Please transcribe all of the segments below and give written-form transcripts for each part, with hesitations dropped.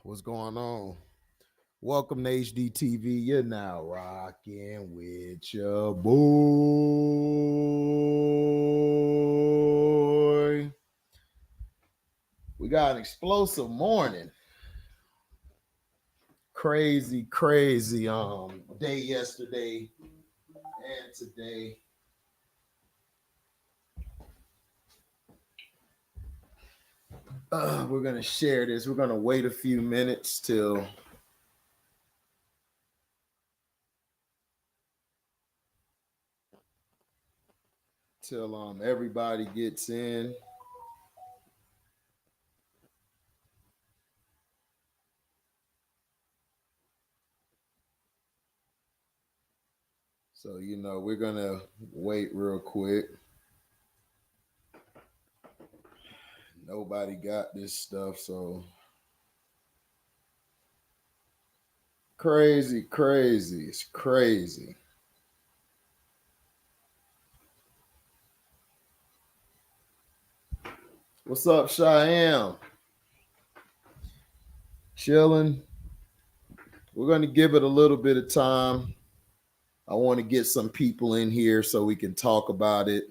What's going on? Welcome to HDiiTV. You're now rocking with your boy. We got an explosive morning. Crazy day yesterday and today. We're gonna share this. We're gonna wait a few minutes till everybody gets in. So we're gonna wait real quick. Nobody got this stuff, so crazy. It's crazy. What's up, Cheyenne? Chilling. We're going to give it a little bit of time. I want to get some people in here so we can talk about it.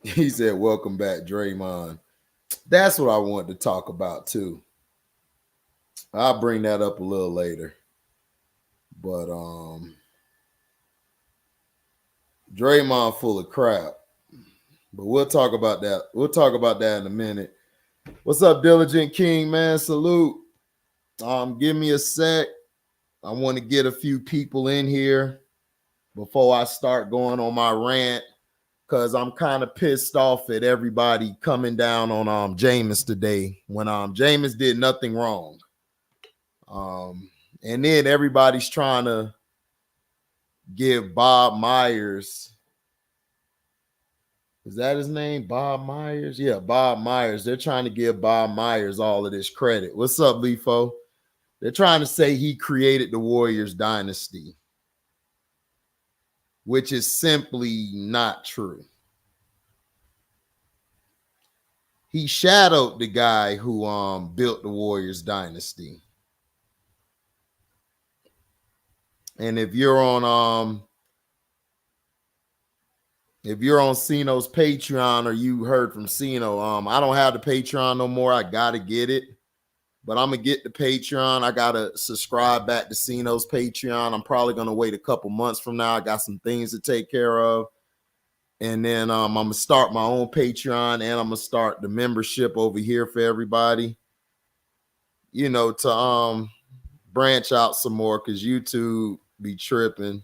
He said, welcome back, Draymond. That's what I wanted to talk about, too. I'll bring that up a little later. But Draymond full of crap. But we'll talk about that. We'll talk about that in a minute. What's up, Diligent King, man? Salute. Give me a sec. I want to get a few people in here before I start going on my rant, because I'm kind of pissed off at everybody coming down on Jameis today when Jameis did nothing wrong. And then everybody's trying to give Bob Meyers. Is that his name? Bob Meyers? Yeah, Bob Meyers. They're trying to give Bob Meyers all of this credit. What's up, Lefo? They're trying to say he created the Warriors dynasty, which is simply not true. He shadowed the guy who built the Warriors dynasty. And if you're on Cino's Patreon, or you heard from Cino, I don't have the Patreon no more. I gotta get it. But I'm going to get the Patreon. I got to subscribe back to Cino's Patreon. I'm probably going to wait a couple months from now. I got some things to take care of. And then I'm going to start my own Patreon, and I'm going to start the membership over here for everybody, to branch out some more, because YouTube be tripping.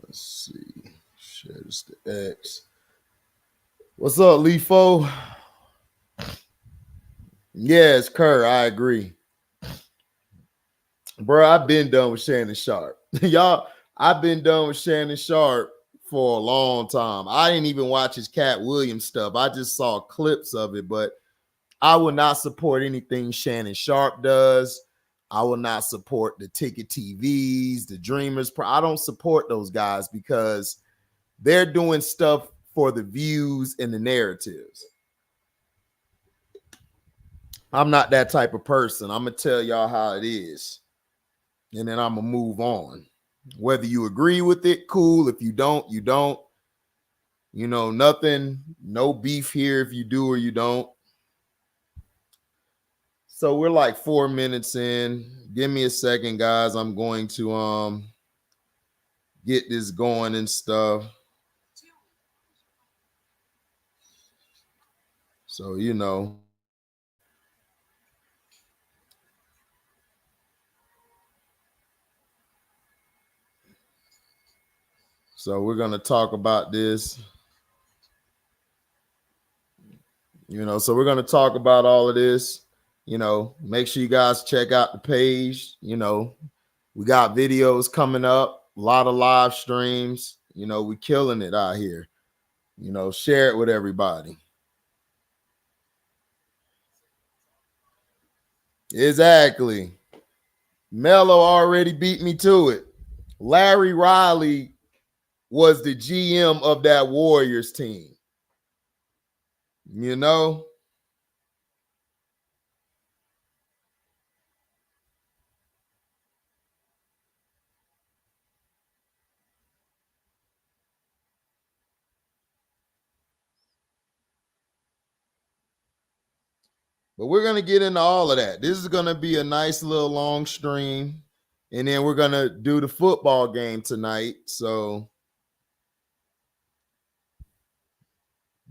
Let's see. Share this to X. What's up, Lefo? Yes, Kerr, I agree. Bro, I've been done with Shannon Sharp. Y'all, I've been done with Shannon Sharp for a long time. I didn't even watch his Cat Williams stuff. I just saw clips of it, but I will not support anything Shannon Sharp does. I will not support the Ticket TVs, the Dreamers. I don't support those guys because they're doing stuff for the views and the narratives. I'm not that type of person. I'm going to tell y'all how it is, and then I'm going to move on. Whether you agree with it, cool. If you don't, you don't. Nothing, no beef here if you do or you don't. So we're like 4 minutes in. Give me a second, guys. I'm going to get this going and stuff. So, So we're going to talk about this. So we're going to talk about all of this. Make sure you guys check out the page. We got videos coming up, a lot of live streams. We killing it out here. You know, share it with everybody. Exactly. Melo already beat me to it. Larry Riley was the GM of that Warriors team. You know? But we're going to get into all of that. This is going to be a nice little long stream. And then we're going to do the football game tonight. So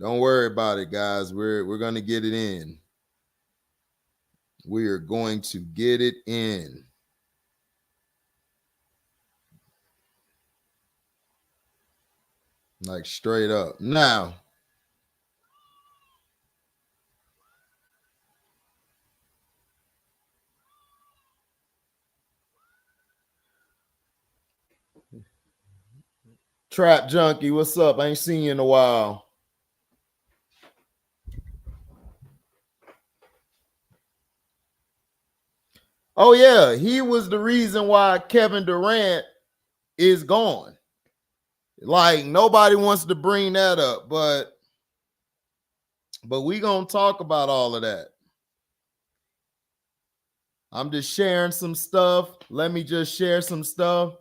don't worry about it, guys. We're going to get it in. We are going to get it in. Like straight up. Now, Trap Junkie, what's up? I ain't seen you in a while. Oh, yeah. He was the reason why Kevin Durant is gone. Like, nobody wants to bring that up, but we gonna talk about all of that. I'm just sharing some stuff. Let me just share some stuff.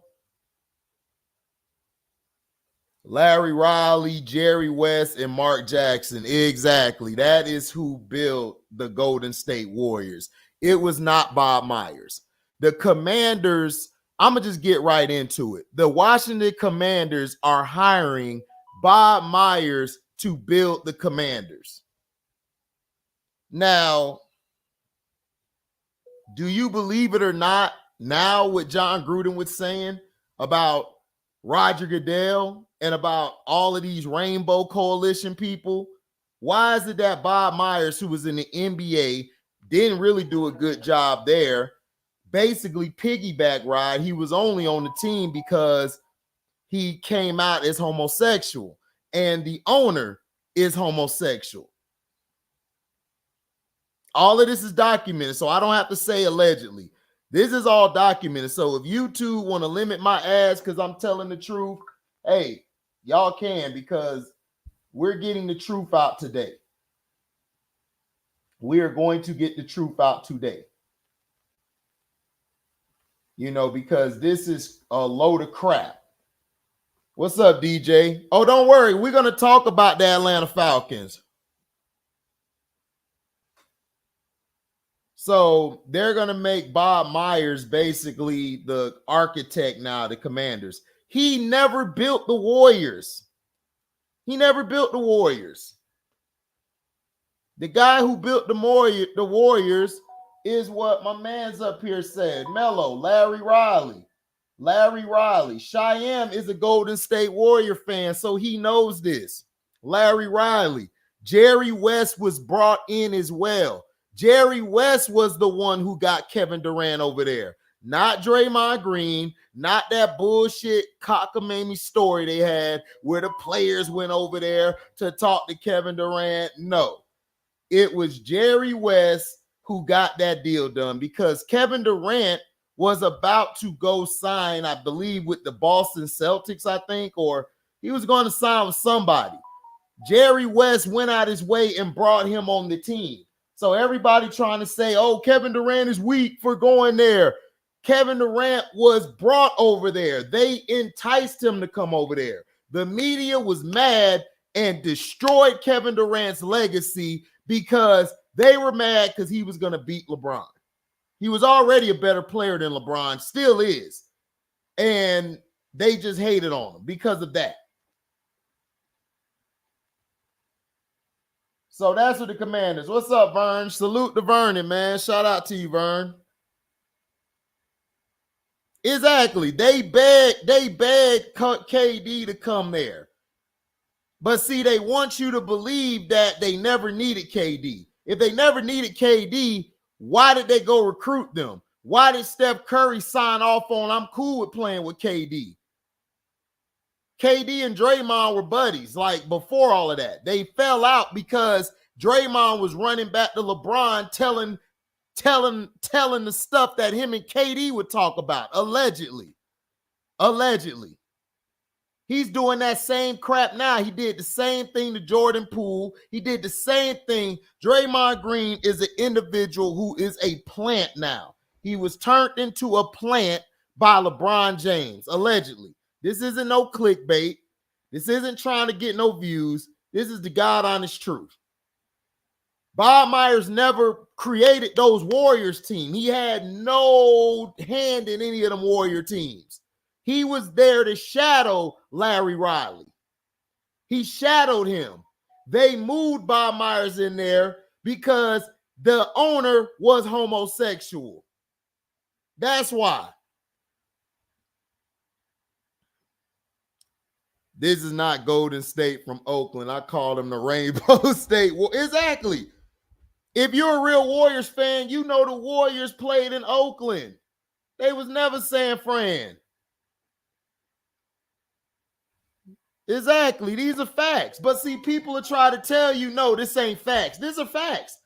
Larry Riley, Jerry West, and Mark Jackson. Exactly. That is who built the Golden State Warriors. It was not Bob Meyers. The Commanders, I'm going to just get right into it. The Washington Commanders are hiring Bob Meyers to build the Commanders. Now, do you believe it or not, now what John Gruden was saying about Roger Goodell and about all of these Rainbow Coalition people, why is it that Bob Meyers, who was in the NBA, didn't really do a good job there, basically piggyback ride? He was only on the team because he came out as homosexual, and the owner is homosexual. All of this is documented, so I don't have to say allegedly. This is all documented. So if you two want to limit my ass because I'm telling the truth, hey, y'all can, because we're getting the truth out today. We are going to get the truth out today. You know, because this is a load of crap. What's up, DJ? Oh, don't worry. We're going to talk about the Atlanta Falcons. So they're going to make Bob Meyers basically the architect now, the Commanders. He never built the Warriors. He never built the Warriors. The guy who built the Warriors is what my man's up here said. Mello, Larry Riley. Larry Riley. Cheyenne is a Golden State Warrior fan, so he knows this. Larry Riley. Jerry West was brought in as well. Jerry West was the one who got Kevin Durant over there. Not Draymond Green, not that bullshit cockamamie story they had where the players went over there to talk to Kevin Durant. No, it was Jerry West who got that deal done because Kevin Durant was about to go sign, I believe, with the Boston Celtics, I think, or he was going to sign with somebody. Jerry West went out his way and brought him on the team. So everybody trying to say, oh, Kevin Durant is weak for going there. Kevin Durant was brought over there. They enticed him to come over there. The media was mad and destroyed Kevin Durant's legacy because they were mad because he was going to beat LeBron. He was already a better player than LeBron, still is. And they just hated on him because of that. So that's what the Commanders. What's up, Vern? Salute to Vernon, man. Shout out to you, Vern. Exactly. They begged KD to come there. But see, they want you to believe that they never needed KD. If they never needed KD, why did they go recruit them? Why did Steph Curry sign off on, I'm cool with playing with KD? KD and Draymond were buddies. Like before all of that, they fell out because Draymond was running back to LeBron, telling the stuff that him and KD would talk about. Allegedly. He's doing that same crap now. He did the same thing to Jordan Poole. He did the same thing. Draymond Green is an individual who is a plant now. He was turned into a plant by LeBron James, allegedly. This isn't no clickbait. This isn't trying to get no views. This is the God honest truth. Bob Meyers never created those Warriors team. He had no hand in any of them Warrior teams. He was there to shadow Larry Riley. He shadowed him. They moved Bob Meyers in there because the owner was homosexual. That's why. This is not Golden State from Oakland. I call them the Rainbow State. Well, exactly. If you're a real Warriors fan, you know the Warriors played in Oakland. They was never San Fran. Exactly. These are facts. But see, people are trying to tell you, no, this ain't facts. These are facts.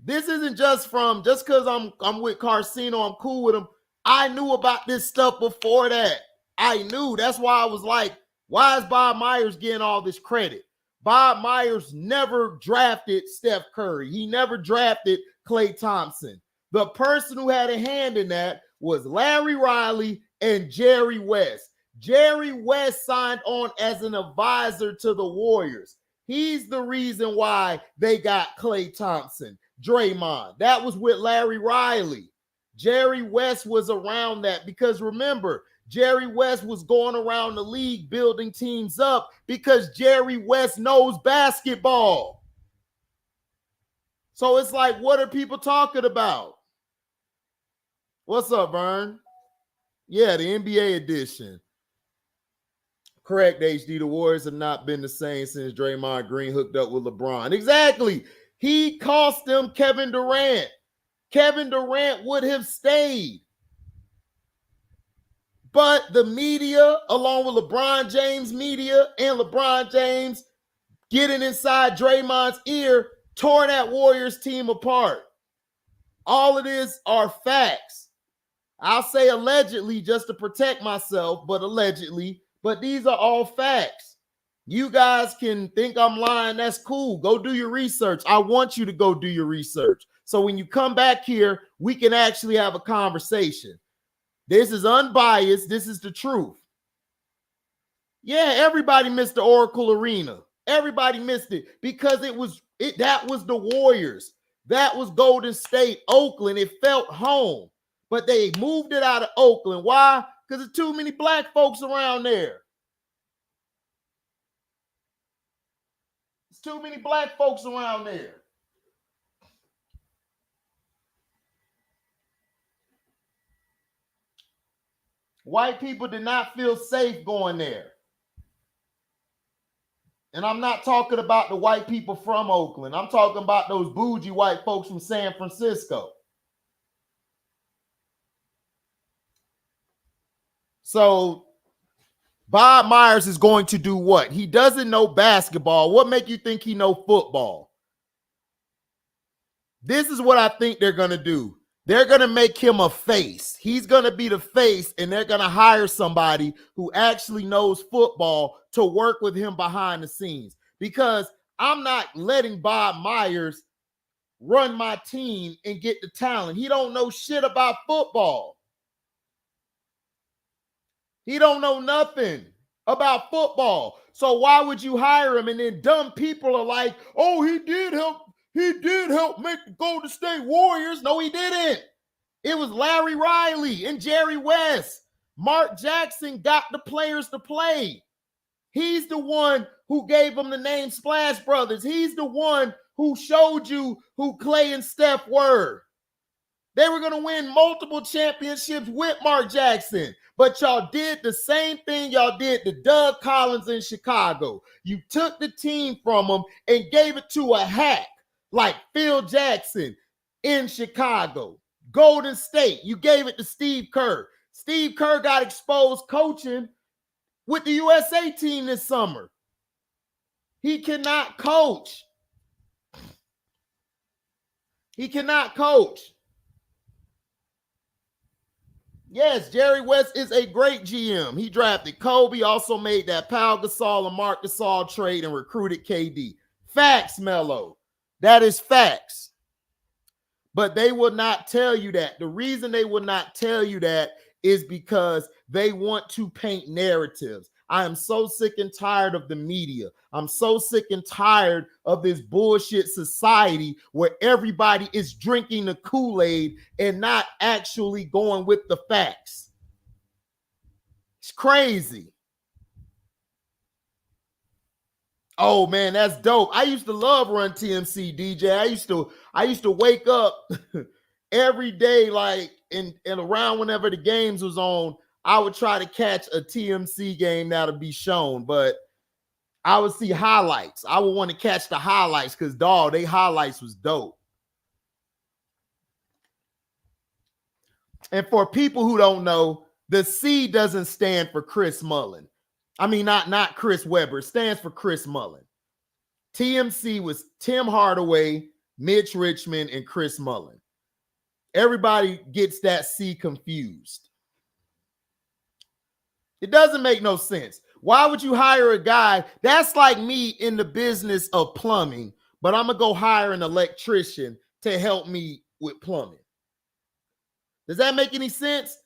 This isn't just because I'm with Carcino, I'm cool with him. I knew about this stuff before that. I knew. That's why I was like, why is Bob Meyers getting all this credit? Bob Meyers never drafted Steph Curry. He never drafted Klay Thompson. The person who had a hand in that was Larry Riley and Jerry West. Jerry West signed on as an advisor to the Warriors. He's the reason why they got Klay Thompson, Draymond. That was with Larry Riley. Jerry West was around that because remember, Jerry West was going around the league building teams up because Jerry West knows basketball. So it's like, what are people talking about? What's up, Vern? Yeah, the NBA edition. Correct, HD. The Warriors have not been the same since Draymond Green hooked up with LeBron. Exactly. He cost them Kevin Durant. Kevin Durant would have stayed. But the media, along with LeBron James media and LeBron James getting inside Draymond's ear, tore that Warriors team apart. All of this are facts. I'll say allegedly just to protect myself, but allegedly. But these are all facts. You guys can think I'm lying. That's cool. Go do your research. I want you to go do your research. So when you come back here, we can actually have a conversation. This is unbiased. This is the truth. Yeah, everybody missed the Oracle Arena. Everybody missed it because that was the Warriors. That was Golden State, Oakland. It felt home. But they moved it out of Oakland. Why? Because there's too many black folks around there. There's too many black folks around there. White people did not feel safe going there. And I'm not talking about the white people from Oakland. I'm talking about those bougie white folks from San Francisco. So Bob Meyers is going to do what? He doesn't know basketball. What make you think he know football? This is what I think they're going to do. They're going to make him a face. He's going to be the face, and they're going to hire somebody who actually knows football to work with him behind the scenes. Because I'm not letting Bob Meyers run my team and get the talent. He don't know shit about football. He don't know nothing about football. So why would you hire him? And then dumb people are like, oh, he did help make the Golden State Warriors. No, he didn't. It was Larry Riley and Jerry West. Mark Jackson got the players to play. He's the one who gave them the name Splash Brothers. He's the one who showed you who Klay and Steph were. They were going to win multiple championships with Mark Jackson. But y'all did the same thing y'all did to Doug Collins in Chicago. You took the team from him and gave it to a hack like Phil Jackson in Chicago. Golden State, you gave it to Steve Kerr. Steve Kerr got exposed coaching with the USA team this summer. He cannot coach. He cannot coach. Yes, Jerry West is a great GM. He drafted Kobe, also made that Pau Gasol and Marc Gasol trade and recruited KD. Facts, Melo. That is facts. But they will not tell you that. The reason they will not tell you that is because they want to paint narratives. I am so sick and tired of the media. I'm so sick and tired of this bullshit society where everybody is drinking the Kool-Aid and not actually going with the facts. It's crazy. Oh man, that's dope. I used to love Run TMC, DJ. I used to wake up every day, like and around whenever the games was on, I would try to catch a TMC game that'll be shown, but I would see highlights. I would want to catch the highlights because, dog, they highlights was dope. And for people who don't know, the C doesn't stand for Chris Mullin. I mean, not Chris Webber. It stands for Chris Mullin. TMC was Tim Hardaway, Mitch Richmond, and Chris Mullin. Everybody gets that C confused. It doesn't make no sense. Why would you hire a guy? That's like me in the business of plumbing, but I'm going to go hire an electrician to help me with plumbing. Does that make any sense?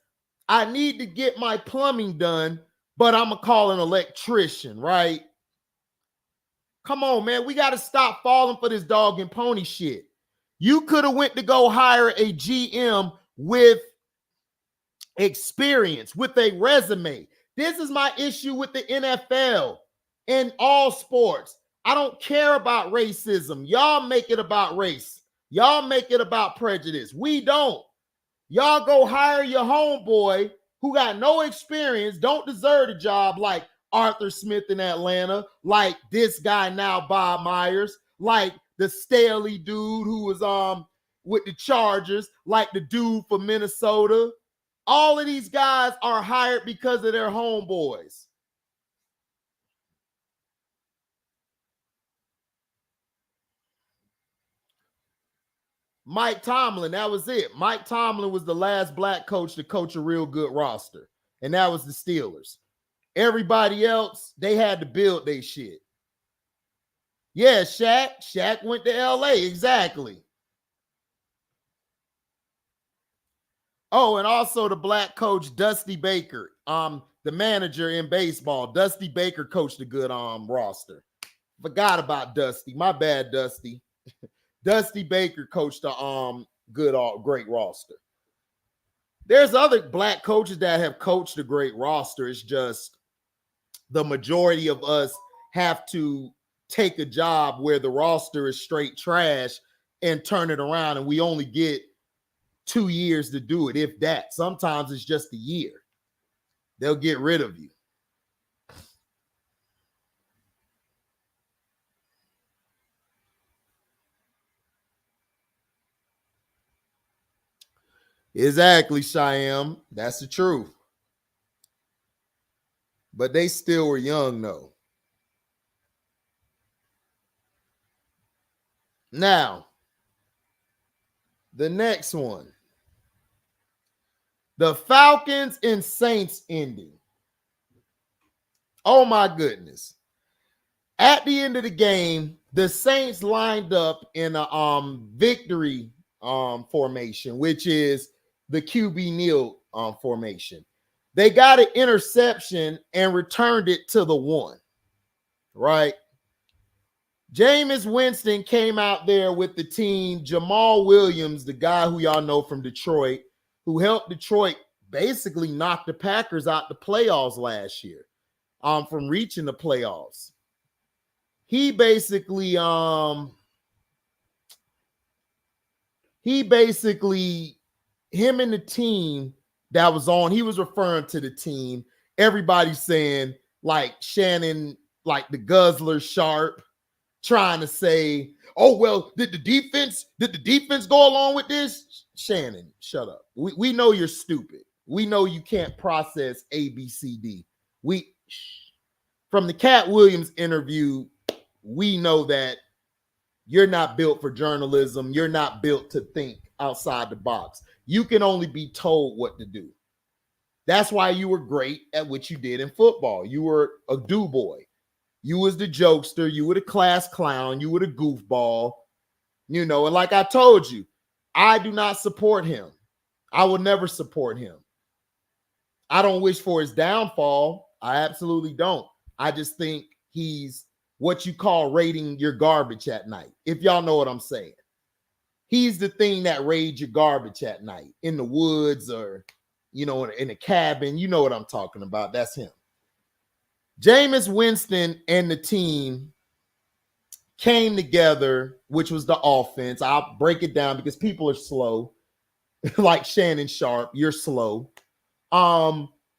I need to get my plumbing done, but I'm going to call an electrician, right? Come on, man. We got to stop falling for this dog and pony shit. You could have went to go hire a GM with experience, with a resume. This is my issue with the NFL and all sports. I don't care about racism. Y'all make it about race. Y'all make it about prejudice. We don't. Y'all go hire your homeboy who got no experience, don't deserve a job, like Arthur Smith in Atlanta, like this guy now, Bob Meyers, like the Staley dude who was with the Chargers, like the dude for Minnesota. All of these guys are hired because of their homeboys. Mike Tomlin, that was it. Mike Tomlin was the last black coach to coach a real good roster, and that was the Steelers. Everybody else, they had to build their shit. Yeah, Shaq. Shaq went to LA, exactly. Oh, and also the black coach, Dusty Baker, the manager in baseball. Dusty Baker coached a good roster. Forgot about Dusty. My bad, Dusty. Dusty Baker coached a great roster. There's other black coaches that have coached a great roster. It's just the majority of us have to take a job where the roster is straight trash and turn it around, and we only get 2 years to do it, if that. Sometimes it's just a year. They'll get rid of you. Exactly, Shyam. That's the truth. But they still were young, though. Now, the next one. The Falcons and Saints ending. Oh, my goodness. At the end of the game, the Saints lined up in a victory formation, which is the QB kneel formation. They got an interception and returned it to the 1, right? Jameiswinston came out there with the team. Jamal Williams, the guy who y'all know from Detroit, who helped Detroit basically knock the Packers out the playoffs last year, from reaching the playoffs. He basically him and the team that was on, he was referring to the team. Everybody's saying, like, Shannon, like the Guzzler Sharp, trying to say, oh, well, did the defense go along with this? Shannon, shut up. We know you're stupid. We know you can't process A, B, C, D. From the Cat Williams interview, we know that you're not built for journalism. You're not built to think outside the box. You can only be told what to do. That's why you were great at what you did in football. You were a do boy. You was the jokester. You were the class clown. You were the goofball. You know, and like I told you, I do not support him. I will never support him. I don't wish for his downfall. I absolutely don't. I just think he's what you call raiding your garbage at night, if y'all know what I'm saying. He's the thing that raids your garbage at night in the woods or, you know, in a cabin. You know what I'm talking about. That's him. Jameis Winston and the team came together, which was the offense. I'll break it down because people are slow. Like Shannon Sharp, you're slow.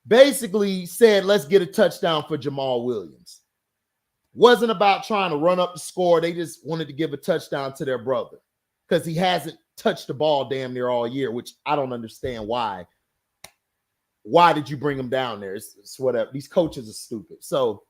Basically said, let's get a touchdown for Jamal Williams. Wasn't about trying to run up the score. They just wanted to give a touchdown to their brother because he hasn't touched the ball damn near all year, which I don't understand why. Why did you bring him down there? It's whatever. These coaches are stupid. So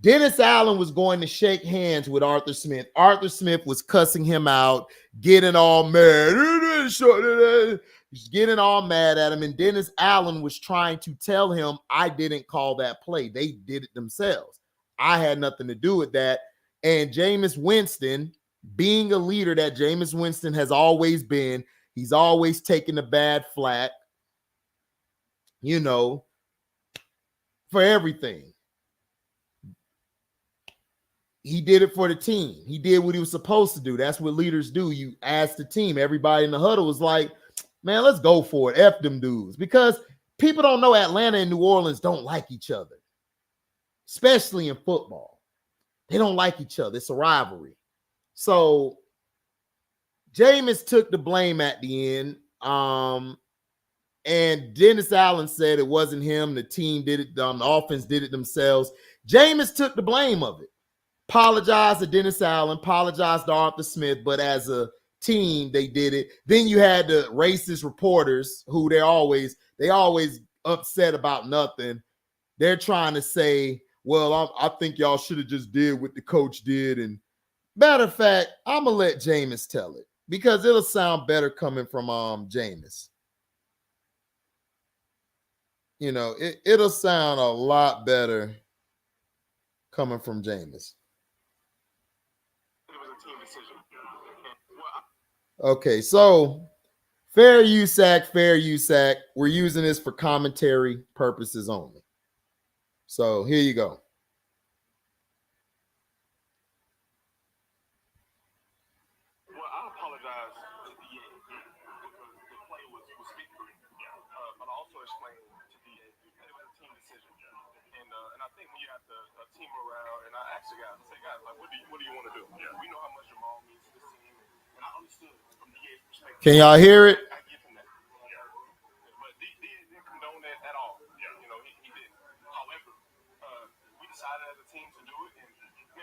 Dennis Allen was going to shake hands with Arthur Smith. Arthur Smith was cussing him out, getting all mad. He's getting all mad at him. And Dennis Allen was trying to tell him, I didn't call that play. They did it themselves. I had nothing to do with that. And Jameis Winston, being a leader that Jameis Winston has always been, he's always taken the bad flack, you know, for everything. He did it for the team. He did what he was supposed to do. That's what leaders do. You ask the team. Everybody in the huddle was like, man, let's go for it. F them dudes. Because people don't know Atlanta and New Orleans don't like each other, especially in football. They don't like each other. It's a rivalry. So Jameis took the blame at the end. And Dennis Allen said it wasn't him. The team did it. The offense did it themselves. Jameis took the blame of it. Apologized to Dennis Allen, apologized to Arthur Smith, but as a team, they did it. Then you had the racist reporters who they always upset about nothing. They're trying to say, well, I think y'all should have just did what the coach did. And matter of fact, I'm going to let Jameis tell it because it'll sound better coming from Jameis. You know, it'll sound a lot better coming from Jameis. Okay, so fair USAC. We're using this for commentary purposes only. So here you go. Well, I apologize to DA because the play was victory. But I also explained to DA that it was a team decision. And I think when you have the team morale, and I asked the guys, I said, guys, like, what do you want to do? Yeah. We know how much Jamal means to this team. And I understood from DA's perspective. Can y'all hear it? I give him that. Yeah. But DA didn't condone that at all. Yeah. You know, he didn't. However, we decided as a team to do it, and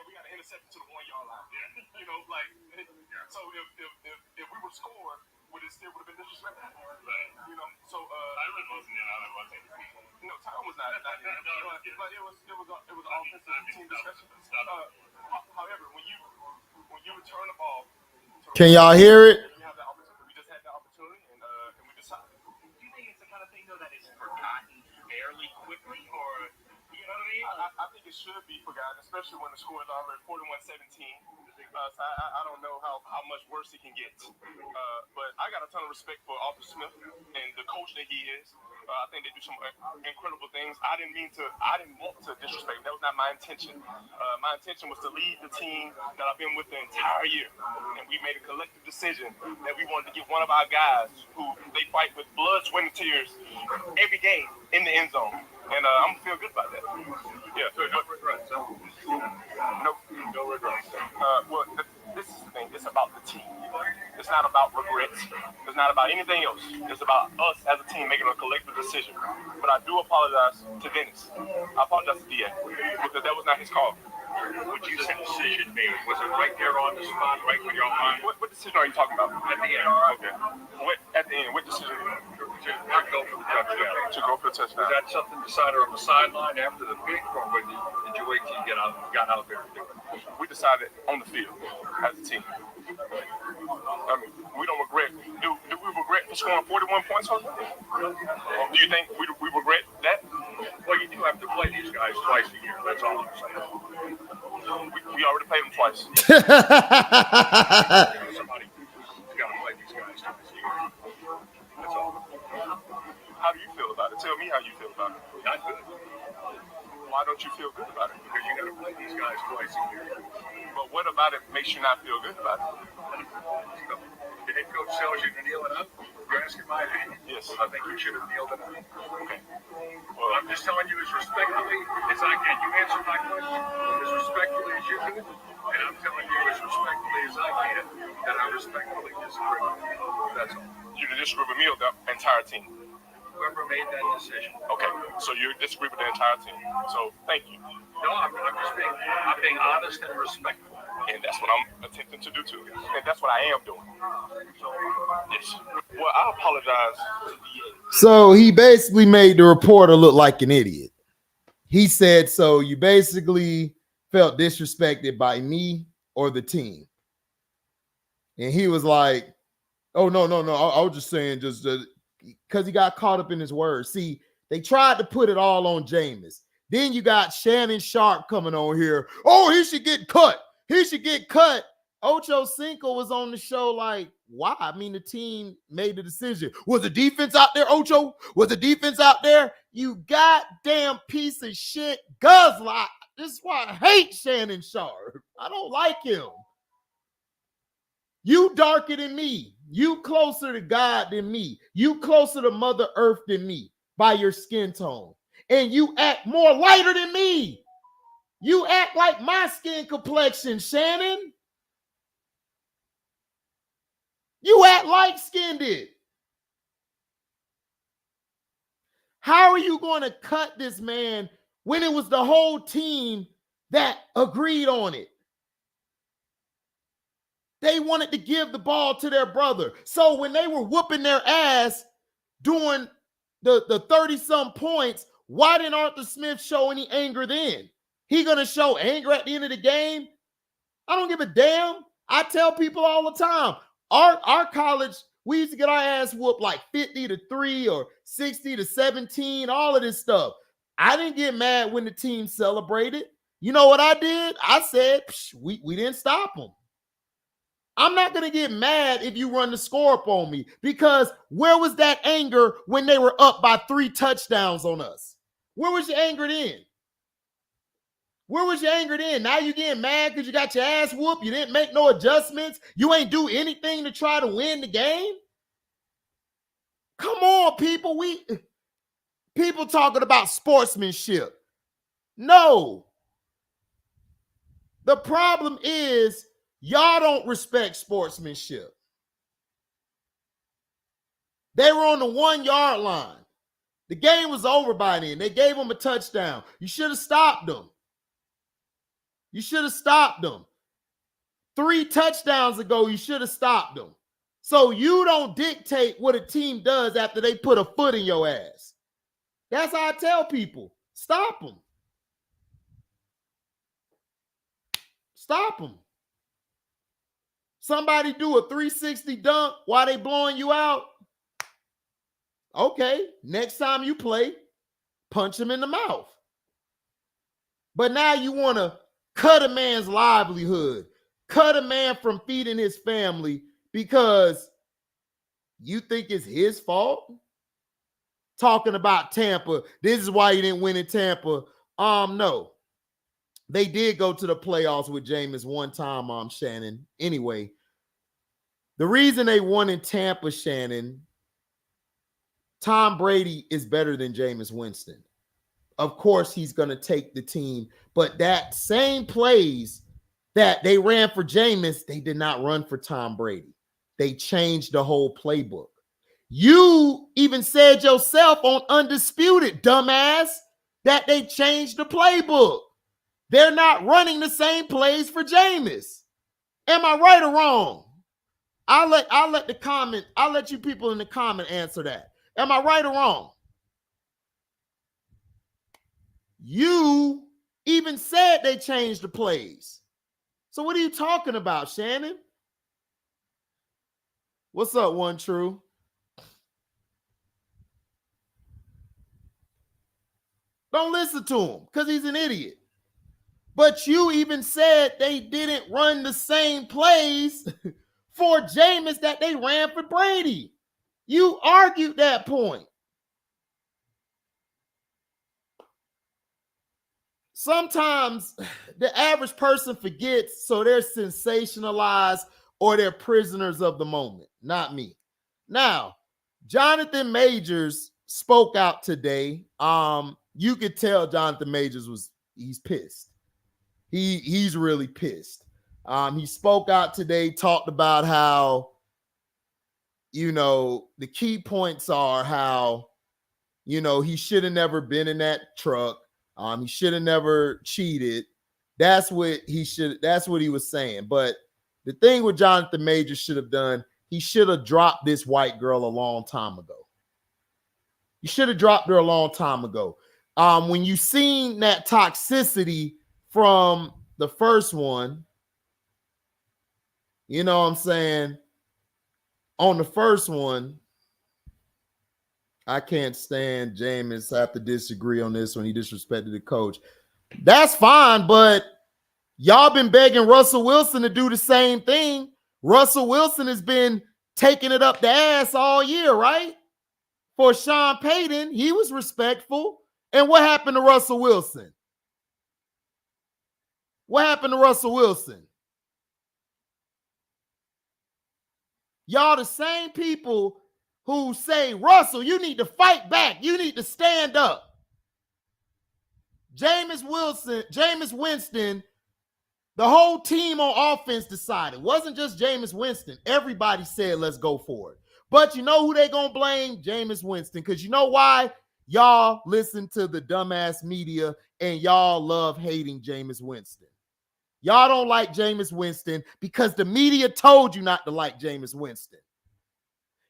we got an interception to the 1 yard line. Yeah. You know, like, so if we would score, it still would have been disrespectful. Right. You know, so Tyron wasn't in on it, was he? No, Tyron was not in. But it was an offensive team discussion. However, when you return the ball, can y'all hear it? You have that opportunity. We just had that opportunity, and we decided. Do you think it's the kind of thing though that is forgotten fairly quickly, or you know what I mean? I think it should be forgotten, especially when the score is already 41-17. So I don't know how much worse it can get. But I got a ton of respect for Arthur Smith and the coach that he is. I think they do some incredible things. I didn't want to disrespect. That was not my intention. My intention was to lead the team that I've been with the entire year. And we made a collective decision that we wanted to get one of our guys who they fight with blood, sweat, and tears every game in the end zone. And I'm going to feel good about that. Yeah. So no regrets. No regrets. Well, this is the thing. It's about the team. It's not about regrets. It's not about anything else. It's about us as a team making a collective decision. But I do apologize to Dennis. I apologize to DA because that was not his call. What you said decision made, was it right there on the spot, right when you're on? What decision are you talking about? At the end. Okay. At the end, what decision? to not go for the touchdown. To go for the touchdown. Was that something decided on the sideline after the pick, or did you wait till you got out there to do it? We decided on the field as a team. We don't regret. Do we regret for scoring 41 points on them? Do you think we regret that? Well, you do have to play these guys twice a year. That's all I'm saying. We already played them twice. Somebody's got to play these guys twice a year. That's all. How do you feel about it? Tell me how you feel about it. Not good. Why don't you feel good about it? Because you got to play these guys twice a year. But what about it makes you not feel good about it? The head coach tells you to kneel it up. You're asking my opinion. Yes. I think you should have kneeled it up. Okay. Well, I'm just telling you as respectfully as I can. You answer my question as respectfully as you can, and I'm telling you as respectfully as I can that I respectfully disagree with you. That's all. You disagree with me or the entire team? Whoever made that decision. Okay, so you disagree with the entire team. So thank you. No, I'm just being honest and respectful. And that's what I'm attempting to do too. And that's what I am doing. So, yes. Well, I apologize to DA. So he basically made the reporter look like an idiot. He said, so you basically felt disrespected by me or the team. And he was like, oh, no. I was just saying just because he got caught up in his words. See, they tried to put it all on Jameis. Then you got Shannon Sharp coming on here. Oh, he should get cut. He should get cut. Ocho Cinco was on the show like, why? I mean, the team made the decision. Was the defense out there, Ocho? Was the defense out there? You goddamn piece of shit guzzler. This is why I hate Shannon Sharp. I don't like him. You darker than me. You closer to God than me. You closer to Mother Earth than me by your skin tone. And you act more lighter than me. You act like my skin complexion, Shannon. You act light-skinned. How are you going to cut this man when it was the whole team that agreed on it? They wanted to give the ball to their brother. So when they were whooping their ass doing the 30-some points, why didn't Arthur Smith show any anger then? He going to show anger at the end of the game? I don't give a damn. I tell people all the time, our college, we used to get our ass whooped like 50-3 or 60-17, all of this stuff. I didn't get mad when the team celebrated. You know what I did? I said, we didn't stop them. I'm not going to get mad if you run the score up on me, because where was that anger when they were up by 3 touchdowns on us? Where was your anger then? Where was your anger then? Now you getting mad because you got your ass whooped? You didn't make no adjustments? You ain't do anything to try to win the game? Come on, people. People talking about sportsmanship. No. The problem is y'all don't respect sportsmanship. They were on the 1-yard line. The game was over by then. They gave them a touchdown. You should have stopped them. You should have stopped them. 3 touchdowns ago, you should have stopped them. So you don't dictate what a team does after they put a foot in your ass. That's how I tell people. Stop them. Stop them. Somebody do a 360 dunk while they blowing you out. Okay, next time you play, punch him in the mouth. But now you want to cut a man's livelihood, cut a man from feeding his family because you think it's his fault? Talking about Tampa, this is why you didn't win in Tampa. No. They did go to the playoffs with Jameis one time, Shannon. Anyway, the reason they won in Tampa, Shannon, Tom Brady is better than Jameis Winston. Of course, he's going to take the team. But that same plays that they ran for Jameis, they did not run for Tom Brady. They changed the whole playbook. You even said yourself on Undisputed, dumbass, that they changed the playbook. They're not running the same plays for Jameis. Am I right or wrong? I'll let you people in the comment answer that. Am I right or wrong? You even said they changed the plays. So what are you talking about, Shannon? What's up, One True? Don't listen to him because he's an idiot. But you even said they didn't run the same plays for Jameis that they ran for Brady. You argued that point. Sometimes the average person forgets, so they're sensationalized or they're prisoners of the moment. Not me. Now, Jonathan Majors spoke out today. You could tell Jonathan Majors he's pissed. He's really pissed. He spoke out today, talked about how, the key points are how, he should have never been in that truck. He should have never cheated. That's what he was saying. But the thing with Jonathan Majors should have done, he should have dropped this white girl a long time ago. You should have dropped her a long time ago. When you seen that toxicity from the first one, you know what I'm saying? On the first one, I can't stand Jameis. I have to disagree on this when he disrespected the coach. That's fine, but y'all been begging Russell Wilson to do the same thing. Russell Wilson has been taking it up the ass all year, right? For Sean Payton, he was respectful. And what happened to Russell Wilson? What happened to Russell Wilson? Y'all the same people who say, Russell, you need to fight back. You need to stand up. Jameis Winston, the whole team on offense decided. It wasn't just Jameis Winston. Everybody said, let's go for it. But you know who they going to blame? Jameis Winston. Because you know why? Y'all listen to the dumbass media and y'all love hating Jameis Winston. Y'all don't like Jameis Winston because the media told you not to like Jameis Winston.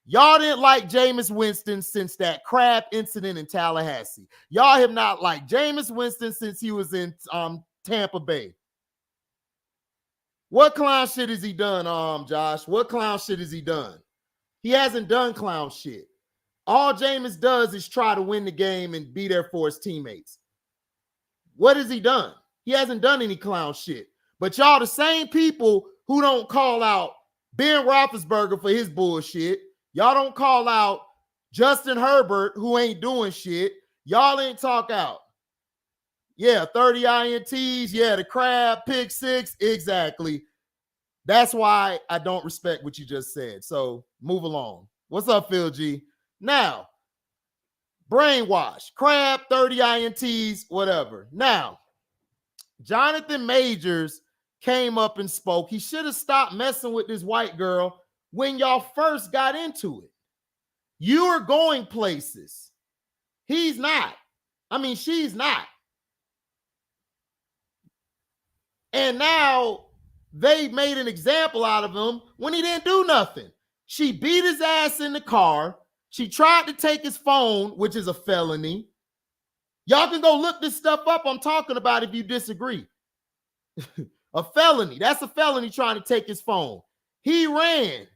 Y'all didn't like Jameis Winston since that crab incident in Tallahassee. Y'all have not liked Jameis Winston since he was in Tampa Bay. What clown shit has he done, Josh? What clown shit has he done? He hasn't done clown shit. All Jameis does is try to win the game and be there for his teammates. What has he done? He hasn't done any clown shit. But y'all the same people who don't call out Ben Roethlisberger for his bullshit. Y'all don't call out Justin Herbert, who ain't doing shit. Y'all ain't talk out. Yeah, 30 INTs. Yeah, the crab, pick six. Exactly. That's why I don't respect what you just said. So move along. What's up, Phil G? Now, brainwash, crab, 30 INTs, whatever. Now, Jonathan Majors came up and spoke. He should have stopped messing with this white girl when y'all first got into it. You are going places. He's not. I mean, she's not. And now they made an example out of him when he didn't do nothing. She beat his ass in the car. She tried to take his phone, which is a felony. Y'all can go look this stuff up I'm talking about if you disagree. A felony. That's a felony trying to take his phone. He ran.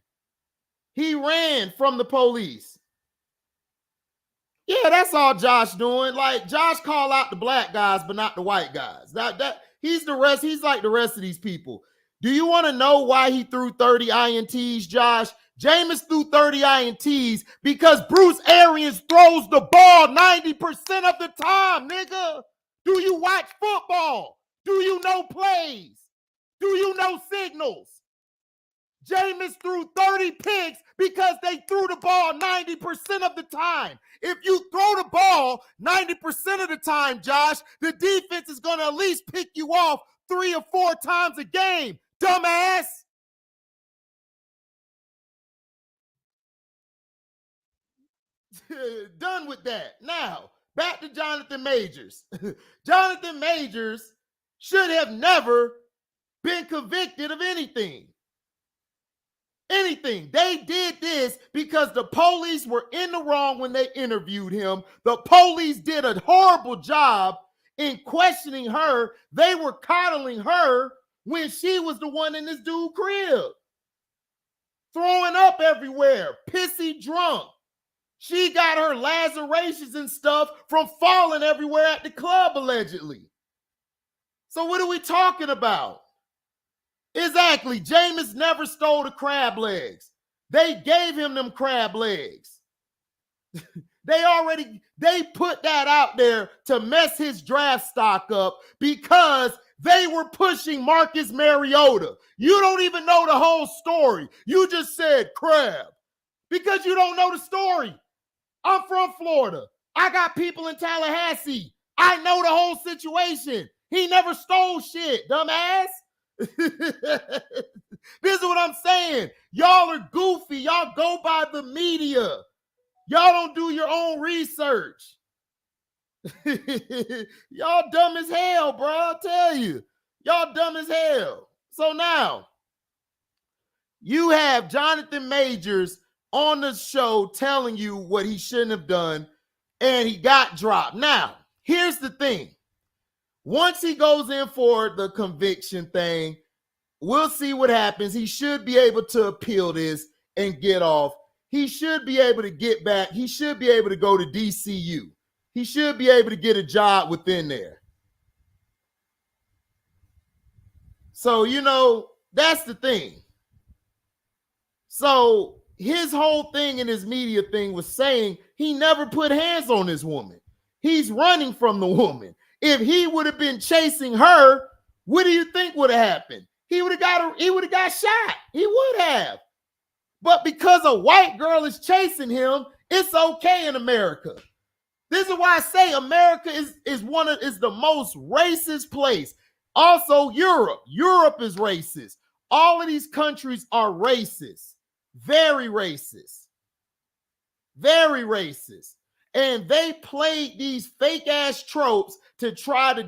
He ran from the police. Yeah, that's all Josh doing. Like, Josh call out the black guys, but not the white guys. He's the rest. He's like the rest of these people. Do you want to know why he threw 30 INTs, Josh? Jameis threw 30 INTs because Bruce Arians throws the ball 90% of the time, nigga. Do you watch football? Do you know plays? Do you know signals? Jameis threw 30 picks because they threw the ball 90% of the time. If you throw the ball 90% of the time, Josh, the defense is going to at least pick you off 3 or 4 times a game, dumbass. Done with that. Now, back to Jonathan Majors. Jonathan Majors should have never been convicted of anything. anything. They did this because the police were in the wrong when they interviewed him. The police did a horrible job in questioning her. They were coddling her when she was the one in this dude's crib, throwing up everywhere, pissy drunk. She got her lacerations and stuff from falling everywhere at the club, allegedly. So what are we talking about? Exactly. Jameis never stole the crab legs. They gave him them crab legs. They put that out there to mess his draft stock up because they were pushing Marcus Mariota. You don't even know the whole story. You just said crab because you don't know the story. I'm from Florida. I got people in Tallahassee. I know the whole situation. He never stole shit, dumbass. This is what I'm saying. Y'all are goofy. Y'all go by the media. Y'all don't do your own research. Y'all dumb as hell, bro. I'll tell you. Y'all dumb as hell. So now, you have Jonathan Majors on the show telling you what he shouldn't have done, and he got dropped. Now, here's the thing. Once he goes in for the conviction thing, we'll see what happens. He should be able to appeal this and get off. He should be able to get back. He should be able to go to DCU. He should be able to get a job within there. So, that's the thing. So his whole thing in his media thing was saying he never put hands on this woman. He's running from the woman. If he would have been chasing her, what do you think would have happened? He would have got shot. He would have. But because a white girl is chasing him, it's okay in America. This is why I say America is the most racist place. Also, Europe. Europe is racist. All of these countries are racist. Very racist. Very racist. And they played these fake ass tropes to try to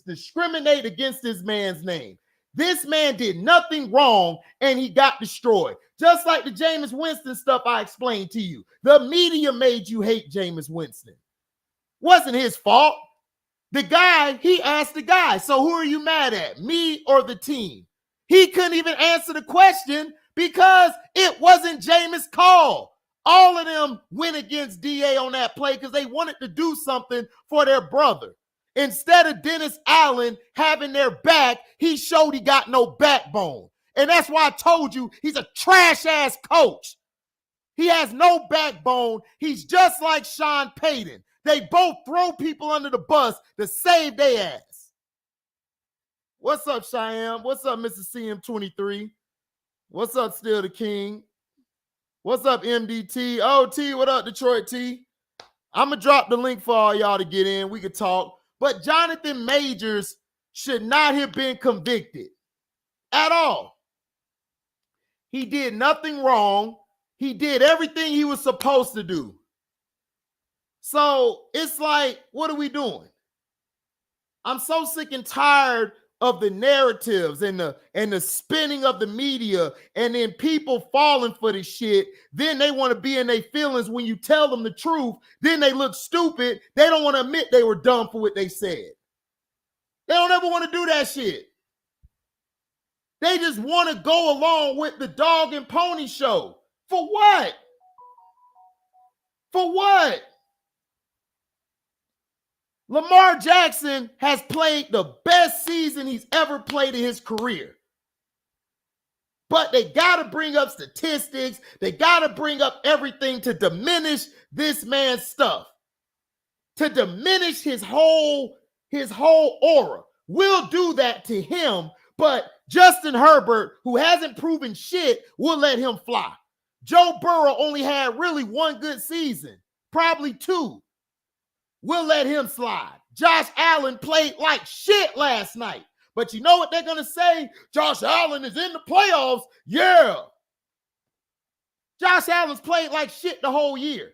discriminate against this man's name. This man did nothing wrong and he got destroyed. Just like the Jameis Winston stuff I explained to you. The media made you hate Jameis Winston. Wasn't his fault. He asked the guy, so who are you mad at, me or the team? He couldn't even answer the question because it wasn't Jameis' call. All of them went against DA on that play because they wanted to do something for their brother. Instead of Dennis Allen having their back, he showed he got no backbone. And that's why I told you he's a trash-ass coach. He has no backbone. He's just like Sean Payton. They both throw people under the bus to save their ass. What's up, Cheyenne? What's up, Mr. CM23? What's up, Still the King? What's up, MDT? Oh, T, what up, Detroit T? I'm going to drop the link for all y'all to get in. We could talk. But Jonathan Majors should not have been convicted at all. He did nothing wrong. He did everything he was supposed to do. So it's like, what are we doing? I'm so sick and tired of the narratives and the spinning of the media, and then people falling for this shit. Then they want to be in their feelings when you tell them the truth. Then they look stupid. They don't want to admit they were dumb for what they said. They don't ever want to do that shit. They just want to go along with the dog and pony show. For what? For what? Lamar Jackson has played the best season he's ever played in his career. But they got to bring up statistics. They got to bring up everything to diminish this man's stuff. To diminish his whole aura. We'll do that to him, but Justin Herbert, who hasn't proven shit, will let him fly. Joe Burrow only had really one good season, probably two. We'll let him slide. Josh Allen played like shit last night. But you know what they're going to say? Josh Allen is in the playoffs. Yeah. Josh Allen's played like shit the whole year.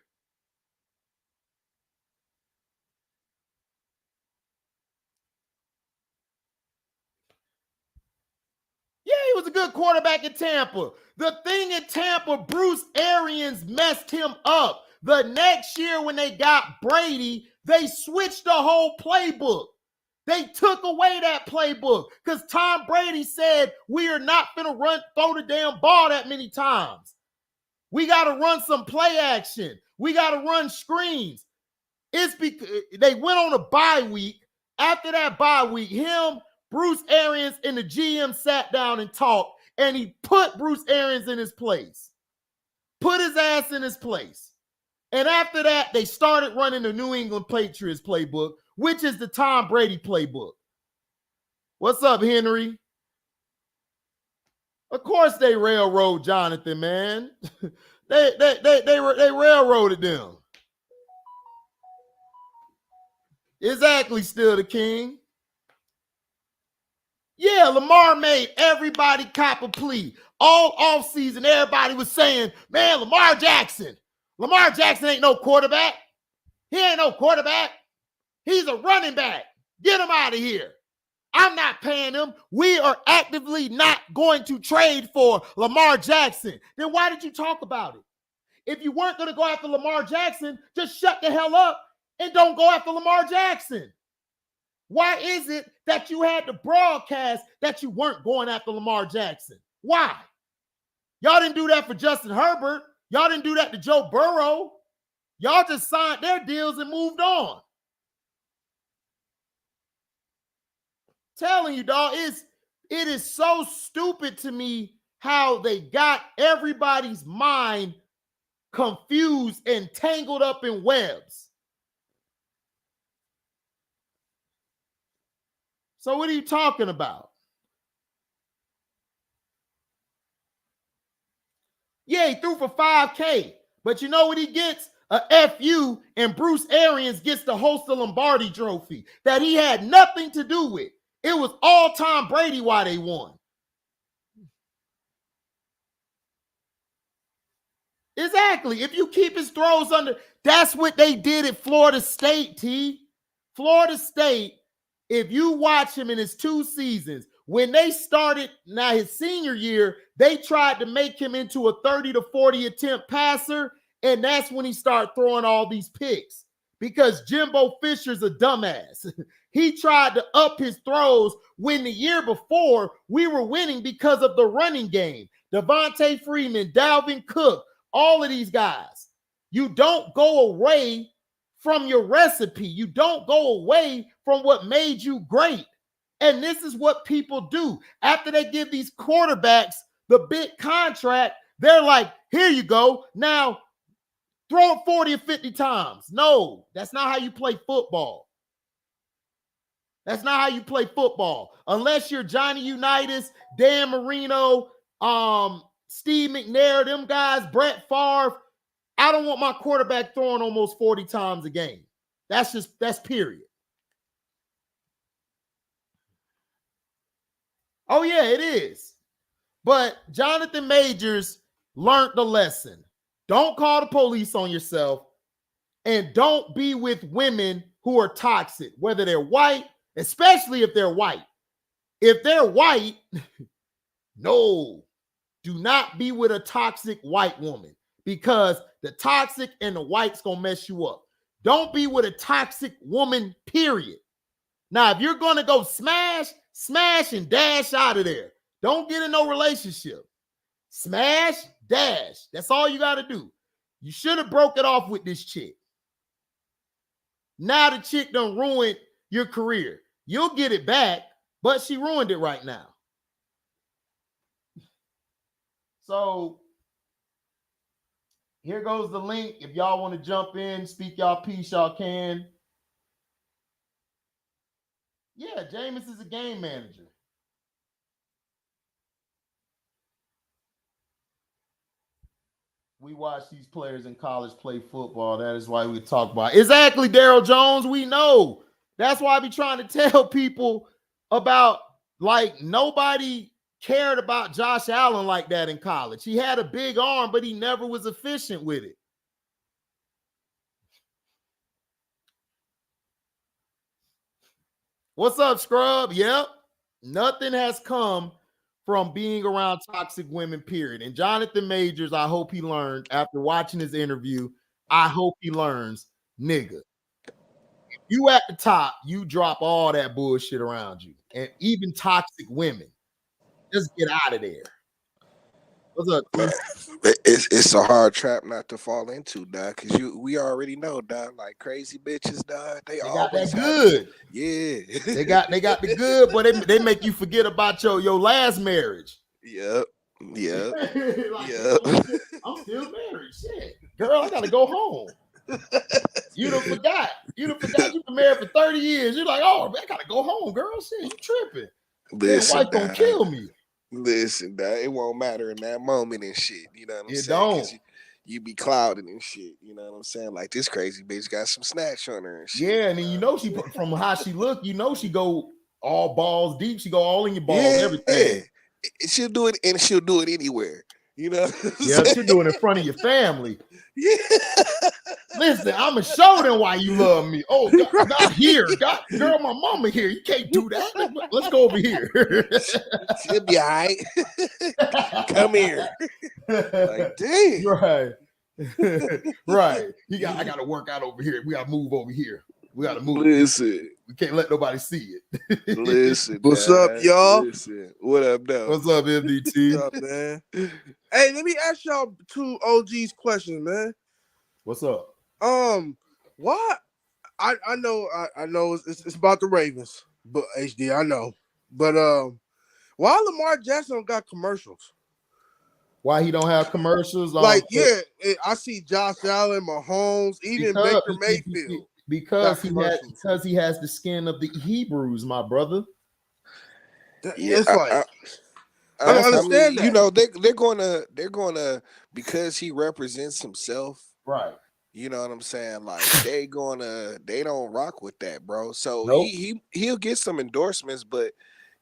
Yeah, he was a good good quarterback in Tampa. The thing in Tampa, Bruce Arians messed him up. The next year when they got Brady, they switched the whole playbook. They took away that playbook because Tom Brady said, we are not going to throw the damn ball that many times. We got to run some play action. We got to run screens. It's because they went on a bye week. After that bye week, Bruce Arians, and the GM sat down and talked, and he put Bruce Arians in his place. Put his ass in his place. And after that, they started running the New England Patriots playbook, which is the Tom Brady playbook. What's up, Henry? Of course they railroad Jonathan, man. they railroaded them. Exactly, still the king. Yeah, Lamar made everybody cop a plea. All offseason, everybody was saying, man, Lamar Jackson ain't no quarterback. He ain't no quarterback. He's a running back. Get him out of here. I'm not paying him. We are actively not going to trade for Lamar Jackson. Then why did you talk about it? If you weren't going to go after Lamar Jackson, just shut the hell up and don't go after Lamar Jackson. Why is it that you had to broadcast that you weren't going after Lamar Jackson? Why? Y'all didn't do that for Justin Herbert. Y'all didn't do that to Joe Burrow. Y'all just signed their deals and moved on. Telling you, dog, it is so stupid to me how they got everybody's mind confused and tangled up in webs. So what are you talking about? Yeah, he threw for 5K, but you know what he gets? A FU, and Bruce Arians gets to host the Lombardi Trophy that he had nothing to do with. It was all Tom Brady why they won. Exactly. If you keep his throws under, that's what they did at Florida State, T. Florida State, if you watch him in his 2 seasons, when they started, now his senior year, they tried to make him into a 30 to 40 attempt passer, and that's when he started throwing all these picks because Jimbo Fisher's a dumbass. He tried to up his throws when the year before we were winning because of the running game. Devontae Freeman, Dalvin Cook, all of these guys. You don't go away from your recipe. You don't go away from what made you great. And this is what people do. After they give these quarterbacks the big contract, they're like, here you go. Now, throw it 40 or 50 times. No, that's not how you play football. That's not how you play football. Unless you're Johnny Unitas, Dan Marino, Steve McNair, them guys, Brett Favre. I don't want my quarterback throwing almost 40 times a game. That's period. Oh, yeah, it is. But Jonathan Majors learned the lesson. Don't call the police on yourself, and don't be with women who are toxic, whether they're white, especially if they're white. If they're white, no, do not be with a toxic white woman because the toxic and the white's going to mess you up. Don't be with a toxic woman, period. Now, if you're going to go smash and dash out of there. Don't get in no relationship. Smash, dash. That's all you got to do. You should have broke it off with this chick. Now the chick done ruined your career. You'll get it back, but she ruined it right now. So here goes the link. If y'all want to jump in, speak y'all piece, y'all can. Yeah, Jameis is a game manager. We watch these players in college play football. That is why we talk about it. Exactly, Daryl Jones. We know. That's why I be trying to tell people about, like, nobody cared about Josh Allen like that in college. He had a big arm, but he never was efficient with it. What's up, Scrub? Yep. Nothing has come from being around toxic women, period. And Jonathan Majors, I hope he learned after watching his interview. I hope he learns, nigga. If you at the top, you drop all that bullshit around you, and even toxic women. Just get out of there. What's up, Man, it's a hard trap not to fall into, dog. Cause we already know, dog. Like crazy bitches, dog. They got always that good. Yeah, they got the good, but they make you forget about your last marriage. Yep. Like, I'm still married. Shit, girl, I gotta go home. You done forgot. You've been married for 30 years. You're like, oh, man, I gotta go home, girl. Shit, you tripping? Listen, wife gonna kill me. Listen, dog, it won't matter in that moment and shit. You know what I'm saying? Don't. You be clouded and shit. You know what I'm saying? Like this crazy bitch got some snatch on her and shit. Yeah, and then you know she from how she look, you know she go all balls deep. She go all in your balls, everything. Yeah. She'll do it, and she'll do it anywhere. You know? Yeah, she'll do it in front of your family. Yeah. Listen, I'ma show them why you love me. Oh, God, not here. God, girl, my mama here. You can't do that. Let's go over here. She'll be all right. Come here. Like, dang. Right. Right. I gotta work out over here. We gotta move over here. We gotta move. Listen. We can't let nobody see it. Listen. What's up, y'all? Listen. What up, though? What's up, MDT? What's up, man? Hey, let me ask y'all two OGs questions, man. What's up? Why? I know it's about the Ravens, but HD, I know. But why Lamar Jackson don't got commercials? Why he don't have commercials? I see Josh Allen, Mahomes, even Baker Mayfield. Because he has the skin of the Hebrews, my brother. Yeah, it's like I don't understand that. You know, they're gonna because he represents himself, right? You know what I'm saying? Like they don't rock with that, bro. So nope. he'll get some endorsements, but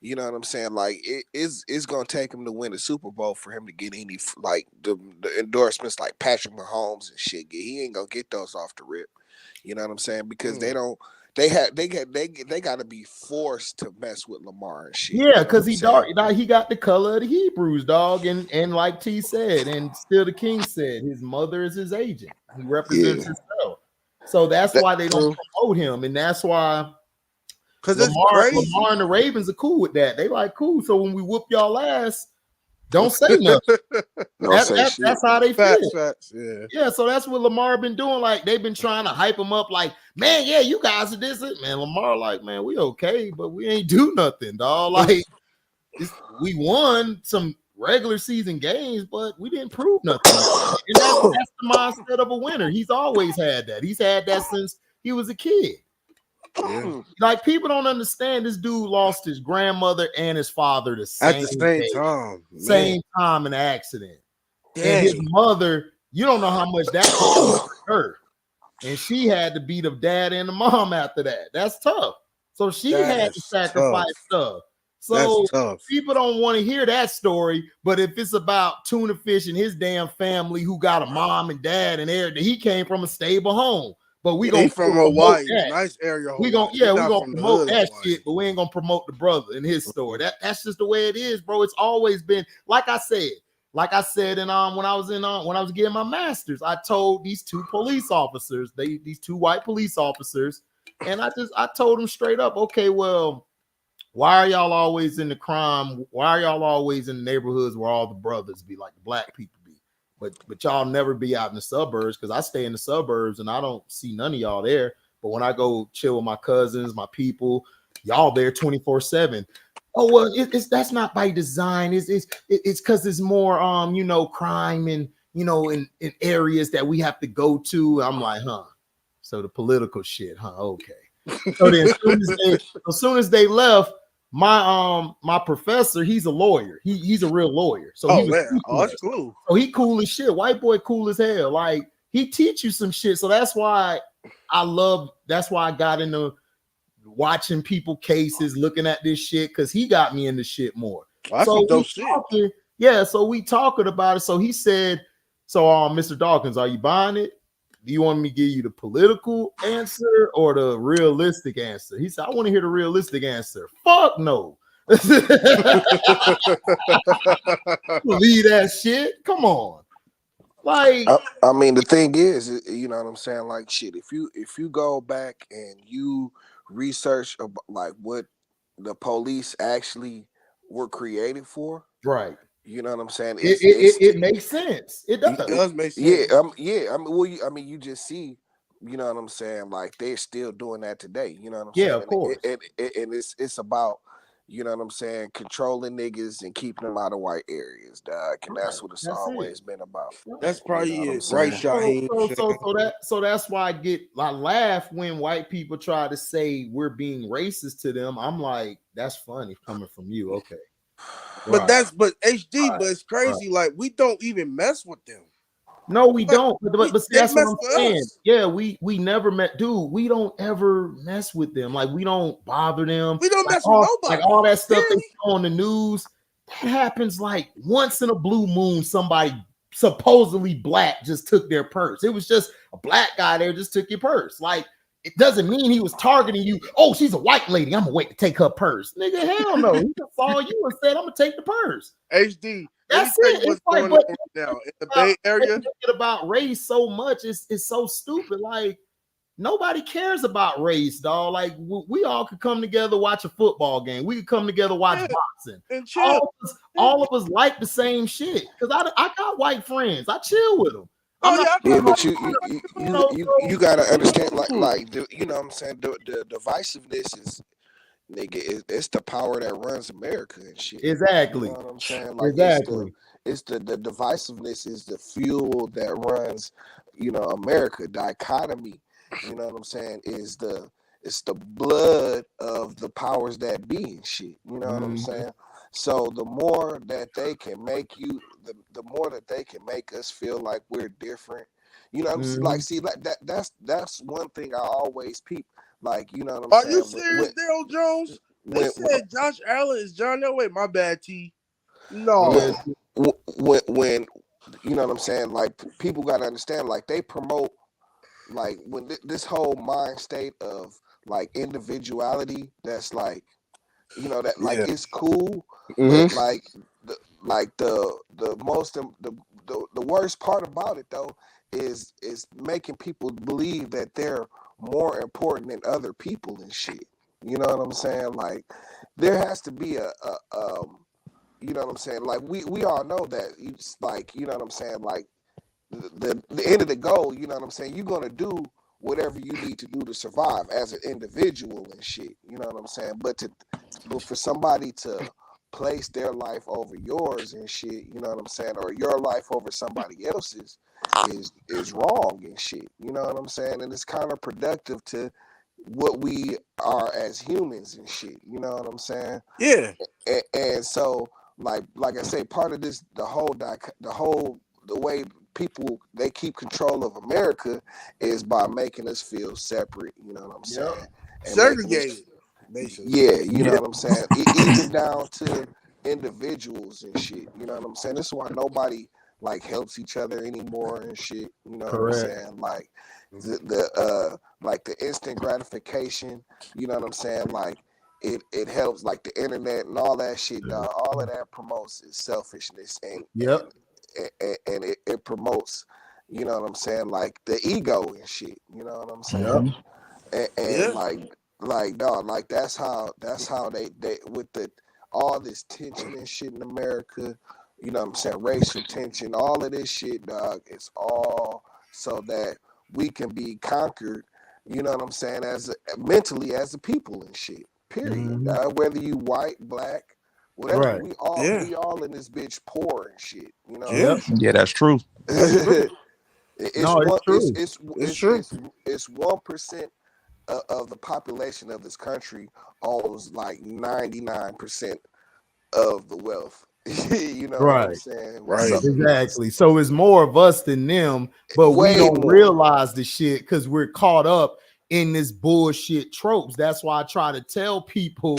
you know what I'm saying? Like it's gonna take him to win a Super Bowl for him to get any like the endorsements like Patrick Mahomes and shit. He ain't gonna get those off the rip. You know what I'm saying? Because they got to be forced to mess with Lamar and shit. Yeah, because he got the color of the Hebrews, dog, and like T said, and still the King said, his mother is his agent. He represents himself. So that's why they don't promote him, and that's why because Lamar and the Ravens are cool with that. They like cool. So when we whoop y'all ass, don't say nothing. That's how they feel. Facts, yeah. So that's what Lamar been doing. Like they've been trying to hype him up. Like, man, yeah, you guys are this. Man, Lamar, like, man, we okay, but we ain't do nothing, dog. Like, we won some regular season games, but we didn't prove nothing. And that's the mindset of a winner. He's always had that. He's had that since he was a kid. Yeah. Like people don't understand this dude lost his grandmother and his father the same time. Same time in an accident. Dang. And his mother, you don't know how much that hurt. And she had to be the dad and the mom after that. That's tough. So she had to sacrifice stuff. So people don't want to hear that story. But if it's about Tuna Fish and his damn family who got a mom and dad and everything, he came from a stable home. But we gonna from Hawaii, nice area. We gonna promote that shit, but we ain't gonna promote the brother in his story. That's just the way it is, bro. It's always been like I said, and when I was getting my master's, I told these two police officers, these two white police officers, and I told them straight up, okay, well, why are y'all always in the crime? Why are y'all always in the neighborhoods where all the brothers be like the black people? But y'all never be out in the suburbs because I stay in the suburbs and I don't see none of y'all there. But when I go chill with my cousins, my people, y'all there 24/7. Oh well, that's not by design. It's because there's more crime and in areas that we have to go to. I'm like, huh? So the political shit, huh? Okay. So then as soon as they left. My professor, he's a lawyer. He's a real lawyer. So that's cool. So he cool as shit. White boy cool as hell. Like he teach you some shit. So that's why I got into watching people cases, looking at this shit, because he got me into shit more. So we talking about it. So he said, Mr. Dawkins, are you buying it? Do you want me to give you the political answer or the realistic answer? He said, I want to hear the realistic answer. Fuck no. Believe that shit. Come on. Like, I mean, the thing is, you know what I'm saying? Like, shit, if you go back and you research about, like, what the police actually were created for, right. you know what I'm saying? It makes sense. It does. It does make sense. Yeah. I mean, well, I mean, you just see, you know what I'm saying? Like, they're still doing that today. You know what I'm saying? Yeah, of course. And it's about, you know what I'm saying, controlling niggas and keeping them out of white areas, dog. And that's what it's always been about. That's probably You know what I'm it, right, saying? Shaheem? So that's why I laugh when white people try to say we're being racist to them. I'm like, that's funny coming from you. Okay. But but HD, Right. but it's crazy. Like, we don't even mess with them. No, we don't. But see, that's what I'm saying. Us. Yeah, we never met, dude. We don't ever mess with them. Like, we don't bother them. We don't like mess with nobody. Like all that stuff they show on the news, that happens like once in a blue moon. Somebody supposedly black just took their purse. It was just a black guy there just took your purse. Like, it doesn't mean he was targeting you. Oh, she's a white lady. I'm gonna wait to take her purse. Nigga, hell no. He just saw you and said, I'm gonna take the purse. HD. That's it. What's going on right now in the Bay Area? About race so much. It's so stupid. Like, nobody cares about race, dog. Like, we all could come together, watch a football game. We could come together, watch boxing. And chill. All of us like the same shit. Because I got white friends. I chill with them. But you gotta understand, like you know what I'm saying, the divisiveness is, nigga, it's the power that runs America and shit. Exactly. You know what I'm saying? Like, exactly. It's the divisiveness is the fuel that runs, you know, America. Dichotomy, you know what I'm saying, it's the blood of the powers that be and shit. You know what I'm saying? So the more that they can make you, the more that they can make us feel like we're different. You know what I'm saying? Like, see, like that's one thing I always peep. Like, you know what I'm saying? Are you serious, Daryl Jones? They said Josh Allen is John Elway. My bad, T. No. When you know what I'm saying? Like, people got to understand, like, they promote, like, when this whole mind state of, like, individuality, that's like, you know, that, like, it's cool, but, like, the worst part about it, though, is making people believe that they're more important than other people and shit. You know what I'm saying? Like, there has to be a you know what I'm saying? Like, we all know that it's like, you know what I'm saying? Like, the end of the goal, you know what I'm saying? You're gonna do whatever you need to do to survive as an individual and shit. You know what I'm saying? But for somebody to place their life over yours and shit, you know what I'm saying, or your life over somebody else's is wrong and shit. You know what I'm saying? And it's counterproductive to what we are as humans and shit. You know what I'm saying? Yeah. And so, like I say, part of this, the way people, they keep control of America is by making us feel separate. You know what I'm saying? And segregated. Yeah, you know what I'm saying? Even down to individuals and shit. You know what I'm saying? This is why nobody, like, helps each other anymore and shit. You know what I'm saying? Like, the instant gratification, you know what I'm saying? Like, it helps, like, the internet and all that shit, dog. All of that promotes selfishness and it promotes, you know what I'm saying, like, the ego and shit. You know what I'm saying? And like, dog, like, that's how they with all this tension and shit in America, you know what I'm saying, racial tension, all of this shit, dog, it's all so that we can be conquered, you know what I'm saying, mentally as a people and shit. Period. Whether you white, black, whatever, we all in this bitch poor and shit. You know. Yeah, that's true. It's true. It's 1% of the population of this country owns like 99% of the wealth. You know what I'm saying? Right. So, Exactly. So it's more of us than them, but we don't realize the shit because we're caught up in this bullshit tropes. That's why I try to tell people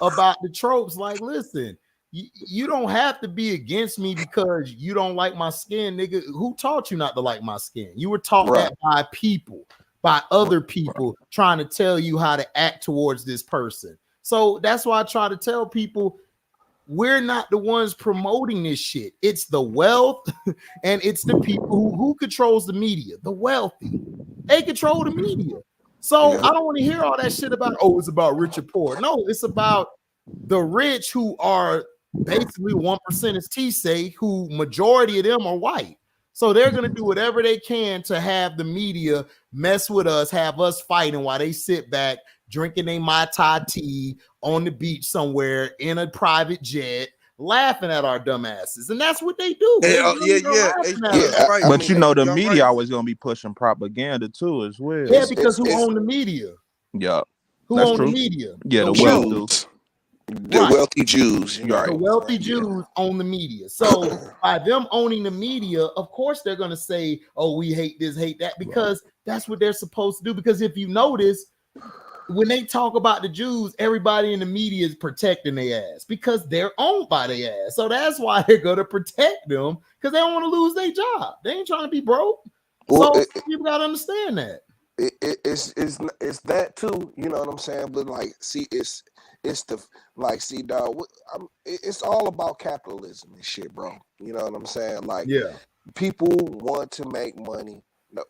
about the tropes. Like, listen, you don't have to be against me because you don't like my skin, nigga. Who taught you not to like my skin? You were taught that by people, by other people trying to tell you how to act towards this person. So that's why I try to tell people we're not the ones promoting this shit. It's the wealth and it's the people who controls the media, the wealthy. They control the media. So I don't want to hear all that shit about, oh, it's about rich or poor. No, it's about the rich who are basically 1%, as T say, who majority of them are white. So they're going to do whatever they can to have the media mess with us, have us fighting while they sit back, drinking a Mai Tai tea on the beach somewhere in a private jet, laughing at our dumbasses. And that's what they do. Right. But you know, the media always going to be pushing propaganda too as well. Yeah, because who own the media? Yeah. Who own the media? Yeah, the wealthy. The wealthy Jews. Right. The wealthy Jews own the media. So by them owning the media, of course they're going to say, oh, we hate this, hate that, because that's what they're supposed to do. Because if you notice, when they talk about the Jews, everybody in the media is protecting their ass because they're owned by their ass. So that's why they're going to protect them, because they don't want to lose their job. They ain't trying to be broke. Well, so people got to understand that. It's that too, you know what I'm saying? But like, see, it's the like, see, dog, it's all about capitalism and shit, bro. You know what I'm saying? Like, people want to make money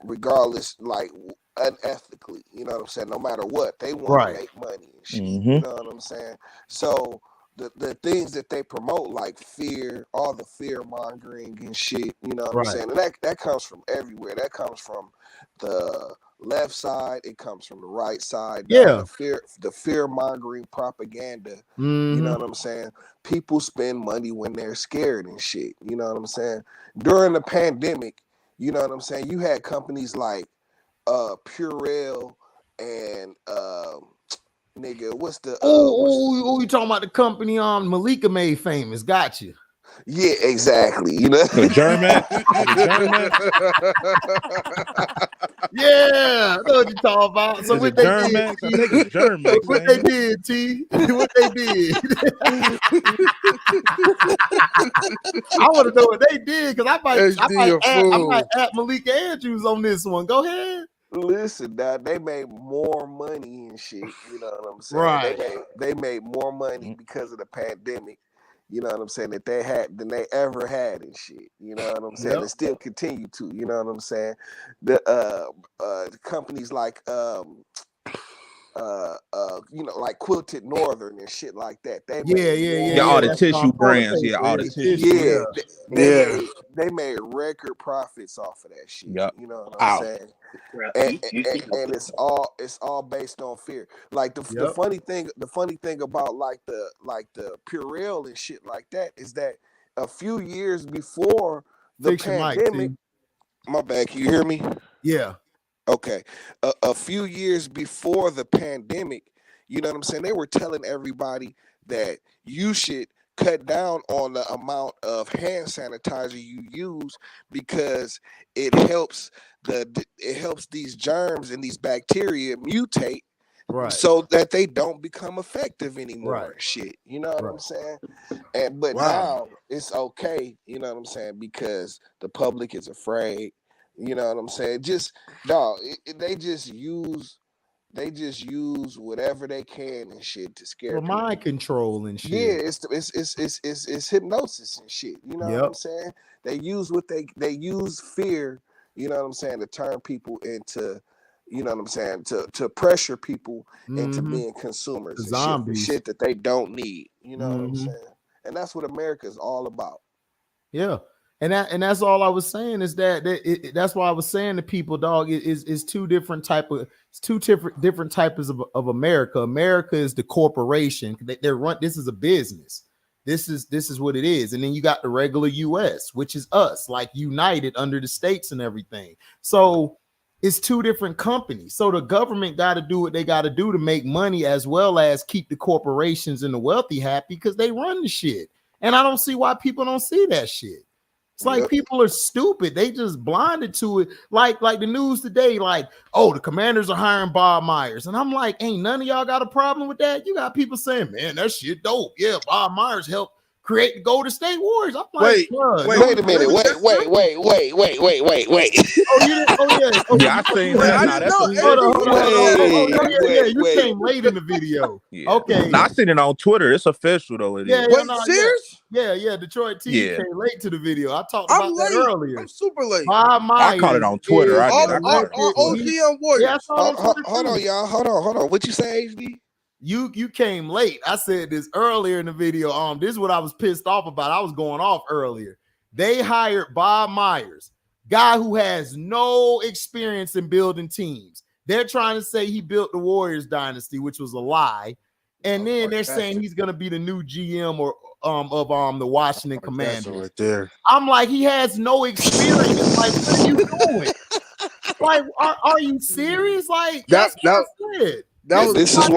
regardless, like, unethically. You know what I'm saying? No matter what, they want to make money and shit. You know what I'm saying? So the things that they promote, like fear, all the fear mongering and shit, you know what I'm saying? And that comes from everywhere. That comes from the left side, it comes from the right side. The fear mongering propaganda. You know what I'm saying? People spend money when they're scared and shit. You know what I'm saying? During the pandemic, you know what I'm saying? You had companies like Purell and nigga, what's the you talking about the company Malika made famous? Got you. Yeah, exactly. You know, the German. Yeah, I know what you're talking about. So what they did, what they did, T, what they did. I want to know what they did, because I might add Malika Andrews on this one. Go ahead. Listen, dog, they made more money and shit. You know what I'm saying? Right. They made more money because of the pandemic. You know what I'm saying, that they had than they ever had and shit. You know what I'm saying? And still continue to. You know what I'm saying? The companies like you know, like Quilted Northern and shit like that. They all the tissue brands. All the tissue. They made record profits off of that shit. Yep. You know what I'm saying? And it's all based on fear. Like the funny thing about like the Purell and shit like that is that a few years before the pandemic, my bad, can you hear me? Yeah. Okay. A few years before the pandemic, you know what I'm saying? They were telling everybody that you should cut down on the amount of hand sanitizer you use because it helps these germs and these bacteria mutate, so that they don't become effective anymore. And shit, you know what I'm saying? But now it's okay, you know what I'm saying, because the public is afraid. You know what I'm saying? Just dog, they just use whatever they can and shit to scare people. Mind control and shit. Yeah, it's hypnosis and shit. You know what I'm saying? They use fear, you know what I'm saying, to turn people into, you know what I'm saying, to pressure people into being consumers and zombies. Shit that they don't need. You know what I'm saying? And that's what America is all about. Yeah. And that's all I was saying is that's why I was saying to people, dog, is two different types of America. America is the corporation. They're run. This is a business. This is what it is. And then you got the regular US, which is us, like united under the states and everything. So it's two different companies. So the government got to do what they got to do to make money, as well as keep the corporations and the wealthy happy, because they run the shit. And I don't see why people don't see that shit. It's like people are stupid. They just blinded to it. Like the news today, like, oh, the Commanders are hiring Bob Meyers. And I'm like, ain't none of y'all got a problem with that? You got people saying, man, that shit dope. Yeah, Bob Meyers helped create the Golden State Warriors. I'm like, Wait, bruh, Wait a minute. Wait. Oh, you didn't? Oh, yeah. Oh, Yeah, I seen Wait, that. I Nah, didn't that's know. a Hold on, hold on, hold on. Oh, yeah. You Wait. came late in the video. yeah. Okay. Nah, I seen it on Twitter. It's official though. It is. Yeah, Wait, no, serious? Yeah. Detroit T Yeah. came late to the video. I talked I'm about that late. earlier. I'm super late. Bob Meyers I caught it on Twitter. is I did. the I caught it on record- Twitter. OGM Warriors. Yeah, I saw it on Twitter Hold too. on, y'all. Hold on. What you say, HD? You came late. I said this earlier in the video. This is what I was pissed off about. I was going off earlier. They hired Bob Meyers, guy who has no experience in building teams. They're trying to say he built the Warriors dynasty, which was a lie. And then they're saying he's gonna be the new GM or of the Washington Commanders. Right there. I'm like, he has no experience. Like, what are you doing? Like, are you serious? Like, that's what I said. This is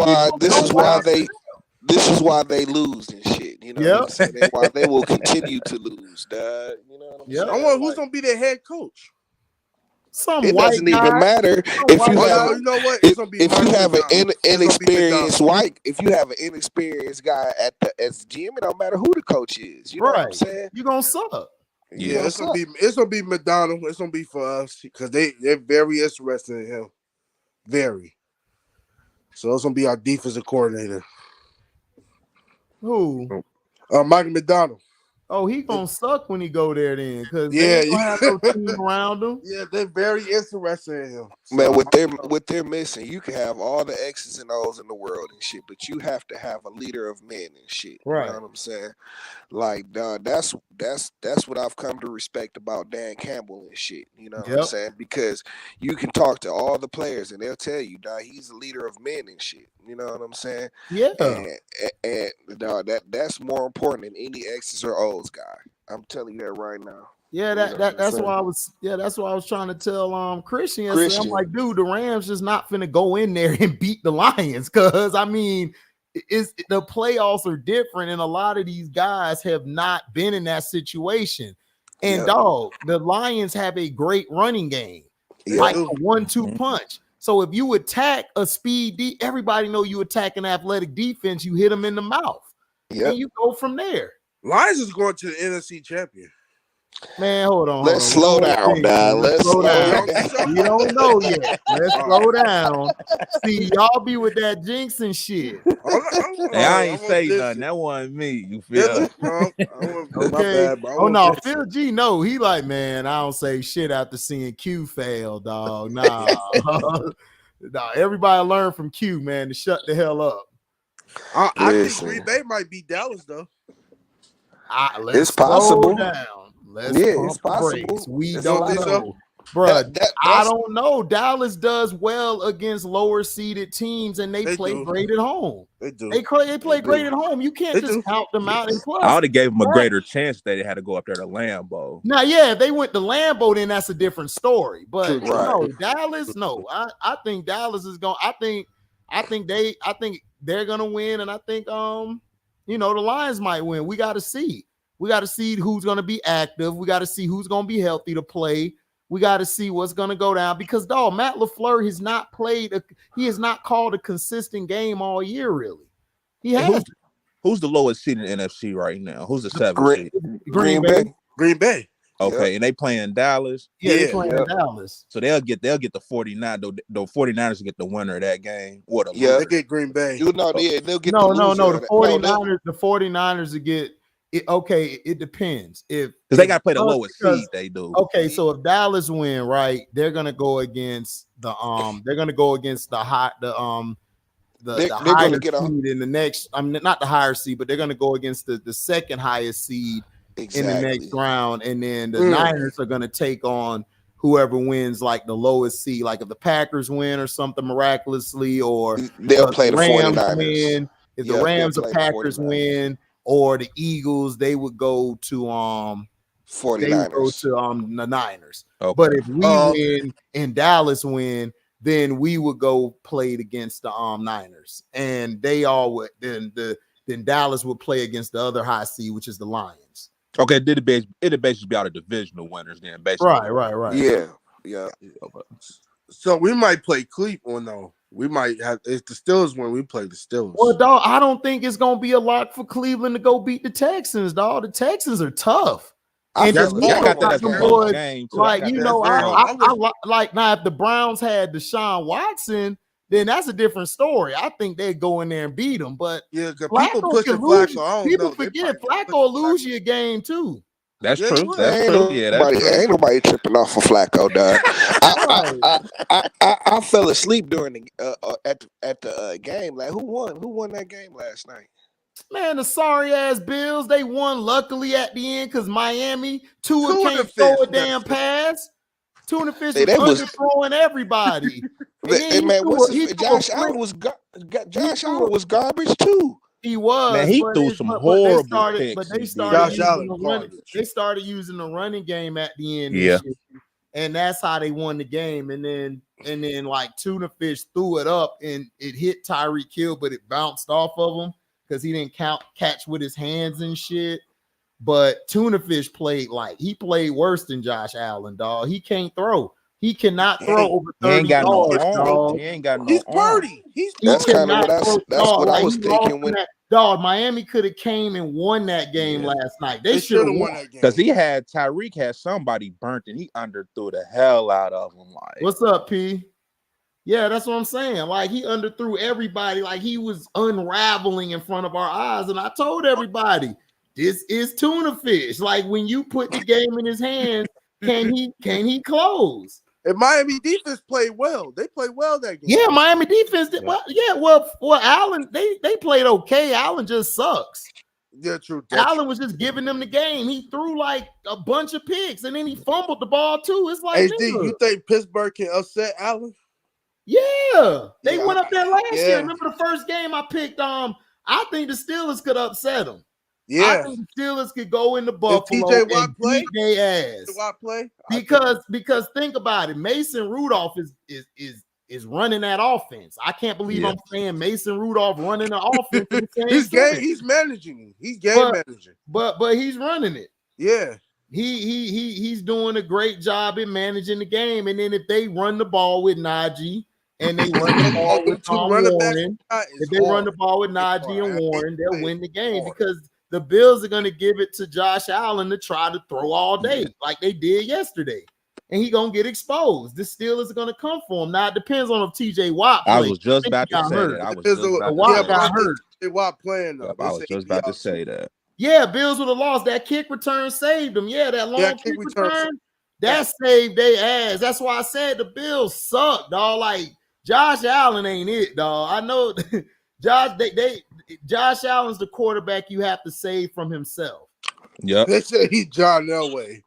why they lose and shit. You know what I'm saying? That's why they will continue to lose, dog. You know what I'm saying? I wonder who's gonna be their head coach. It doesn't even matter if you have. You know what? It's gonna be if you have an inexperienced white. if you have an inexperienced guy as GM, it don't matter who the coach is. You know what I'm saying? You're gonna suck. Yeah, it's gonna be McDonald. It's gonna be for us because they're very interested in him. Very. So it's gonna be our defensive coordinator. Who? Michael McDonald. Oh, he gonna suck when he go there then, because Yeah, they don't have no team around him. Yeah, they're very interested in him. Man, what they're missing, you can have all the X's and O's in the world and shit, but you have to have a leader of men and shit. Right. You know what I'm saying? Like, that's what I've come to respect about Dan Campbell and shit. You know what I'm saying? Because you can talk to all the players and they'll tell you, dog, he's a leader of men and shit. You know what I'm saying? Yeah. And dog, that's more important than any X's or O's guy. I'm telling you that right now. Yeah, that's why I was trying to tell Christian. I'm like, dude, the Rams just not finna go in there and beat the Lions, because I mean, the playoffs are different, and a lot of these guys have not been in that situation. And dog, the Lions have a great running game, like a 1-2 punch. So if you attack a speed, everybody know you attack an athletic defense. You hit them in the mouth, and you go from there. Lions is going to the NFC champion. Man, hold on. Let's slow down, dog. Let's slow down. You don't know yet. Let's slow down. See, y'all be with that jinx and shit. Hey, I ain't say nothing. That wasn't me. You feel? Okay. Oh no, Phil G. No, he like, man, I don't say shit after seeing Q fail, dog. Nah, nah. Everybody learn from Q, man, to shut the hell up. I think Green Bay might beat Dallas though. It's possible. It's possible. We don't know. Bro, I don't know. Dallas does well against lower seeded teams, and they play great at home. They do. They play great at home. You can't just count them out. And plus, I would have gave them a greater chance that they had to go up there to Lambeau. Now, yeah, if they went to Lambeau, then that's a different story. But no, Dallas, no. I think Dallas is going. I think they're gonna win, and I think the Lions might win. We got to see. We got to see who's going to be active. We got to see who's going to be healthy to play. We got to see what's going to go down, because dog, Matt LaFleur has not he has not called a consistent game all year, really. He has. Who's the lowest seed in NFC right now? Who's the 7th seed? Green Bay. Green Bay. Okay, and they playing Dallas. Yeah, they playing Dallas. So they'll get the 49. The 49ers will get the winner of that game. They get Green Bay. They'll get the 49ers. The 49ers will get it. Okay, it depends. Because they got to play the lowest seed. They do. Okay, so if Dallas win, right, they're gonna go against the higher seed in the next. Not the higher seed, but they're gonna go against the second highest seed. In the next round, and then the Niners are going to take on whoever wins, like the lowest seed. Like if the Packers win or something miraculously, or they'll play the Rams 49ers. Win. If the Rams or Packers win, or the Eagles, they would go to 49ers. They would go to the Niners. Okay. But if we win and Dallas win, then we would go play against the Niners, and they all would. Then Dallas would play against the other high seed, which is the Lions. Okay, it'd basically be out of divisional winners then, basically. Right. Yeah. So we might play Cleveland though. We might have if the Steelers win, we play the Steelers. Well, dog, I don't think it's gonna be a lock for Cleveland to go beat the Texans, dog. The Texans are tough. I And feel the like I got that as a them close boys, game too. like you know, I was- like now if the Browns had Deshaun Watson, then that's a different story. I think they'd go in there and beat them. But Yeah, because Flacco people pushing can lose. Flacco. I don't People know. They forget probably Flacco will pushing lose you a game too. That's Yeah, true. you would. That's true. Yeah, that's true. Ain't nobody tripping off for Flacco, dog. I fell asleep during the at the game. Like who won? Who won that game last night? Man, the sorry ass Bills, they won luckily at the end because Miami Tua Tua can't the throw a fish, damn pass. Tua the fish Hey, that was was- underthrowing everybody. And then Hey, he man, threw what's a- he his, threw a Josh Allen flick. was Josh Allen was garbage too. He was. Man, he but threw it's- some but horrible they started, picks, But they he started did. Josh using Allen the running. garbage. They started using the running game at the end. Yeah. And shit. And that's how they won the game. And then like Tuna Fish threw it up and it hit Tyreek Hill, but it bounced off of him because he didn't catch with his hands and shit. But Tuna Fish played worse than Josh Allen, dog. He can't throw. He cannot throw over He ain't 30 got no yards, arm. dog. He ain't got no He's arm. Purdy. He's That's Purdy. kind of what I was thinking when Dog, Miami could have came and won that game last night. They should have won that game. Because Tyreek had somebody burnt and he underthrew the hell out of him. Like, What's up, P? Yeah, that's what I'm saying. Like he underthrew everybody, like he was unraveling in front of our eyes. And I told everybody, this is Tuna Fish. Like when you put the game in his hands, can he close? And Miami defense played well. They played well that game. Yeah, Miami defense did well. Well, Allen, they played okay. Allen just sucks. Yeah, true. Allen was just giving them the game. He threw like a bunch of picks and then he fumbled the ball too. It's like, HD, you think Pittsburgh can upset Allen? yeah, they Yeah, went up there last yeah. year. Remember the first game I picked? I think the Steelers could upset them. I Yeah. think the Steelers could go into Buffalo TJ Watt and play? beat their ass. Watt play? Because think about it, Mason Rudolph is running that offense. I can't believe I'm saying Mason Rudolph running the offense. in the same He's managing. He's game managing. But he's running it. Yeah. He's doing a great job in managing the game. And then if they run the ball with Najee and they run the ball with Warren, if they run the ball with Najee and Warren, they'll win the game because the Bills are going to give it to Josh Allen to try to throw all day like they did yesterday. And he's going to get exposed. The Steelers are going to come for him. Now, it depends on if TJ Watt plays. I was just about to say that. I was just about to say that. Yeah, Bills would have lost. That kick return saved them. Yeah, that long kick return, that saved their ass. That's why I said the Bills suck, dog. Like, Josh Allen ain't it, dog. I know Josh Allen's the quarterback you have to save from himself. Yep. They say he's John Elway.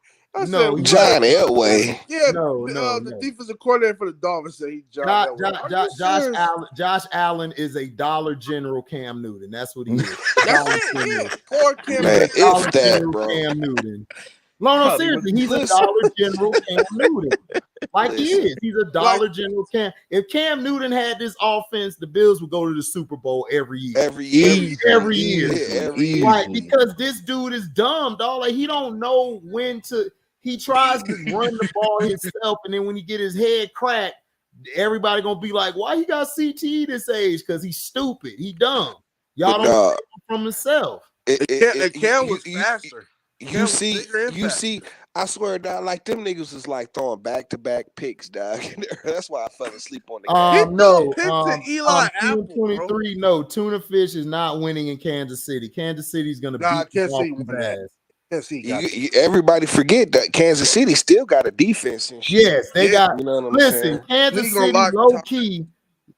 No, John Elway. Yeah, no. The defensive coordinator for the Dolphins said he's John Elway. Josh Allen is a Dollar General Cam Newton. That's what he is. That's it. Poor Cam Man, Newton. if that, bro. Cam Newton. No, seriously, he's a Dollar General Cam Newton. Like he is. He's a Dollar General Cam. If Cam Newton had this offense, the Bills would go to the Super Bowl every year. Every year. Like, because this dude is dumb, dog. Like, he don't know when to. He tries to run the ball himself, and then when he get his head cracked, everybody gonna be like, "Why he got CTE this age?" Because he's stupid. He dumb. Y'all don't know from himself. Cam was faster. You see, I swear, dog, like them niggas is like throwing back-to-back picks, dog. That's why I fell asleep on the game. No, Eli Apple, 23. No, Tuna Fish is not winning in Kansas City. Kansas City's gonna beat the ass. Everybody forget that Kansas City still got a defense and shit. Yes, they got. You know what I'm listen, saying? Kansas City low key.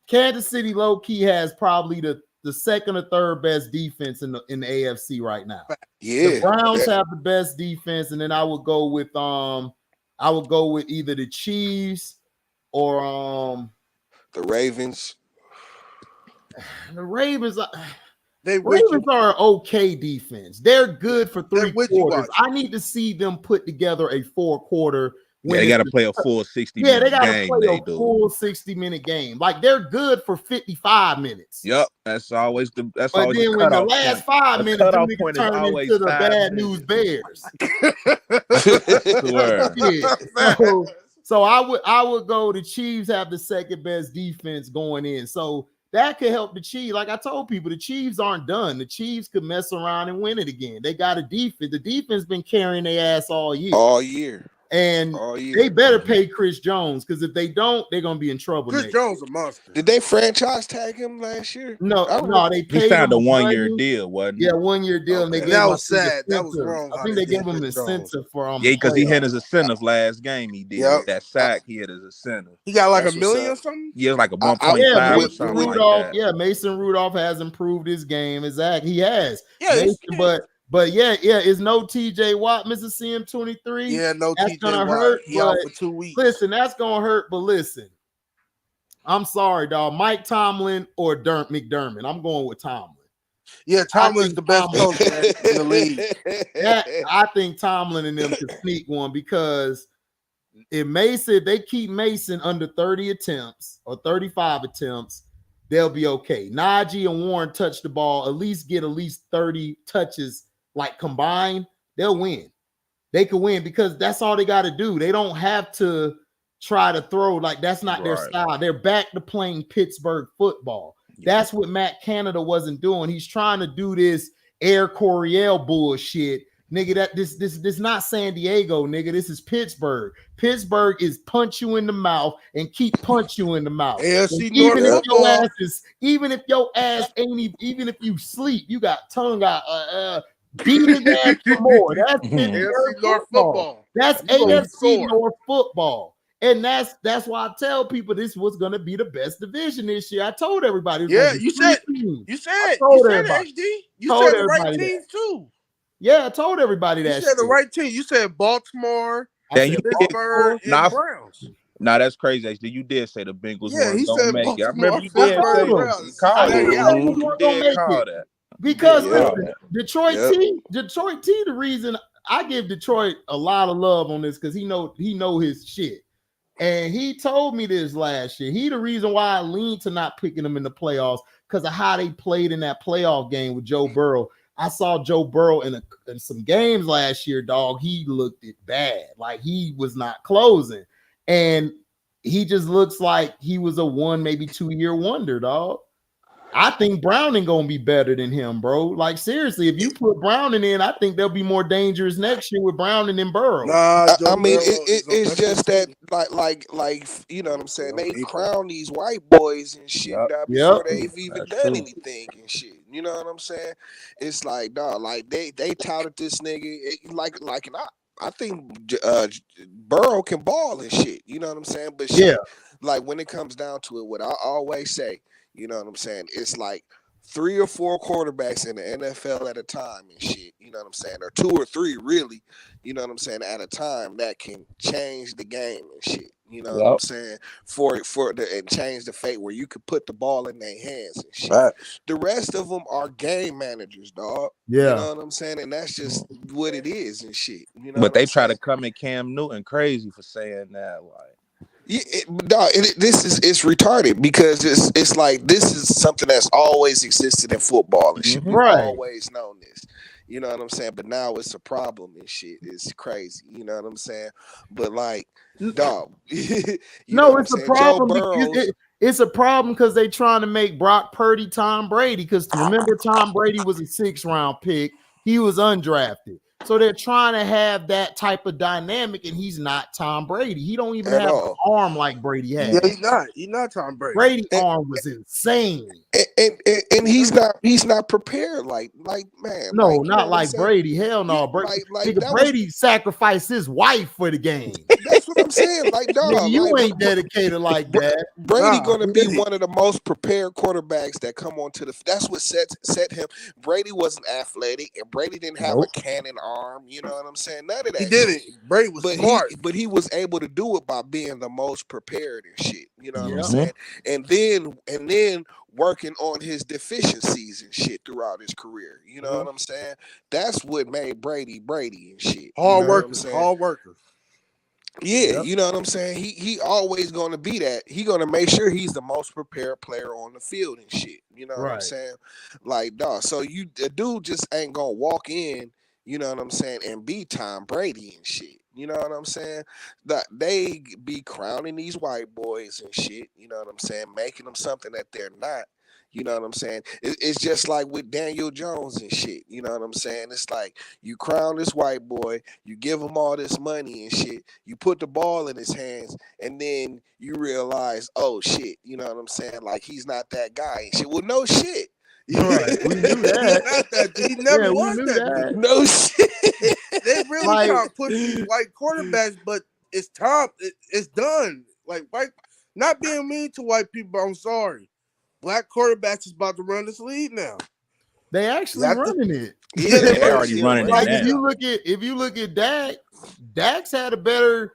Kansas City low key has probably the second or third best defense in the AFC right now. Yeah, the Browns have the best defense, and then I would go with either the Chiefs or the Ravens. The Ravens. Ravens are an okay defense. They're good for 3 quarters. I need to see them put together a 4-quarter. Yeah, they got to play a full 60 minute game. Yeah, they got to play a full 60-minute game. Like, they're good for 55 minutes. Yep, that's always the But then when the last 5 minutes, them niggas turn into the bad minutes. news Bears. So I would go the Chiefs have the second best defense going in. So that could help the Chiefs. Like I told people, the Chiefs aren't done. The Chiefs could mess around and win it again. They got a defense. The defense been carrying their ass all year. And they better pay Chris Jones, because if they don't, they're gonna be in trouble. Chris Jones a monster. Did they franchise tag him last year? No, they paid he signed him a 1-year deal, wasn't he? Yeah, 1-year deal. And they gave that him was sad. That was wrong. I think they gave him an incentive for because he had his incentive last game. He did that sack. He had his incentive. He got like $1 million or something. Yeah, it was like a 1.5 or something Rudolph, like that. Mason Rudolph has improved his game. Exactly, he has. Yeah, But it's no TJ Watt, Mississippi CM23. Yeah, no that's TJ gonna Watt. hurt. He out for 2 weeks. Listen, that's gonna hurt. But listen, I'm sorry, dog. Mike Tomlin or McDermott. I'm going with Tomlin. Yeah, Tomlin's the best coach in the league. I think Tomlin and them could sneak one, because if they keep Mason under 30 attempts or 35 attempts, they'll be okay. Najee and Warren touch the ball, get at least 30 touches, like combined, they'll win. They could win, because that's all they got to do. They don't have to try to throw, like that's not their style. They're back to playing Pittsburgh football. That's what Matt Canada wasn't doing. He's trying to do this Air Coryell bullshit. Nigga, this not San Diego, nigga. This is Pittsburgh. Pittsburgh is punch you in the mouth and keep punch you in the mouth. Even if your ass ain't even if you sleep, you got tongue out, beat his ass for more. That's AFC North football. That's AFC North football. And that's why I tell people this was gonna be the best division this year. I told everybody. You said HD. You said the right teams too. Yeah, I told everybody that. You said the right team. You said Baltimore, Pittsburgh, and Browns. Nah, that's crazy. Actually, you did say the Bengals don't make it. I remember you did say you did call that. Because Detroit T, the reason I give Detroit a lot of love on this, because he know his shit. And he told me this last year. He the reason why I leaned to not picking them in the playoffs, because of how they played in that playoff game with Joe Burrow. I saw Joe Burrow in some games last year, dog. He looked it bad. Like he was not closing. And he just looks like he was a 1, maybe 2-year wonder, dog. I think Browning gonna be better than him, bro. Like seriously, if you put Browning in, I think they'll be more dangerous next year with Browning and Burrow. I mean, it's just that, like, you know what I'm saying? They crown these white boys and shit before they've even done anything and shit. You know what I'm saying? It's like, dog, like they touted this nigga, and I think Burrow can ball and shit. You know what I'm saying? But shit, like when it comes down to it, what I always say. You know what I'm saying? It's like 3 or 4 quarterbacks in the NFL at a time and shit. You know what I'm saying? Or 2 or 3 really, you know what I'm saying, at a time that can change the game and shit. You know what I'm saying? And change the fate where you could put the ball in their hands and shit. Right. The rest of them are game managers, dog. Yeah. You know what I'm saying? And that's just what it is and shit. You know. But they try to come at Cam Newton crazy for saying that, like. It's retarded, because it's like this is something that's always existed in football and shit. We've always known this. You know what I'm saying? But now it's a problem and shit. It's crazy. You know what I'm saying? But like, dog. No, it's a problem. It's a problem because they trying to make Brock Purdy Tom Brady. Because remember, Tom Brady was a 6th-round pick. He was undrafted. So they're trying to have that type of dynamic, and he's not Tom Brady. He don't even have an arm like Brady has. Yeah, he's not Tom Brady. Brady's arm was insane. And he's not prepared like man. No, not like Brady. Hell no. Brady sacrificed his wife for the game. That's what I'm saying. Like, dog, nigga, you ain't dedicated like that. Brady gonna be one of the most prepared quarterbacks that come onto the. That's what set him. Brady wasn't athletic, and Brady didn't have a cannon arm. You know what I'm saying? None of that. He didn't. Brady was smart, but he was able to do it by being the most prepared and shit. You know what I'm saying? And then working on his deficiencies and shit throughout his career. You know what I'm saying? That's what made Brady and shit. Hard worker. Yeah, you know what I'm saying? He always gonna be that. He gonna make sure he's the most prepared player on the field and shit. You know what I'm saying? Like, dog. So a dude just ain't gonna walk in you know what I'm saying, and be Tom Brady and shit. You know what I'm saying? That they be crowning these white boys and shit, you know what I'm saying, making them something that they're not. You know what I'm saying? It's just like with Daniel Jones and shit. You know what I'm saying? It's like you crown this white boy, you give him all this money and shit, you put the ball in his hands, and then you realize, oh shit, you know what I'm saying? Like he's not that guy and shit. Well, no shit. Right. We knew that. He never Yeah, we was knew that. that. No shit. They really Like- trying to push these white quarterbacks, but it's time. It's done. Like white, not being mean to white people. I'm sorry. Black quarterbacks is about to run this league now. They actually That's the- running it. Yeah, They're already running Like it if now. you look at Dak, Dak's had a better,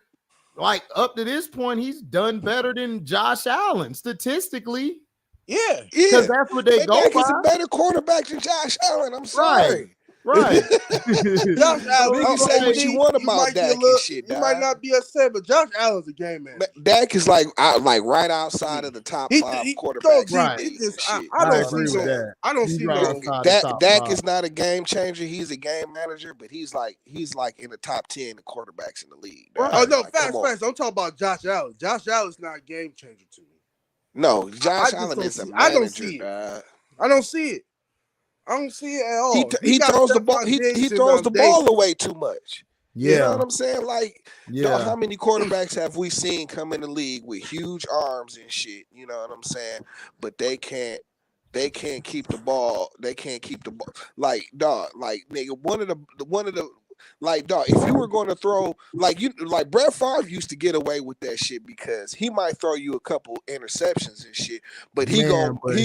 like up to this point, he's done better than Josh Allen statistically. Yeah. Because that's what they But go Dak is by. a better quarterback than Josh Allen. I'm sorry. Right. Josh Allen. You can say what you want about might be Dak a and little- shit, You might dog. not be upset, but Josh Allen's a game man. But Dak is like right outside of the top five quarterbacks. Right. in the league and shit. I don't agree see with no. that. I don't He's see right no. outside the top Dak five. is not a game changer. He's a game manager, but he's like in the top 10 quarterbacks in the league. dog. Oh no, Like, come on. facts. Don't talk about Josh Allen. Josh Allen's not a game changer to me. No, I Josh just Allen don't is a see- I manager. don't see it. dog. I don't see it. I don't see it at all. He got throws the ball. Stephon He Diggs and, throws the ball Davis. away too much. You know Yeah. what I'm saying? Like, Yeah. dog, how many quarterbacks have we seen come in the league with huge arms and shit? You know what I'm saying? But they can't keep the ball. They can't keep the ball. Like, dog, like nigga, one of the like, dog, if you were going to throw like Brett Favre used to get away with that shit because he might throw you a couple interceptions and shit, but he Man, but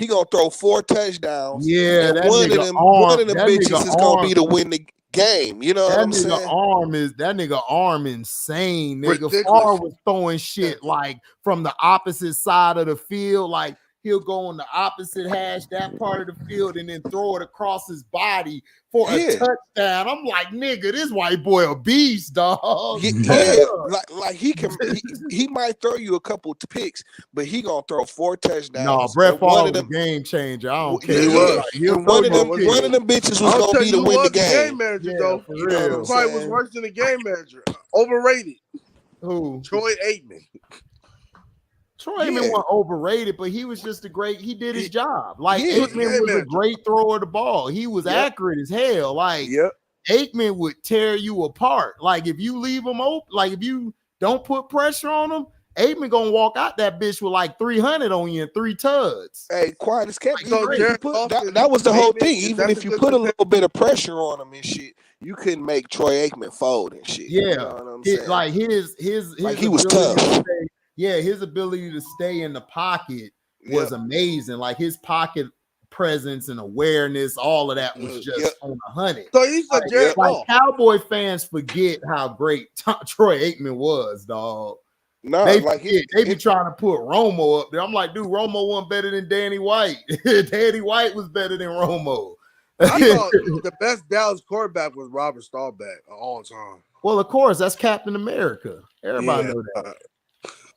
gonna throw 4 touchdowns. Yeah, and that one nigga of arm, them that bitches nigga is gonna arm, be to win the game. You know what that I'm saying? that nigga arm insane. Nigga Ridiculous. Favre was throwing shit like from the opposite side of the field. Like he'll go on the opposite hash, that part of the field, and then throw it across his body for a Yeah. touchdown. I'm like, nigga, this white boy a beast, dog. Yeah, like he can he might throw you a couple picks, but he gonna throw 4 touchdowns. No, Brett and one Favre of was a them game changer. I don't Yeah, care. he was. He'll And throw one of you them a pick. one of them bitches was I'll gonna tell be you to who win the was game. manager Yeah, though. for You know what real. I'm Probably was saying? worse than the game manager. Overrated. Who? Troy Aikman. Troy Aikman wasn't overrated, but he was just he did his job. Like Yeah. Aikman was a great thrower of the ball. He was accurate as hell. Like Yep. Aikman would tear you apart. Like if you leave him open, like if you don't put pressure on him, Aikman gonna walk out that bitch with like 300 on you and 3 tuds. Hey, quiet as kept. So Jared Goff That was the whole Aikman, thing. is Even that if a you good put a little bit of pressure on him and shit, you couldn't make Troy Aikman fold and shit. Yeah, You know what I'm saying? like his Like, he was ability to tough. stay- yeah, his ability to stay in the pocket was amazing. Like his pocket presence and awareness, all of that was just on 100. So he's a Jared Like Goff. Cowboy fans forget how great Troy Aikman was, dog. No, They like forget. They be trying to put Romo up there. I'm like, dude, Romo wasn't better than Danny White. Danny White was better than Romo. I thought the best Dallas quarterback was Robert Staubach of all time. Well, of course, that's Captain America. Everybody know that.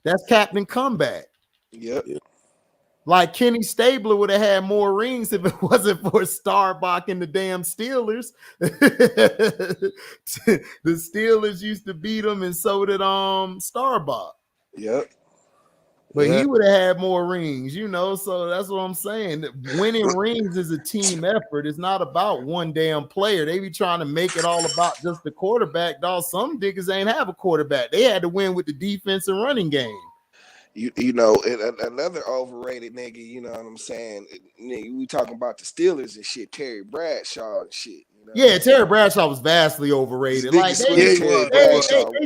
That's Captain Comeback. Yep. Like Kenny Stabler would have had more rings if it wasn't for Starbuck and the damn Steelers. The Steelers used to beat them, and so did Starbuck. Yep. But he would have had more rings, you know. So that's what I'm saying. Winning rings is a team effort. It's not about one damn player. They be trying to make it all about just the quarterback. Dog, some niggas ain't have a quarterback. They had to win with the defense and running game. You know, and another overrated nigga, you know what I'm saying? Nigga, we talking about the Steelers and shit, Terry Bradshaw and shit. You know Yeah, Terry Bradshaw was vastly overrated. Like they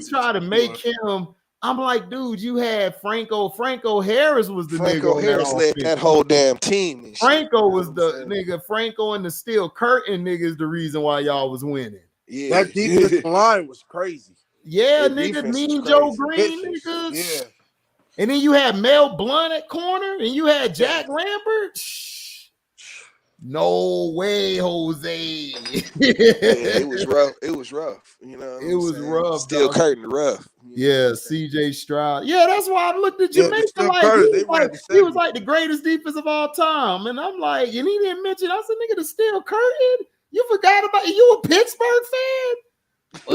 try to make him. I'm like, dude, you had Franco. Franco Harris was the Franco nigga. Harris led that whole damn team. And shit, Franco was the nigga. Franco and the Steel Curtain nigga is the reason why y'all was winning. Yeah, that defensive line was crazy. Yeah, The nigga, defense Mean was Joe crazy. Green, nigga. Yeah. And then you had Mel Blunt at corner, and you had Jack Lambert. Shh. No way, Jose. Yeah, it was rough. It was rough. You know, what It I'm was saying? rough. Still dog. curtain rough. Yeah, CJ Stroud. Yeah, that's why I looked at Yeah, Jamaica Steel like, Curtis, he they was ran like the he was segment. like the greatest defense of all time. And I'm like, and he didn't mention, I said, nigga, the Steel Curtain. You forgot about you a Pittsburgh fan?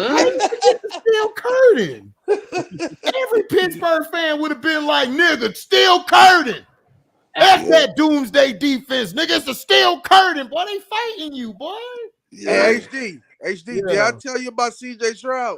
How you forget the Steel Curtain? Every Pittsburgh fan would have been like, nigga, Steel Curtain. That's that doomsday defense, nigga. It's a Steel Curtain, boy. They fighting you, boy. Hey, HD, did I tell you about CJ Stroud?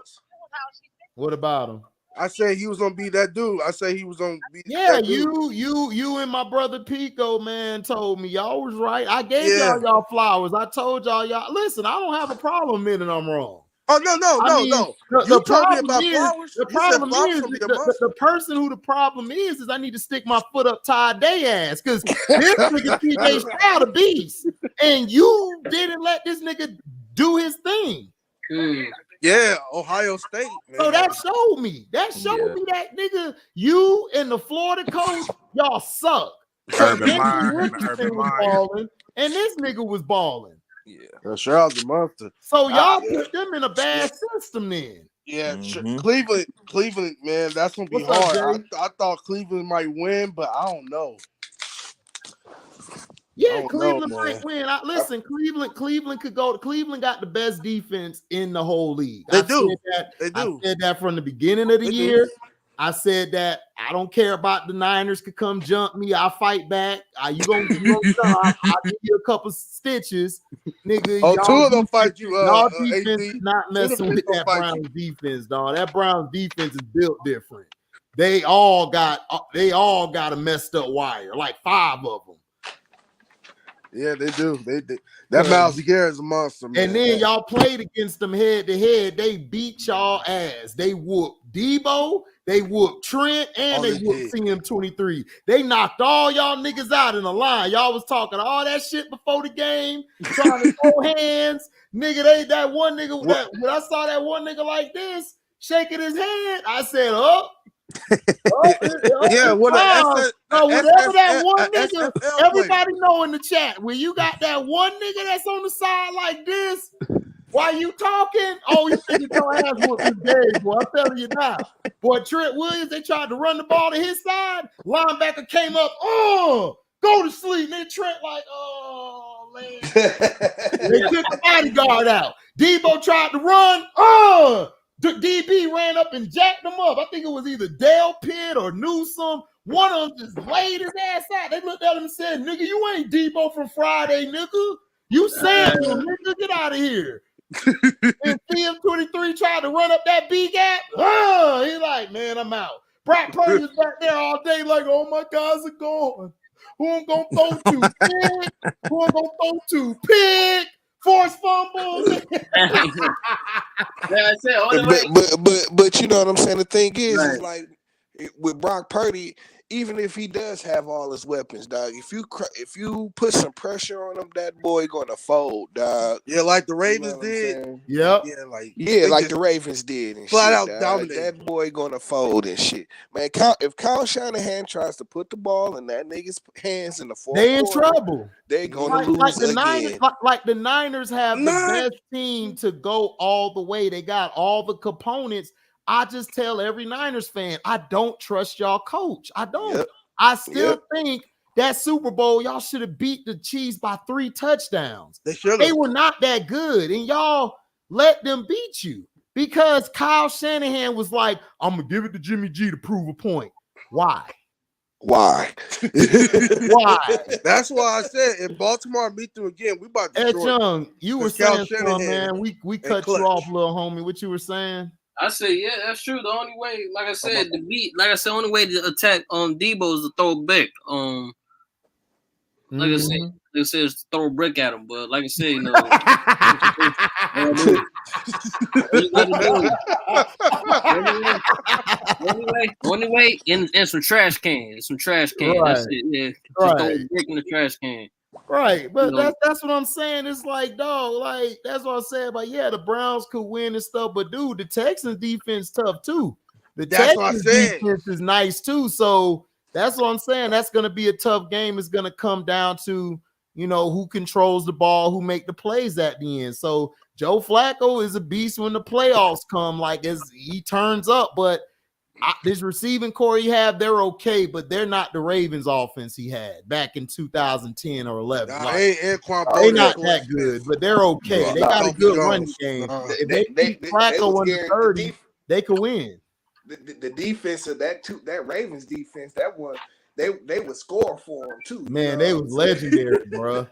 What about him? I said he was gonna be that dude. I said he was gonna be. Yeah, that dude. you and my brother Pico, man, told me y'all was right. I gave y'all flowers. I told y'all. Listen, I don't have a problem admitting I'm wrong. Oh no. The problem is, flowers. the problem is the person who the problem is I need to stick my foot up Ty Day ass because this nigga CJ Stroud a beast, and you didn't let this nigga do his thing. Yeah, Ohio State. Man. So that showed me. That nigga, you and the Florida coach, y'all suck. Urban Meyer balling, and this nigga was balling. Yeah, Stroud's a monster. So y'all put them in a bad system then. Yeah, Cleveland, man, that's gonna be hard. I thought Cleveland might win, but I don't know. Yeah, Cleveland might win. Listen, Cleveland could go. Cleveland got the best defense in the whole league. They do. I said that from the beginning of the year. I said that I don't care about the Niners could come jump me. I'll fight back. I'll give you a couple stitches, nigga. Two of them fight you. Y'all defense is not messing with that Browns defense, dog. That Browns defense is built different. They all got a messed up wire, like 5 of them. Yeah, they do. They that Miles Garrett's a monster, man. And then y'all played against them head to head. They beat y'all ass. They whooped Debo, they whooped Trent, and they whooped CM23. They knocked all y'all niggas out in the line. Y'all was talking all that shit before the game, trying to throw hands. Nigga, that one nigga, when I saw that one nigga like this, shaking his head, I said, whatever that one nigga, everybody know in the chat, when you got that one nigga that's on the side like this, while you talking, you think your ass whooped his day, boy. I'm telling you now. Boy, Trent Williams, they tried to run the ball to his side. Linebacker came up, go to sleep. Then Trent like, man. They took the bodyguard out. Debo tried to run, DB ran up and jacked him up. I think it was either Dale Pitt or Newsome. One of them just laid his ass out. They looked at him and said, nigga, you ain't Debo from Friday, nigga. You Samuel, nigga, get out of here. And CM23 tried to run up that B-gap. He like, man, I'm out. Brock Purdy was back there all day like, oh, my guys are gone. Who I'm going to throw to? Pig. Who I'm going to throw to? Pig. Force fumbles. But you know what I'm saying? The thing is like with Brock Purdy, even if he does have all his weapons, dog, if you put some pressure on him, that boy gonna fold, dog. Yeah, like the Ravens did. Yep. Yeah, like the Ravens did and flat shit, out dominate. That boy gonna fold and shit. Man, if Kyle Shanahan tries to put the ball in that nigga's hands in the fourth quarter, they in trouble. They gonna lose again. The Niners have the best team to go all the way. They got all the components. I just tell every Niners fan, I don't trust y'all coach. I don't. Yep. I still think that Super Bowl, y'all should have beat the Chiefs by 3 touchdowns. They were not that good, and y'all let them beat you because Kyle Shanahan was like, I'm going to give it to Jimmy G to prove a point. Why? Why? That's why I said if Baltimore meet them again, we about to destroy. Young, you were saying something, man. We cut you off, little homie. What you were saying? I say, yeah, that's true. The only way, like I said, the only way to attack Debo is to throw it back. Like I said, is to throw a brick at him. But like I said, only way, and some trash cans. Right. That's it. Yeah, just throw a brick in the trash can. Right, but that's what I'm saying. It's like, dog, like that's what I'm saying. But yeah, the Browns could win and stuff, but dude, the Texans defense tough too. The Texans defense is nice too. So that's what I'm saying. That's gonna be a tough game. It's gonna come down to who controls the ball, who make the plays at the end. So Joe Flacco is a beast when the playoffs come, like as he turns up, but this receiving core he have, they're okay, but they're not the Ravens offense he had back in 2010 or 11. Nah, Like, they're not that good, but they're okay. They got a good running game. If they keep Flacco under 30, they could win. The defense of that Ravens defense, that one, they would score for them too. Man, they was legendary, bro.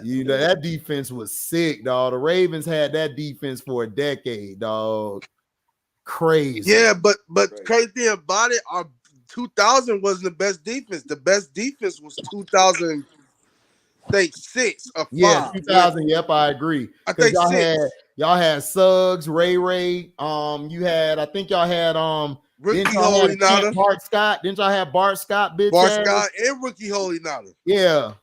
You know, that defense was sick, dog. The Ravens had that defense for a decade, dog. Crazy. Yeah, but crazy thing about it, our 2000 wasn't the best defense. The best defense was 2006 or 5. Yeah, 2000. Yep, I agree. I think y'all had Suggs, Ray. I think y'all had Rookie Holy Nada. Bart Scott. Didn't y'all have Bart Scott? Bart Scott and Rookie Holy Nada. Yeah.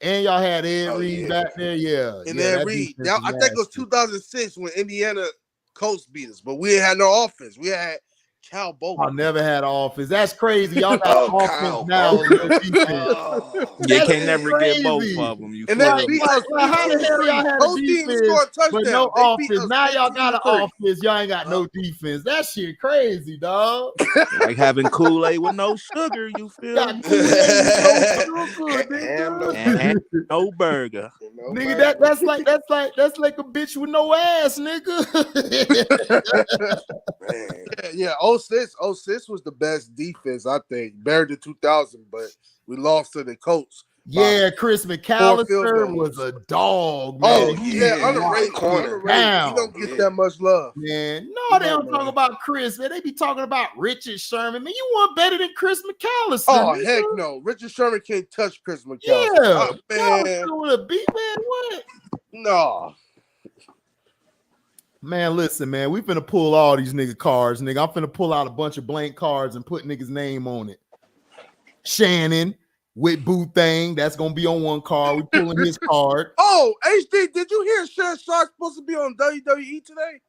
And y'all had Ed Reed back there. Yeah. And Ed Reed. Now I think it was 2006 when Indiana Coast beat us, but we had no offense. We had Cal Bowman. I never had an offense. That's crazy. Y'all got offense now. You can't never get both of them. You and then beat us. How the hell y'all had a defense but no offense? Now y'all got an offense. Y'all ain't got no defense. That shit crazy, dog. Like having Kool-Aid with no sugar. You feel? Got Kool-Aid, no sugar, and no burger. Nigga, that's like a bitch with no ass, nigga. Yeah, 06 was the best defense, I think. Better than 2000, but we lost to the Colts. Yeah, Chris McAllister was a dog, man. Oh, yeah, underrated corner. He don't get that much love. Man, no, they don't talk about Chris, man. They be talking about Richard Sherman. Man, you want better than Chris McAllister. Oh, man. Heck no. Richard Sherman can't touch Chris McAllister. Yeah. Oh, man. With a beat, man, what? No. Man, listen, man, we finna pull all these nigga cards, nigga. I'm finna pull out a bunch of blank cards and put nigga's name on it. Shannon with Boo Thing, that's gonna be on one card. We pulling his card. Oh, HD, did you hear Shannon Sharp's supposed to be on WWE today?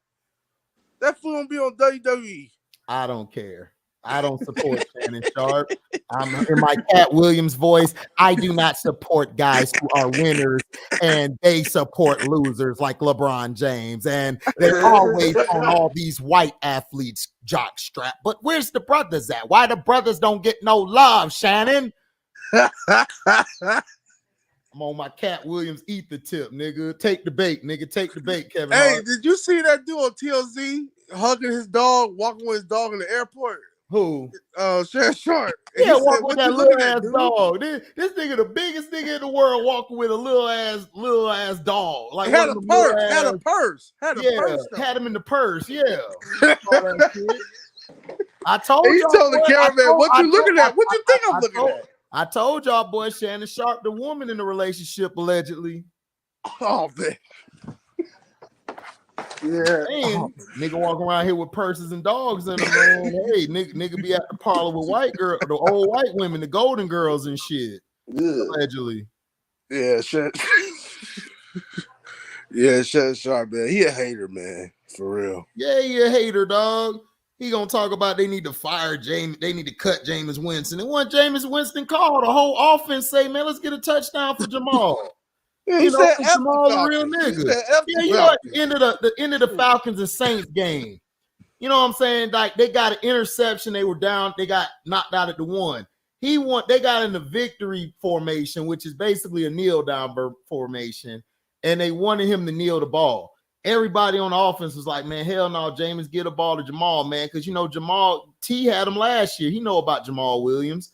That fool gonna be on WWE. I don't care. I don't support Shannon Sharp. I'm in my Cat Williams voice. I do not support guys who are winners and they support losers like LeBron James. And they're always on all these white athletes jock strap. But where's the brothers at? Why the brothers don't get no love, Shannon? I'm on my Cat Williams ether tip, nigga. Take the bait, nigga. Take the bait, Kevin. Hey, Hart. did you see that dude on TLZ hugging his dog, walking with his dog in the airport? Who? Shannon Sharp. Yeah, walking with that little ass dog. This nigga, the biggest nigga in the world, walking with a little ass dog. Like had a purse. Had him in the purse. Yeah. I told you. He told the cameraman, "What you looking at? What you think I'm looking at?" I told y'all, boy, Shannon Sharp, the woman in the relationship, allegedly. Oh man. Yeah, nigga walking around here with purses and dogs in them, man. Hey, nigga be at the parlor with white girl, the old white women, the golden girls and shit. Allegedly. Yeah, Shannon Sharp, man. He a hater, man. For real. Yeah, he a hater, dog. He gonna talk about they need to fire James, they need to cut Jameis Winston. And when Jameis Winston called, the whole offense say, man, let's get a touchdown for Jamal. Yeah, he said Jamal a real nigga. Yeah, you know what? The end of the Falcons and Saints game. You know what I'm saying? Like they got an interception, they were down, they got knocked out at the one. They got in the victory formation, which is basically a kneel down formation, and they wanted him to kneel the ball. Everybody on the offense was like, man, hell no, Jameis, get a ball to Jamal, man. Because you know, Jamal T had him last year. He know about Jamal Williams.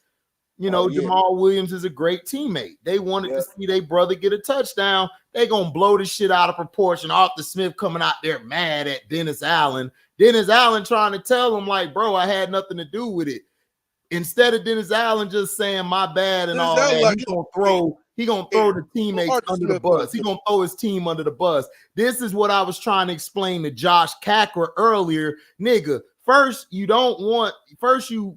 You know, Jamal Williams is a great teammate. They wanted to see their brother get a touchdown. They gonna blow this shit out of proportion. Arthur Smith coming out there mad at Dennis Allen. Dennis Allen trying to tell him, like, bro, I had nothing to do with it. Instead of Dennis Allen just saying my bad and all that, like, he gonna throw the teammates under the bus. He gonna throw his team under the bus. This is what I was trying to explain to Josh Cacker earlier. Nigga, first you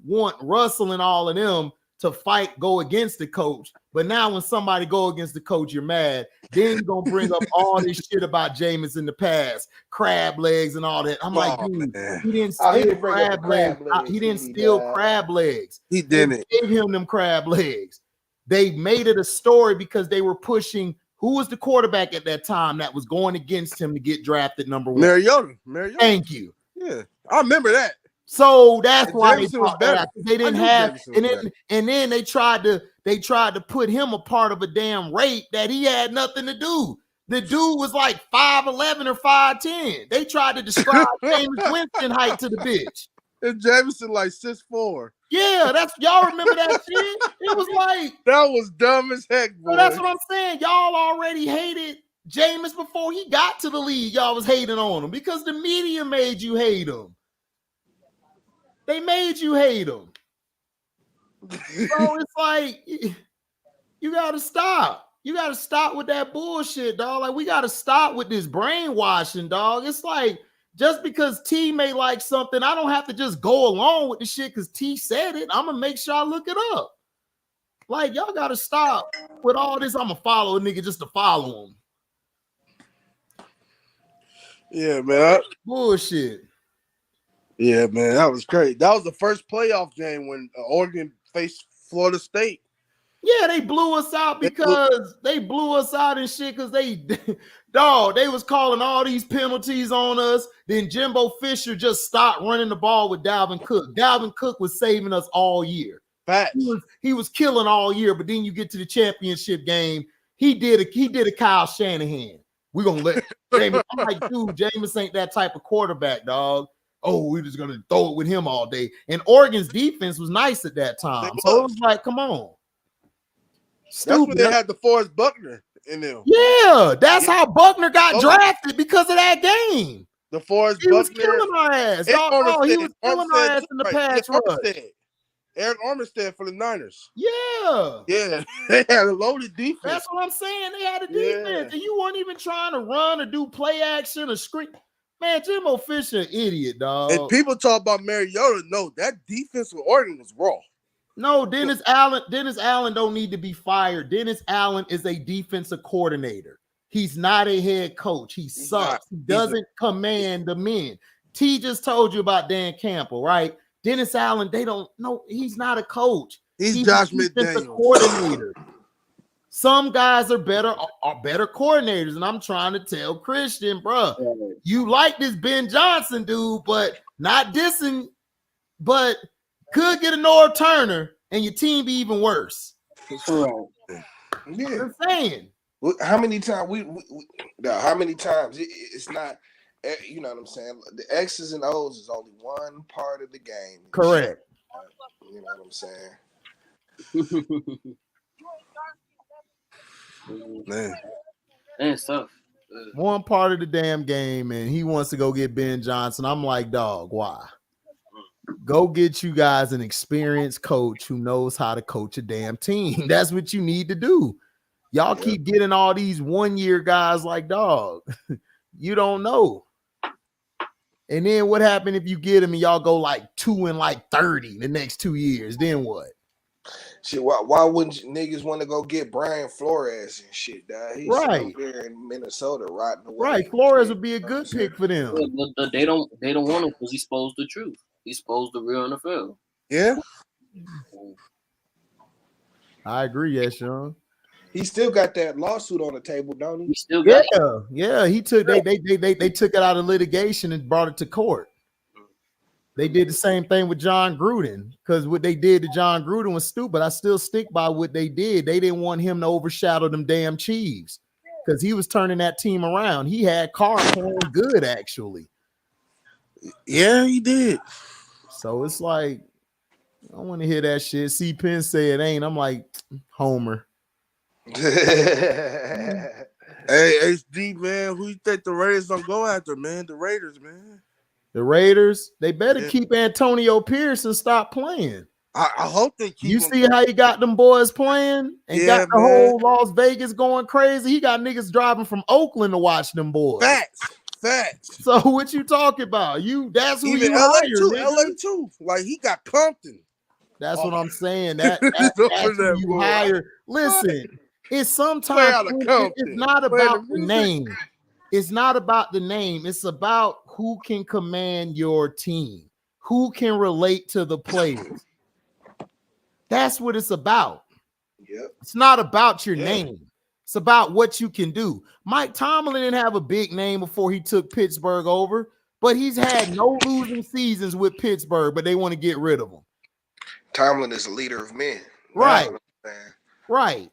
want Russell and all of them to fight, go against the coach. But now when somebody go against the coach, you're mad. Then you're going to bring up all this shit about Jameis in the past, crab legs and all that. I'm like, dude, he didn't steal crab legs. He didn't steal crab legs. He didn't. They gave him them crab legs. They made it a story because they were pushing who was the quarterback at that time that was going against him to get drafted number one. Mariota. Thank you. Yeah, I remember that. So that's why Jameson was better. they didn't I knew have, Jameson was and then they tried to put him a part of a damn rape that he had nothing to do. The dude was like 5'11" or 5'10". They tried to describe James Winston height to the bitch. And Jameson like 6'4". Yeah, that's y'all remember that shit? It was like That was dumb as heck, boy. so that's what I'm saying. Y'all already hated Jameis before he got to the league. Y'all was hating on him because the media made you hate him. They made you hate him. So it's like you gotta stop. You gotta stop with that bullshit, dog. Like we gotta stop with this brainwashing, dog. It's like just because T may like something, I don't have to just go along with the shit because T said it. I'm gonna make sure I look it up. Like y'all gotta stop with all this. I'm gonna follow a nigga just to follow him. Yeah, man. Bullshit. Yeah, man, that was crazy. That was the first playoff game when Oregon faced Florida State. Yeah, they blew us out because they blew us out and shit because they was calling all these penalties on us. Then Jimbo Fisher just stopped running the ball with Dalvin Cook. Dalvin Cook was saving us all year. Facts. He was killing all year, but then you get to the championship game, he did a Kyle Shanahan. We're gonna let Jameis. I'm like, dude, Jameis ain't that type of quarterback, dog. Oh, we're just gonna throw it with him all day. And Oregon's defense was nice at that time. So it was like, come on. That's when they had the Forrest Buckner in them. Yeah, that's how Buckner got drafted because of that game. The Forrest He was killing our ass. He was killing our ass in the pass rush. Eric Armstead for the Niners. Yeah. Yeah. They had a loaded defense. That's what I'm saying. They had a defense. And you weren't even trying to run or do play action or screen. Man, Jimbo Fisher, idiot, dog. And people talk about Mariota. No, that defense with Oregon was raw. No, Dennis Allen don't need to be fired. Dennis Allen is a defensive coordinator. He's not a head coach. He sucks. He doesn't command the men. T just told you about Dan Campbell, right? Dennis Allen, they don't know. He's not a coach. He's Josh a defensive McDaniels. Coordinator. Some guys are better coordinators, and I'm trying to tell Christian, bro, you like this Ben Johnson dude, but not dissing, but could get a Noah Turner, and your team be even worse. That's right. Yeah, I'm saying. How many times how many times it's not, you know what I'm saying? The X's and O's is only one part of the game. Correct. You know what I'm saying? Man, it's tough. One part of the damn game, and he wants to go get Ben Johnson. I'm like, dog, why? Go get you guys an experienced coach who knows how to coach a damn team. That's what you need to do. Y'all keep getting all these 1-year guys like, dog, you don't know. And then what happened if you get him and y'all go like 2 and like 30 the next 2 years? Then what? Shit, why wouldn't niggas want to go get Brian Flores and shit, dog? He's right there in Minnesota rotting away. Right, Flores would be a good pick for them. Yeah, but they don't want him because he exposed the truth. He exposed the real NFL. Yeah. I agree, yes, Sean. He still got that lawsuit on the table, don't he? He still got yeah. He took they took it out of litigation and brought it to court. They did the same thing with John Gruden because what they did to John Gruden was stupid. I still stick by what they did. They didn't want him to overshadow them damn Chiefs because he was turning that team around. He had Carr playing good, actually. Yeah, he did. So it's like, I don't want to hear that shit. C. Penn say it ain't. I'm like, Homer. Hey, HD, man, who you think the Raiders don't go after, man? The Raiders, man. The Raiders, they better keep Antonio Pierce and stop playing. I hope they keep. You see how he got them boys playing and got the whole Las Vegas going crazy? He got niggas driving from Oakland to watch them boys. Facts. So what you talking about? That's who you LA hire, too. nigga. LA too. Like he got Compton. That's what I'm saying. That's who you hire. Listen, it's sometimes it's not about the name. It's not about the name. It's about who can command your team, who can relate to the players. That's what it's about. Yep. It's not about your name. It's about what you can do. Mike Tomlin didn't have a big name before he took Pittsburgh over, but he's had no losing seasons with Pittsburgh, but they want to get rid of him. Tomlin is a leader of men. Right. Man. Right.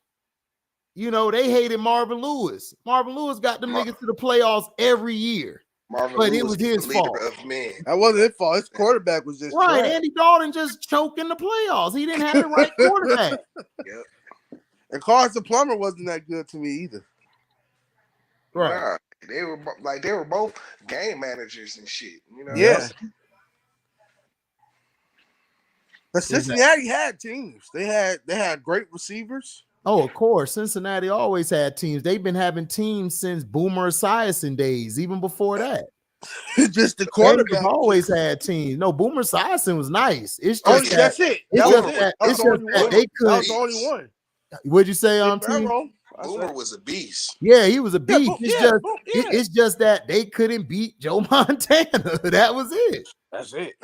You know, they hated Marvin Lewis. Marvin Lewis got them niggas to the playoffs every year. But Lewis it was his fault. Of men. That wasn't his fault. His quarterback was just right. trash. Andy Dalton just choked in the playoffs. He didn't have the right quarterback. Yep. And Carson Plummer wasn't that good to me either. Right. Nah, they were both game managers and shit. You know. Yeah. But Cincinnati had teams. They had great receivers. Oh, of course. Cincinnati always had teams. They've been having teams since Boomer Esiason days, even before that. Just the quarterback always had teams. No, Boomer Esiason was nice. It's just that's it. It's just that they could. That was the only one. What'd you say, Boomer was a beast. Yeah, he was a beast. It's just that they couldn't beat Joe Montana. That was it. That's it.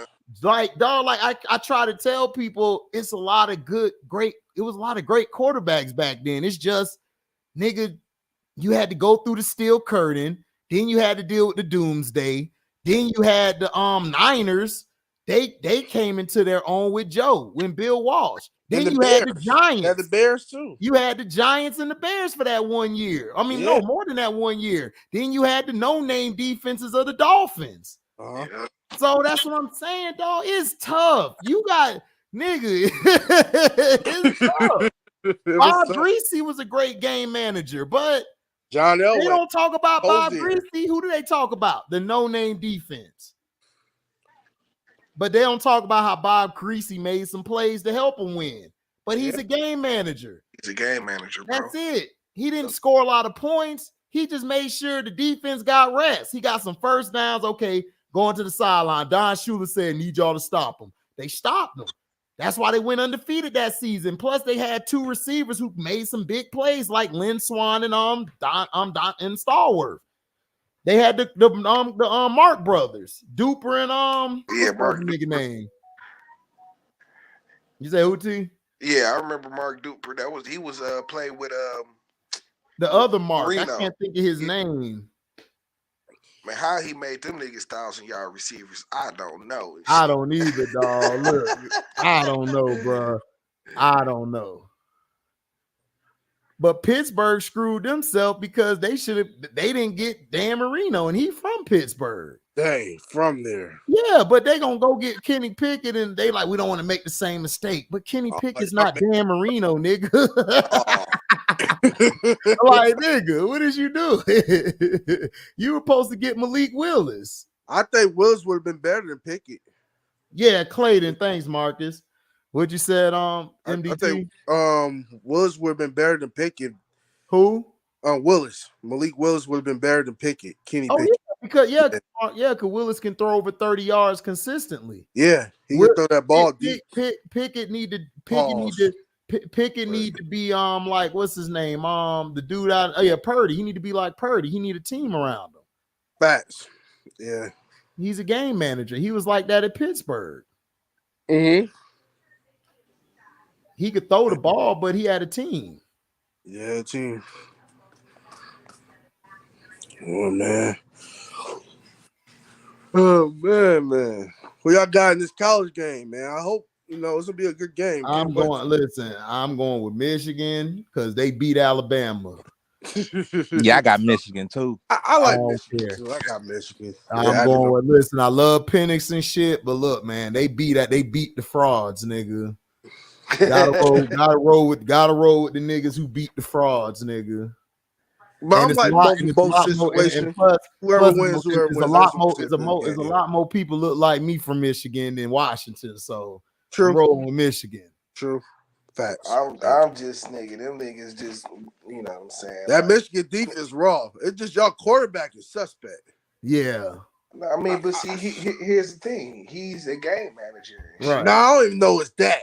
Like, dog, like I try to tell people it's a lot of great quarterbacks back then. It's just, nigga, you had to go through the steel curtain, then you had to deal with the doomsday, then you had the Niners. They came into their own with Joe when Bill Walsh. Then you had the Giants. Had the Bears too. You had the Giants and the Bears for that 1 year. I mean, no, more than that 1 year. Then you had the no-name defenses of the Dolphins. Uh-huh. So that's what I'm saying, dog. It's tough. You got, nigga, it's tough. Bob Greasy was a great game manager, but John Elway. They don't talk about Bob Greasy. Who do they talk about? The no-name defense. But they don't talk about how Bob Greasy made some plays to help him win. But he's a game manager. He's a game manager, bro. That's it. He didn't score a lot of points. He just made sure the defense got rest. He got some first downs. Okay, going to the sideline. Don Shula said, need y'all to stop him. They stopped him. That's why they went undefeated that season. Plus, they had two receivers who made some big plays, like Lynn Swan and Don and Stallworth. They had the Mark brothers, Duper and Mark nigga name. You say who T? Yeah, I remember Mark Duper. He was playing with the other Mark. Marino. I can't think of his name. Man, how he made them niggas 1,000-yard receivers, I don't know. I don't either, dog. Look, I don't know, bro. I don't know. But Pittsburgh screwed themselves because they didn't get Dan Marino, and he from Pittsburgh. They from there. Yeah, but they gonna go get Kenny Pickett, and they like, we don't want to make the same mistake. But Kenny Pickett's not Dan Marino, nigga. Like, nigga, what did you do? You were supposed to get Malik Willis. I think Willis would have been better than Pickett. Yeah, Clayton. Thanks, Marcus. What you said, MDT? I think Willis would have been better than Pickett. Who? Willis. Malik Willis would have been better than Pickett. Kenny Pickett. Yeah, because Willis can throw over 30 yards consistently. Yeah, he can throw that ball deep. Pickett need to be like, what's his name? The dude out Purdy. He need to be like Purdy. He need a team around him. Facts. Yeah. He's a game manager. He was like that at Pittsburgh. Mm-hmm. He could throw the ball, but he had a team. Yeah, team. Oh man. Oh man. Who y'all got in this college game, man? I hope it's gonna be a good game. I'm going with Michigan because they beat Alabama. Yeah, I got Michigan too. I like Michigan too. I got Michigan. I'm going with. Listen, I love Penix and shit, but look, man, they beat the frauds, nigga. Gotta roll with the niggas who beat the frauds, nigga. But I'm like both situations. Whoever wins. There's a lot more people look like me from Michigan than Washington. So true. I'm rolling with Michigan. True. Facts. I'm just nigga. Them niggas just, you know what I'm saying. That Michigan defense raw. It's just y'all quarterback is suspect. Yeah. I mean, but see, here's the thing. He's a game manager. Right. No, I don't even know it's that.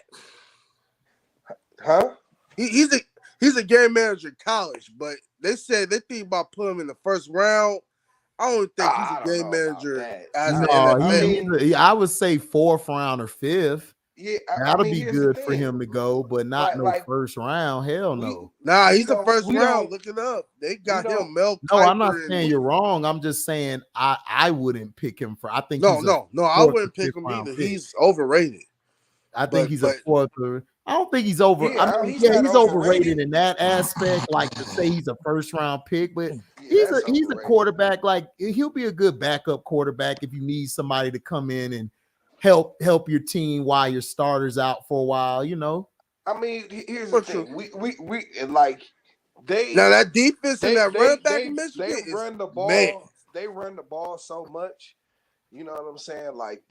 Huh? He's a game manager in college, but they said they think about putting him in the first round. I don't think he's a game manager. I would say 4th round or 5th. Yeah, That'll mean, be here's the good for thing. him to go, but not no Like first round. Hell no. Nah, we he's the don't- first we round. don't- Look it up. They we got don't- him, Mel No, I'm not Kiper saying and you're wrong. I'm just saying I wouldn't pick him for. I think no, he's no, I fourth or wouldn't pick fifth him round either. pick. He's overrated. I think he's a fourth. I don't think he's over. Yeah, I mean, he's yeah, not he's overrated overrated. in that aspect. Like to say he's a first round pick, but Yeah, he's a quarterback. Like he'll be a good backup quarterback if you need somebody to come in and help your team while your starter's out for a while. You know. I mean, here's the thing. We like they now that defense and that running back they, in Michigan they run the ball. Man. They run the ball so much. You know what I'm saying? Like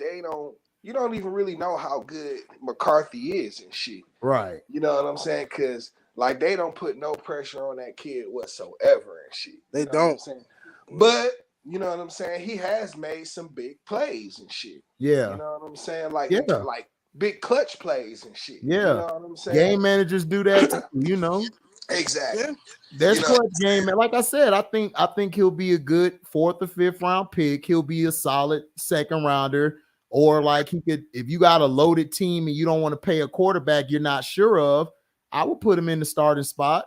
you don't even really know how good McCarthy is and shit. Right. You know what I'm saying? Because like they don't put no pressure on that kid whatsoever and shit. They know what I'm don't. saying? But you know what I'm saying? He has made some big plays and shit. Yeah. You know what I'm saying? Like Yeah. like big clutch plays and shit. Yeah. You know what I'm saying? Game managers do that too, you know. Exactly. Yeah. There's You know? clutch game. Like I said, I think he'll be a good fourth or fifth round pick. He'll be a solid second rounder. Or like he could, if you got a loaded team and you don't want to pay a quarterback you're not sure of, I would put him in the starting spot.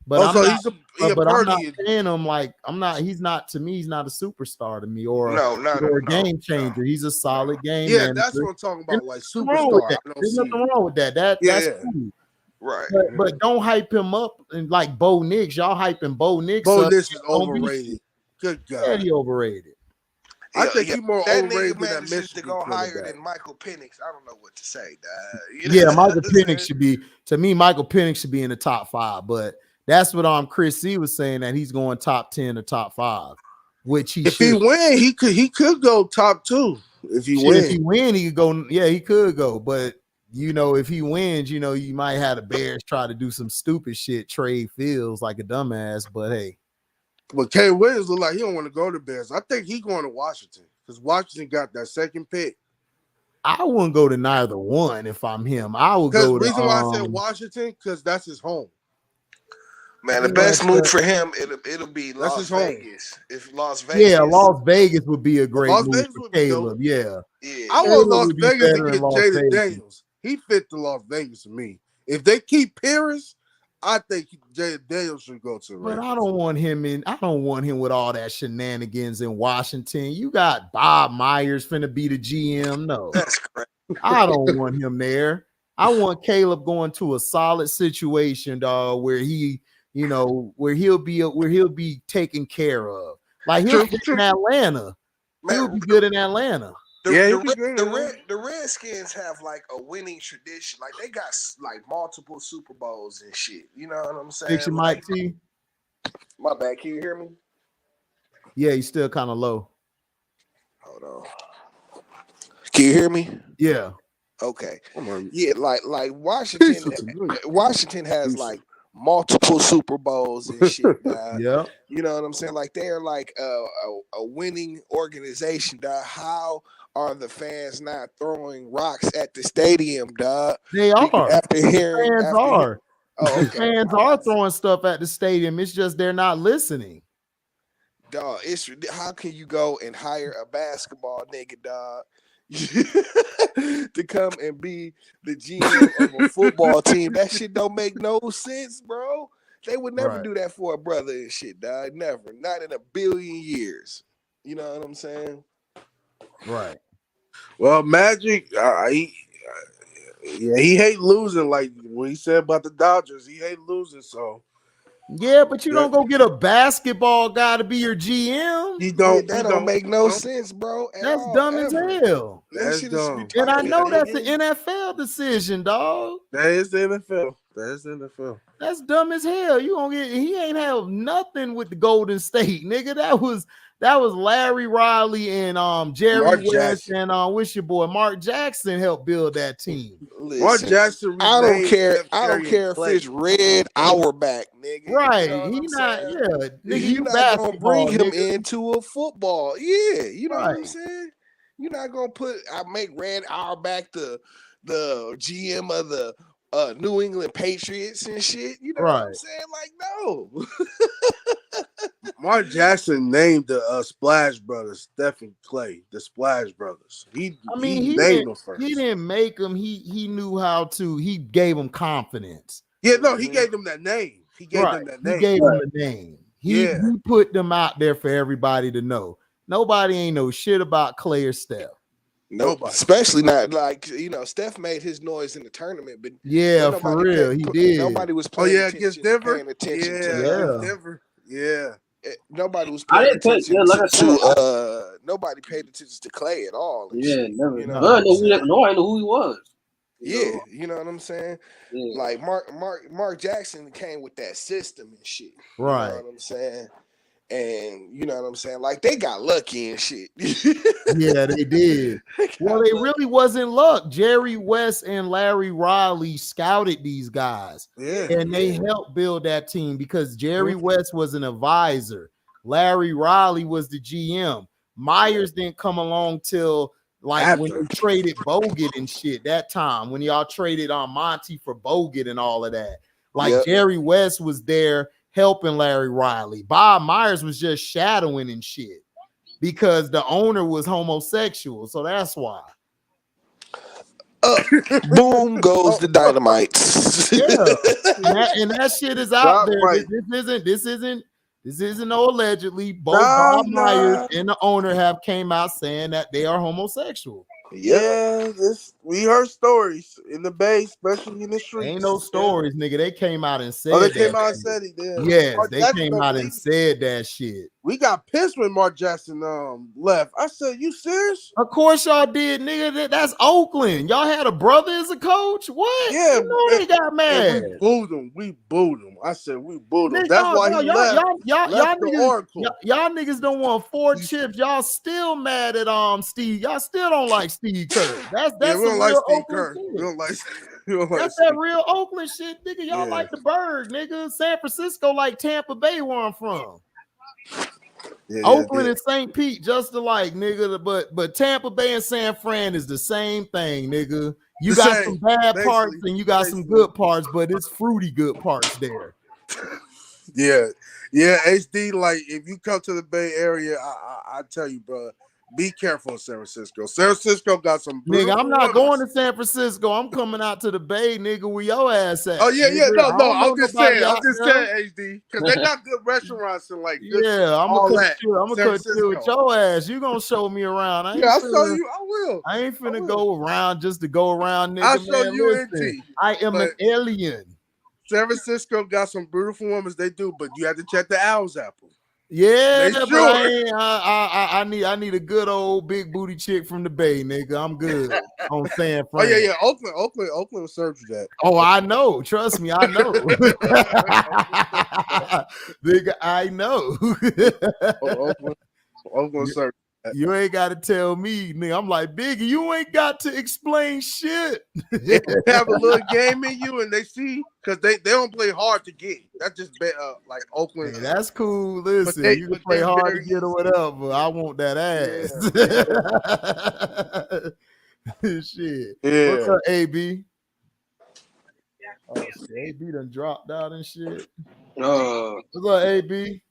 But I'm not paying him like he's not to me, he's not a superstar to me or a game changer. He's a solid game manager. That's what I'm talking about. Like There's nothing wrong with that. That's cool. Right. But don't hype him up and like Bo Nix. Y'all hyping Bo Nix. Bo Nix is overrated. Good God. Yeah, he overrated. I think he's more overrated than that Michigan to go higher than Michael Penix. I don't know what to say, Yeah, Michael Penix should be, to me, Michael Penix should be in the top 5, but that's what Chris C was saying, that he's going top 10 or top 5, which he he win, he could go top 2. If he win, he could go, yeah, he could go, but you know, if he wins, you know, you might have the Bears try to do some stupid shit, trade Fields like a dumbass, but hey. But Kay Williams look like he don't want to go to Bears. I think he's going to Washington because Washington got that second pick. I wouldn't go to neither one if I'm him. I would go to. The reason why I said Washington because that's his home. Man, the best move for him it'll be Las Vegas. If Las Vegas, yeah, Las Vegas would be a great move for Caleb. Yeah, I want Las Vegas to get Jaden Daniels. He fit the Las Vegas to me. If they keep Pierce, I think Jaden Daniels should go to the Raiders. But I don't want him with all that shenanigans in Washington. You got Bob Meyers finna be the GM. No, that's correct. I don't want him there. I want Caleb going to a solid situation, dog, where he, you know, where he'll be taken care of. Like he'll be in Atlanta. He'll be good in Atlanta. The Redskins have like a winning tradition. Like they got like multiple Super Bowls and shit. You know what I'm saying? Fix your mic, T. My bad. Can you hear me? Yeah, he's still kind of low. Hold on. Can you hear me? Yeah. Okay. Yeah, like Washington has like multiple Super Bowls and shit. Yeah. You know what I'm saying? Like they're like a winning organization. How are the fans not throwing rocks at the stadium, dog? They are. Fans are throwing stuff at the stadium. It's just they're not listening. Dog, how can you go and hire a basketball nigga, dog, to come and be the GM of a football team? That shit don't make no sense, bro. They would never do that for a brother and shit, dog. Never. Not in a billion years. You know what I'm saying? Right. Well, Magic, he hate losing. Like what he said about the Dodgers, he hate losing. So yeah, but you don't go get a basketball guy to be your GM. That don't make no sense, bro. That's dumb as hell. That's dumb. And I know that's the NFL decision, dog. That is the NFL. That's dumb as hell. He ain't have nothing with the Golden State, nigga. That was Larry Riley and Jerry West and what's your boy Mark Jackson helped build that team. Listen, Mark Jackson. I don't care if it's Red Auerbach, nigga. Right? You know nigga, you're not gonna bring him into a football. Yeah, you know what I'm saying. You're not gonna make Red Auerbach the GM of the New England Patriots and shit. You know what I'm saying? Like, no. Mark Jackson named the Splash Brothers, Steph and Clay, the Splash Brothers. He named them first. He didn't make them. He knew how to. He gave them confidence. Yeah, no, he gave them that name. He gave them that name. He gave them the name. He put them out there for everybody to know. Nobody ain't know shit about Clay or Steph. Nobody, especially not like Steph made his noise in the tournament, but for real, he did. Nobody was paying attention, against Denver. Paying attention Denver. Yeah. Nobody was paying attention to nobody paid attention to Clay at all. Never. No, I know who he was. Yeah, you know what I'm saying? Yeah. Like Mark Jackson came with that system and shit. Right. You know what I'm saying? And you know what I'm saying? Like they got lucky and shit. Yeah, they did. Well, they really wasn't luck. Jerry West and Larry Riley scouted these guys. Yeah. And they helped build that team because Jerry West was an advisor. Larry Riley was the GM. Meyers didn't come along till when they traded Bogut and shit that time, when y'all traded on Monty for Bogut and all of that. Jerry West was there helping Larry Riley. Bob Meyers was just shadowing and shit because the owner was homosexual. So that's why. Boom goes the dynamite. and that shit is out there. Right. This isn't no allegedly. Both Bob Meyers and the owner have came out saying that they are homosexual. Yeah, we heard stories in the Bay, especially in the streets. Ain't no stories, nigga. They came out and said. They came out and said it. Yeah. Yes, they came out and said that shit. We got pissed when Mark Jackson left. I said, "You serious?" Of course y'all did, nigga. That's Oakland. Y'all had a brother as a coach. What? Yeah, they got mad. We booed him. I said, we booed him. That's why he left. Y'all niggas don't want 4 chips. Y'all still mad at Steve. Y'all still don't like Steve Kerr. That's we don't like Steve Kerr. We don't like that's that real Oakland shit, nigga. Y'all like the bird, nigga. San Francisco like Tampa Bay, where I'm from. Oakland and St. Pete just alike, nigga. But Tampa Bay and San Fran is the same thing, nigga. You got some bad parts and you got some good parts, but it's fruity good parts there. Yeah, HD. Like if you come to the Bay Area, I tell you, bro. Be careful in San Francisco. San Francisco got some. Nigga, I'm not going to San Francisco. I'm coming out to the Bay, nigga. Where your ass at? Oh yeah. No. I'm just saying, HD, because they got good restaurants and like. Yeah, I'm gonna cut you with your ass. You gonna show me around? I'll show you. I will. I ain't finna go around just to go around, nigga. I'll show you. I am an alien. San Francisco got some beautiful women. They do, but you have to check the Owl's Apple. Yeah, but I need a good old big booty chick from the Bay, nigga. I'm good on San Fran. Oh yeah. Oakland will serve you that. Oh, I know. Trust me, I know. Nigga, I know. Oakland serve. You ain't got to tell me, nigga. I'm like, Biggie, you ain't got to explain shit. They have a little game in you, and they see because they don't play hard to get. That's just like Oakland. Hey, that's cool. Listen, you can play hard to get or whatever. I want that ass. Shit. Yeah. What's up, AB? Oh, AB done dropped out and shit. What's up, AB?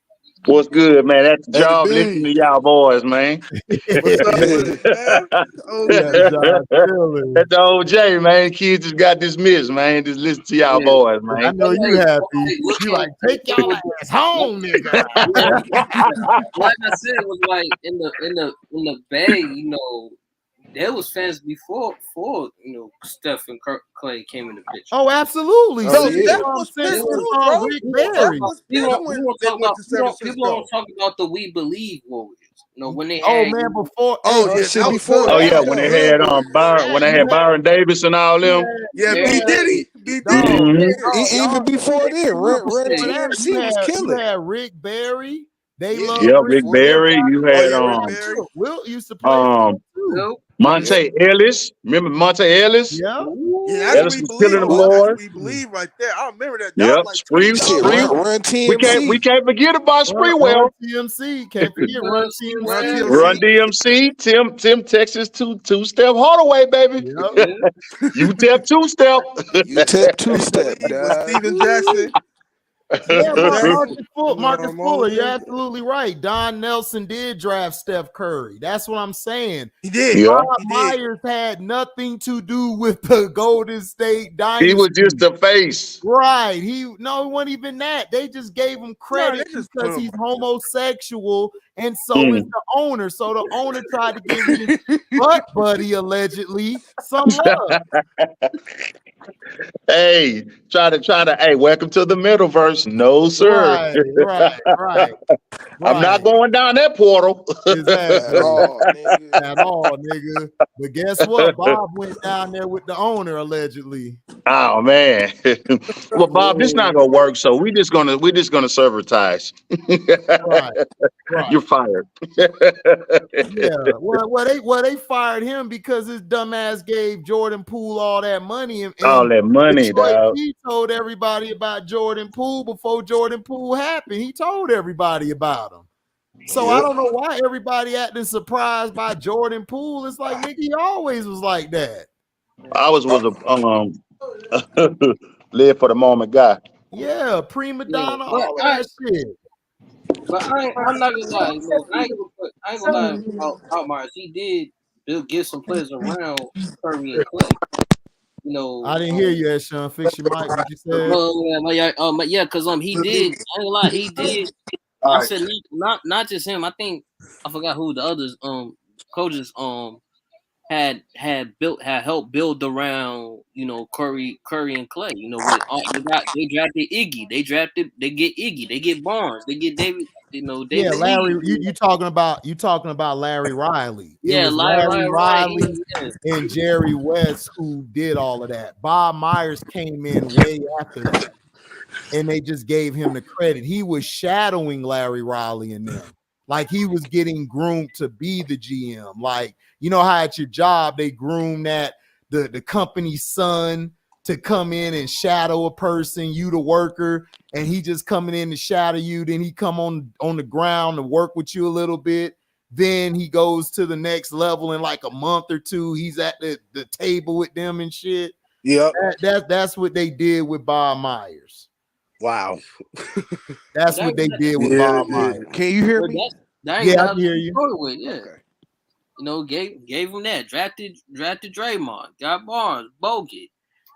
What's good, man? That's the job. Listening to y'all boys, man. What's up, man? That's the OJ, man. Kids just got dismissed, man. Just listen to y'all boys, man. I know you happy. You like, take y'all ass home, nigga. Like I said, was like in the Bay, you know, there was fans before Steph and Clay came in the picture. Oh, absolutely. So that was Rick Barry. People don't talk about the We Believe Warriors. You know, when they had before. When they had Byron Davis and all them. Yeah, B Diddy. Even before then, Run DMC was killing. You had Rick Barry. They love Rick Barry. You had Will used to play too. Monte Ellis. Remember Monte Ellis? Yeah. Ellis was killing the boys. We Believe right there. I remember that. Yep. Spree. Run TMC. We can't forget about Spreewell. Run TMC. Can't forget Run TMC. Run DMC. Tim Texas two-step Hardaway, baby. Yep. You tap two-step. You tap two-step. Steven Jackson. Yeah, Marcus Marcus Fuller, you're yeah. absolutely right. Don Nelson did draft Steph Curry. That's what I'm saying. He did. Yeah. Bob He did. Myers had nothing to do with the Golden State Dynasty. He was just the face. Right. He wasn't even that. They just gave him credit they just because put him he's right homosexual, and so is the owner. So the owner tried to give his butt buddy allegedly some love. Hey, try to. Hey, welcome to the Middleverse. No, sir. Right. I'm not going down that portal. Exactly. At all, nigga. At all, nigga. But guess what? Bob went down there with the owner allegedly. Oh man. Well, Bob, this not gonna work. So we're just gonna advertise. Right. You're fired. Yeah. Well, they fired him because his dumb ass gave Jordan Poole all that money. And All that money, dog. He told everybody about Jordan Poole before Jordan Poole happened. He told everybody about him. So I don't know why everybody acting surprised by Jordan Poole. It's like, nigga, he always was like that. I was a live for the moment guy. Yeah, prima donna, Yeah, all of that shit. But I'm not gonna lie, you know, I ain't gonna lie about Meyers. He did give some players around Curry and Clay. You know, I didn't hear you, Sean. Fix your mic. What you said? Yeah, because he did. I ain't gonna lie, he did. I said not just him. I think I forgot who the others coaches had helped build around, you know, Curry and Clay. You know, they drafted Iggy, they get Iggy, they get Barnes, they get David. You know, David. Yeah, Larry. You talking about Larry Riley? Yeah, it was Larry Riley and Jerry West who did all of that. Bob Myers came in way after that, and they just gave him the credit. He was shadowing Larry Riley and them. Like he was getting groomed to be the GM. Like, you know how at your job they groom that the company's son to come in and shadow a person, you the worker, and he just coming in to shadow you. Then he come on the ground to work with you a little bit. Then he goes to the next level in like a month or two. He's at the table with them and shit. Yeah, that's what they did with Bob Myers. Wow. That's what they did with Bob Myers. Can you hear me? Yeah, I can hear you. Yeah. Okay. You know, gave him that. Drafted Draymond, got Barnes, Bogut,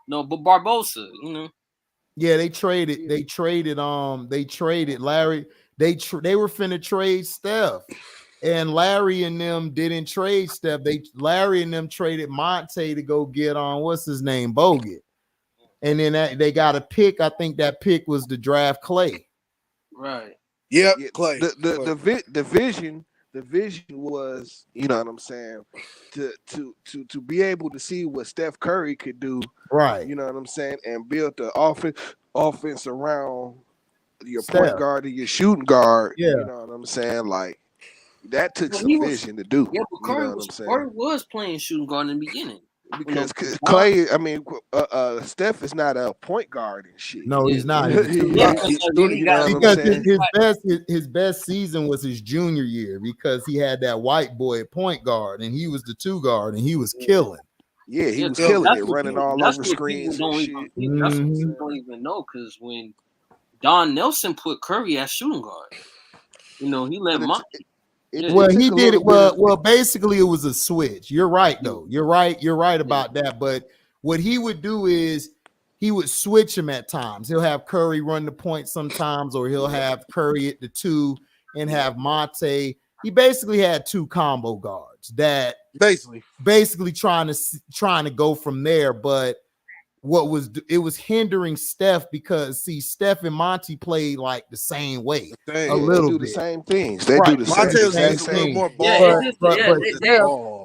but Barbosa, you know. Yeah, they traded Larry. They were finna trade Steph. And Larry and them didn't trade Steph. Larry and them traded Monte to go get on what's his name, Bogut. And then they got a pick. I think that pick was to draft Clay. Right. Yep, Yeah, Clay. The vision was, you know what I'm saying, to be able to see what Steph Curry could do, right? You know what I'm saying, and build the offense around your Steph. point guard and your shooting guard. Yeah, you know what I'm saying, like that took some vision to do. Yeah, but Curry was playing shooting guard in the beginning. Because Clay, I mean, Steph is not a point guard and shit. No, he's not. Because his best season was his junior year because he had that white boy at point guard and he was the 2 guard and he was killing. Yeah, he was killing it, running all over screens and shit. That's what you don't even know, because when Don Nelson put Curry at shooting guard, you know, he let Monty. Well, he did it. Well, basically, it was a switch. You're right, though. You're right about that. But what he would do is he would switch him at times. He'll have Curry run the point sometimes, or he'll have Curry at the 2 and have Monte. He basically had 2 combo guards that basically trying to go from there. But it was hindering Steph because Steph and Monty played like the same way, a little bit. The same things. They do the same thing. More ball.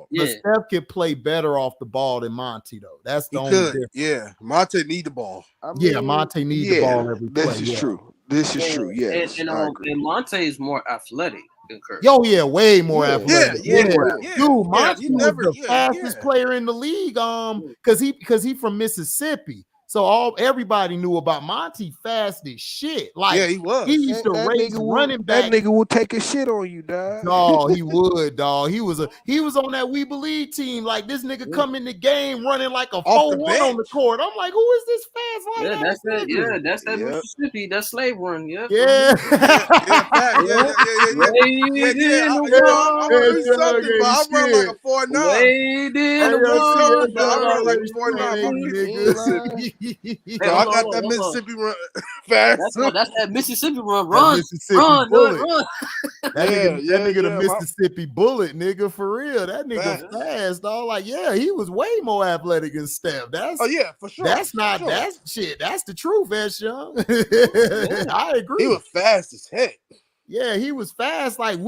But Steph could play better off the ball than Monty, though. That's the only difference. Yeah, Monte need the ball. Monte need the ball every play. This is true. This is true. Yes, and Monte is more athletic than Curry. Yo, yeah, way more athletic. Dude, Monty was the fastest player player in the league. Because he from Mississippi, So everybody knew about Monty fast as shit. Like Yeah, he was. he used to race running back. That nigga will take a shit on you, dog. Dog, he would, dog. He was on that We Believe team. Like this nigga come in the game running like a 4-1 on the court. I'm like, who is this fast like that? That's that. Yeah, that's that Mississippi, that slave run. Yeah, yeah. I run like a 4-9. I got that Mississippi run fast. That's that Mississippi run. Run. That nigga the yeah, Mississippi Bullet, nigga, for real. That nigga fast, dog. Like, yeah, he was way more athletic than Steph. That's for sure. That's not that's shit. That's the truth, Ash Young. I agree. He was fast as heck. Yeah, he was fast. Like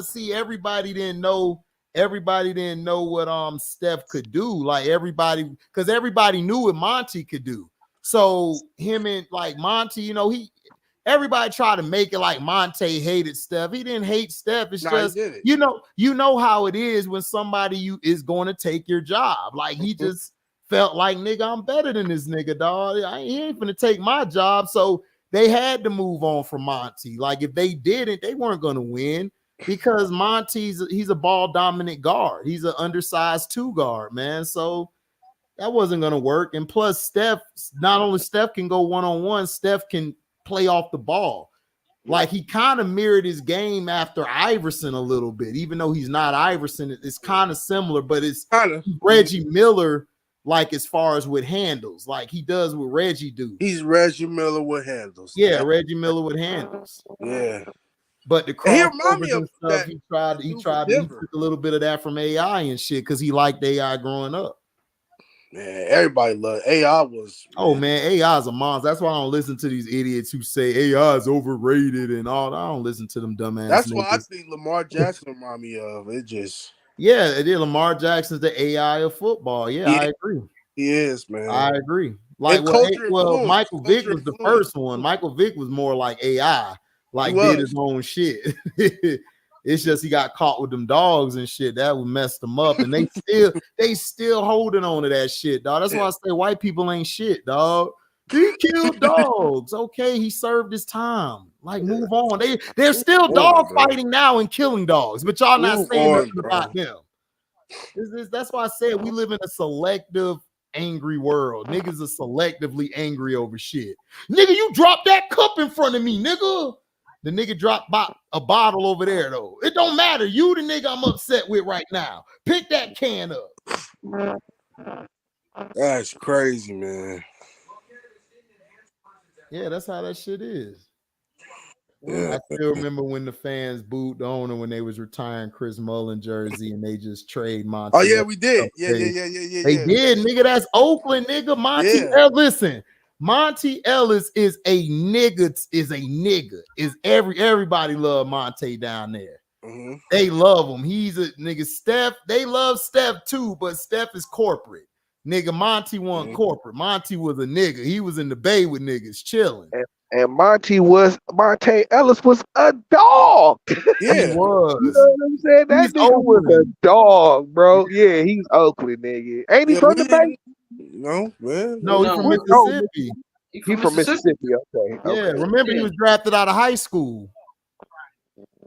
see, everybody didn't know what Steph could do. Like because everybody knew what Monty could do. So him and like Monty, you know, everybody tried to make it like Monte hated Steph. He didn't hate Steph. It's just you know how it is when somebody is going to take your job. Like he just felt like, nigga, I'm better than this nigga, dog. He ain't finna take my job. So they had to move on from Monty. Like if they didn't, they weren't gonna win because he's a ball dominant guard. He's an undersized 2 guard, man. So that wasn't gonna work. And plus, Steph can go one-on-one, Steph can play off the ball. Like he kind of mirrored his game after Iverson a little bit, even though he's not Iverson. It's kind of similar, but it's kind of Reggie Miller, like as far as with handles, like he does what Reggie do. He's Reggie Miller with handles. Yeah, Reggie Miller with handles. Yeah. But the crossovers and stuff, he took a little bit of that from AI and shit because he liked AI growing up. Man, everybody loved AI. Man, AI is a monster. That's why I don't listen to these idiots who say AI is overrated and all. I don't listen to them dumbass. That's what I think Lamar Jackson remind me of. It just Lamar Jackson's the AI of football. Yeah, I agree. He is, man. I agree. Like Michael Vick was the first one. Michael Vick was more like AI, like did his own shit. It's just he got caught with them dogs and shit. That would mess them up. And they still holding on to that shit, dog. That's why I say white people ain't shit, dog. He killed dogs. Okay, he served his time. Like, move on. They're still dog fighting now and killing dogs, but y'all not saying nothing about them. That's why I said we live in a selective angry world. Niggas are selectively angry over shit. Nigga, you dropped that cup in front of me, nigga. The nigga dropped a bottle over there, though. It don't matter. You the nigga I'm upset with right now. Pick that can up. That's crazy, man. Yeah, that's how that shit is. Yeah. I still remember when the fans booed the owner when they was retiring Chris Mullin jersey and they just trade Monty. Oh, yeah, we did. Yeah. They did, nigga. That's Oakland, nigga. Listen. Monty Ellis is a nigga. Everybody love Monte down there. Mm-hmm. They love him. He's a nigga. Steph, they love Steph too, but Steph is corporate. Nigga, Monty wasn't corporate. Monty was a nigga. He was in the bay with niggas chilling. And Monte Ellis was a dog. Yeah, he was. You know what I'm saying? That nigga was a dog, bro. Yeah, he's Oakland, nigga. Ain't he from the Bay? No, man. No, he's from Mississippi. He's from Mississippi. Okay. Yeah, remember he was drafted out of high school.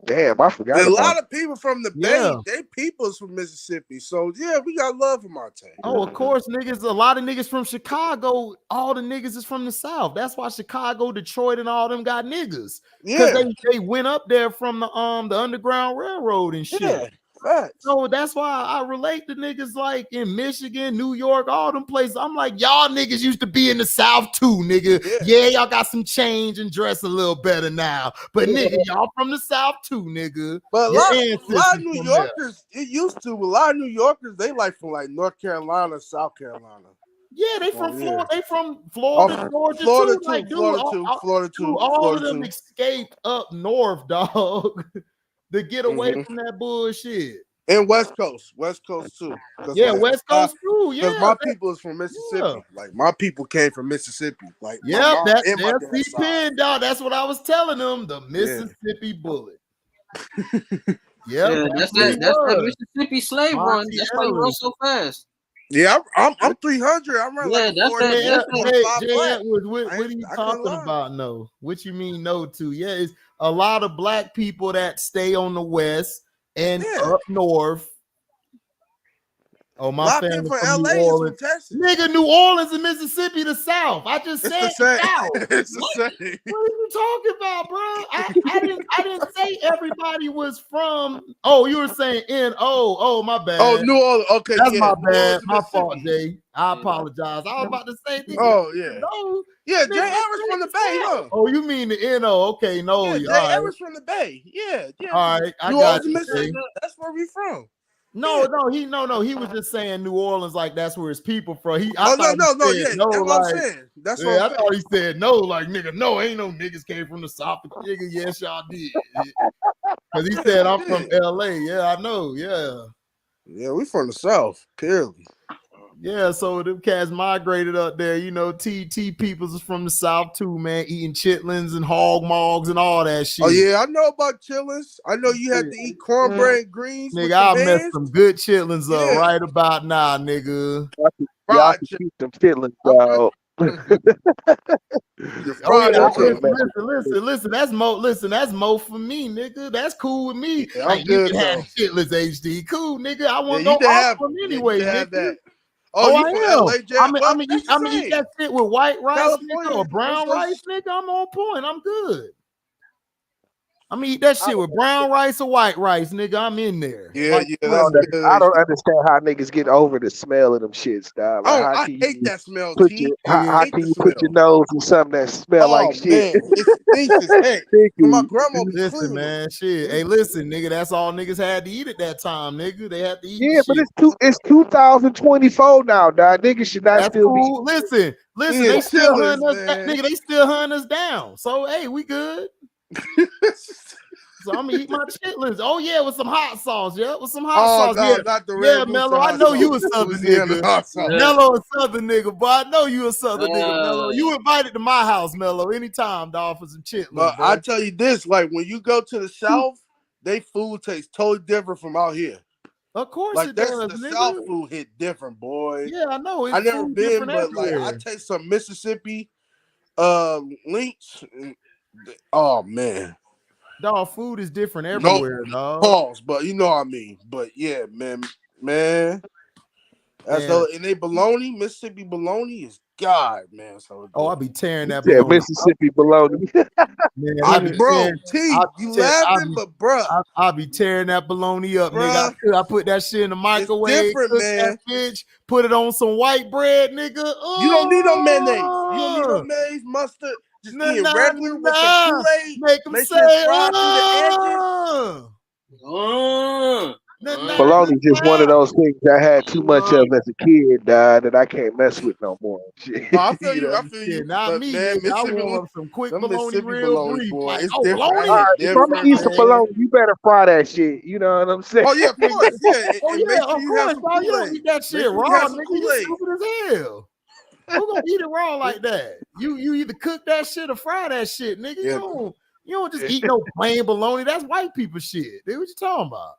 Damn, I forgot. A lot of people from the Bay, they people's from Mississippi. So yeah, we got love for Monte. Oh, of course, niggas. A lot of niggas from Chicago. All the niggas is from the South. That's why Chicago, Detroit, and all them got niggas. Because they went up there from the Underground Railroad and shit. Yeah. Right. So that's why I relate to niggas like in Michigan, New York, all them places. I'm like, y'all niggas used to be in the South too, nigga. Yeah, y'all got some change and dress a little better now. But nigga, y'all from the South too, nigga. But a lot of New Yorkers, it used to. A lot of New Yorkers, they like from like North Carolina, South Carolina. Yeah, they from Florida. They from Florida, Georgia too. Florida too. All of them escaped up north, dog. To get away from that bullshit. And West Coast too. Yeah, like, West Coast too. Yeah, because my people is from Mississippi. Yeah. Like my people came from Mississippi. Like that's C-Pen, dog. That's what I was telling them. The Mississippi Bullet. Yeah, that's that Mississippi slave run. That's why he runs so fast. Yeah, I'm 300. I'm running Yeah, like that's 40. that. That's that. Hey, Jay Edwards, what are you I couldn't talking lie. about? No, what you mean no to? Yeah, it's a lot of black people that stay on the west and up north. Oh, my family from from New LA is from Orleans. Texas. Nigga, New Orleans and Mississippi, the South. I just It's said the same. South. It's the same. What are you talking about, bro? I didn't say everybody was from. Oh, you were saying oh, my bad. Oh, New Orleans. Okay, that's yeah, my New bad. Orleans, My fault, Mississippi. Jay. I apologize. I was about to say, nigga, Oh yeah, no. yeah. Nigga, Jay Evers from the Bay, huh? Oh, you mean the NO? Okay, no. Yeah, Jay all right. Evers from the Bay. Yeah. All right, I New got Orleans, you, Mississippi. Jay. That's where we from. No, he was just saying New Orleans, like that's where his people from. No. That's What I'm like, saying. That's yeah, what I thought he said no, like nigga, no, ain't no niggas came from the South. Nigga, yes, y'all did. Because he said I'm from LA. Yeah, I know. Yeah. Yeah, we from the South, clearly. Yeah, so them cats migrated up there. You know, TT peoples is from the South too, man, eating chitlins and hog mogs and all that shit. Oh yeah, I know about chitlins. I know you had to eat cornbread and greens. Nigga, I'll mess some good chitlins up right about now, nigga. Y'all can keep them chitlins, dog. Listen. That's Mo. Listen, that's Mo for me, nigga. That's cool with me. Yeah, like, you can have chitlins, HD. Cool, nigga. I want to go off them anyway, nigga. That. Oh, you from LA, Jay? I'm gonna eat that shit with white rice, nigga, or brown rice, nigga. I'm on point. I'm good. I'm gonna eat that shit with brown rice or white rice, nigga. I'm in there. Yeah, like, I don't understand how niggas get over the smell of them shits, dog. Like, I hate that smell, T. How can you put your nose in something that smell like shit? Man, it stinks as heck. My grandma be listen, man, shit. Hey, listen, nigga, that's all niggas had to eat at that time, nigga. They had to eat. Yeah, but it's 2024 now, dog. Niggas should not that's still cool. be. Listen, they still hunting us, nigga. They still hunting us down. So hey, we good. So I'm gonna eat my chitlins. Oh yeah, with some hot sauce. Yeah, with some hot sauce. No, yeah, not the Red Mello. I know you a Southern nigga. Mello a Southern nigga, but I know you a Southern nigga, Mello. You invited to my house, Mello, anytime, dog, for some chitlins. But bro. I tell you this, like when you go to the South, they food tastes totally different from out here. Of course, like it does. The nigga. South food hit different, boy. Yeah, I know. I never been, but like I taste some Mississippi links. Oh man. Dog, food is different everywhere, dog. Pause, but you know what I mean. But yeah, man. That's and they bologna, Mississippi bologna is God, man. So I be tearing that bologna. Mississippi bologna. Man, you laughing, but bro, I'll be tearing that bologna up, nigga. I put that shit in the microwave, cook that bitch, put it on some white bread, nigga. Oh, you don't need no mayonnaise. You don't need no mayonnaise, mustard. Just eat regular with some Kool-Aid. Make them sure say, it's fried through the edges. Bologna just one of those things I had too much of as a kid, that I can't mess with no more. Shit. No, I feel you. I feel you. Not me, man. I want some quick bologna, real brief. Like, it's bologna. If I'm gonna eat some bologna, you better fry that shit. You know what I'm saying? Oh yeah, of course. Yeah. Of course, bro. You don't eat that shit raw, nigga. You stupid as hell. Who gonna eat it raw like that? You either cook that shit or fry that shit, nigga. Yeah. You don't just eat no plain bologna. That's white people shit. Dude, what you talking about?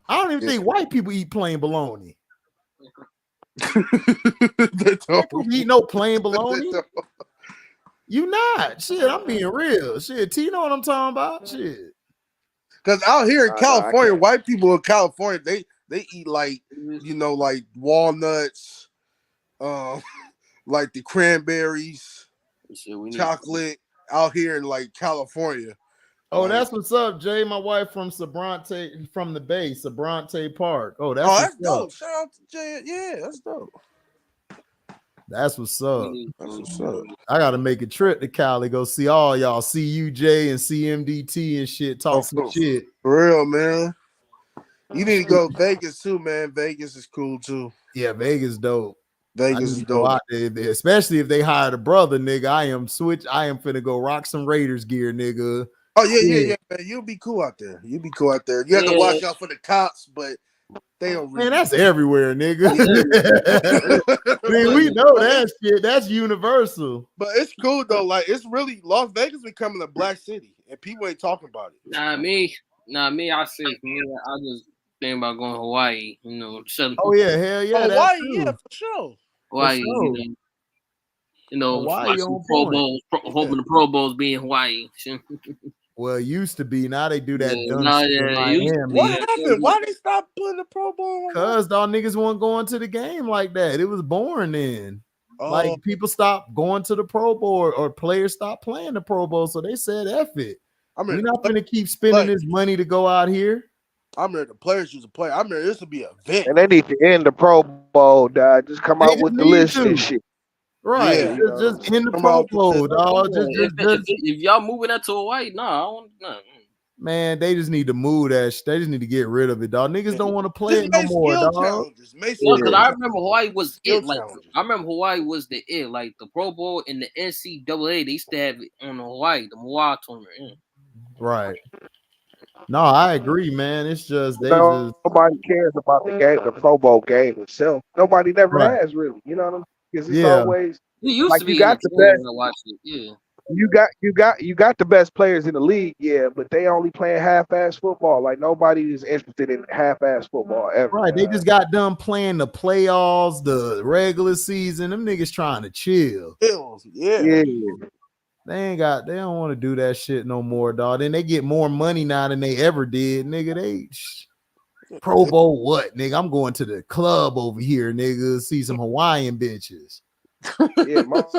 I don't even think white people eat plain bologna. They don't eat no plain bologna. You not. Shit, I'm being real. Shit, T, you know what I'm talking about? Shit. Because out here in California, white people in California, they eat like, like walnuts. Like the cranberries, chocolate out here in like California. Oh, that's what's up, Jay. My wife from Sabrante, from the Bay, Sabrante Park. Oh, that's dope. Shout out to Jay. Yeah, that's dope. That's what's up. That's what's up. I gotta make a trip to Cali, go see all y'all, CUJ and CMDT and shit, talk some shit. For real, man. You need to go Vegas too, man. Vegas is cool too. Yeah, Vegas dope. Vegas is dope. Out there, especially if they hired a brother, nigga. I am finna go rock some Raiders gear, nigga. Oh yeah, man. You'll be cool out there. You have to watch out for the cops, but they don't. Man, that's everywhere, nigga. Man, we know that shit. That's universal. But it's cool though. Like it's really Las Vegas becoming a black city, and people ain't talking about it. Nah, me. I see. I just thinking about going to Hawaii. You know, Oh yeah, hell yeah, that Hawaii, too. yeah, for sure. Hawaii. sure. You know, Hawaii watch some on Pro point. Bowls, hoping the Pro Bowls be in Hawaii. Well, it used to be. Now they do that Yeah, dumb nah, shit yeah, in it used to Miami. What be. happened? Why they stop putting the Pro Bowl on? Cause dog niggas weren't going to the game like that. It was boring then. Like people stopped going to the Pro Bowl or players stopped playing the Pro Bowl. So they said, F it. I mean, We're not gonna keep spending this money to go out here. I remember the players used to play. I remember this would be an event. And they need to end the Pro Bowl, dog. Just come out with the list and shit. Right. Yeah. Just in the Pro Bowl, dog. If y'all moving that to Hawaii, nah. Man, they just need to move that shit. They just need to get rid of it, dog. Niggas don't want to play it no more, dog. Because I remember Hawaii was it. Like I remember Hawaii was the it. Like the Pro Bowl and the NCAA, they used to have it on the Hawaii, the Hawaii tournament. Yeah. Right. No, I agree, man. It's just nobody cares about the game, the Pro Bowl game itself. Nobody never has really. You know what I'm saying? Because it's always used to be you got the best. I watched it. Yeah. You got the best players in the league, yeah, but they only playing half-ass football. Like nobody is interested in half-ass football ever. Right, they just got done playing the playoffs, the regular season. Them niggas trying to chill. Yeah. They don't want to do that shit no more, dog. Then they get more money now than they ever did, nigga. They Pro Bowl what, nigga? I'm going to the club over here, nigga. See some Hawaiian bitches. Yeah, most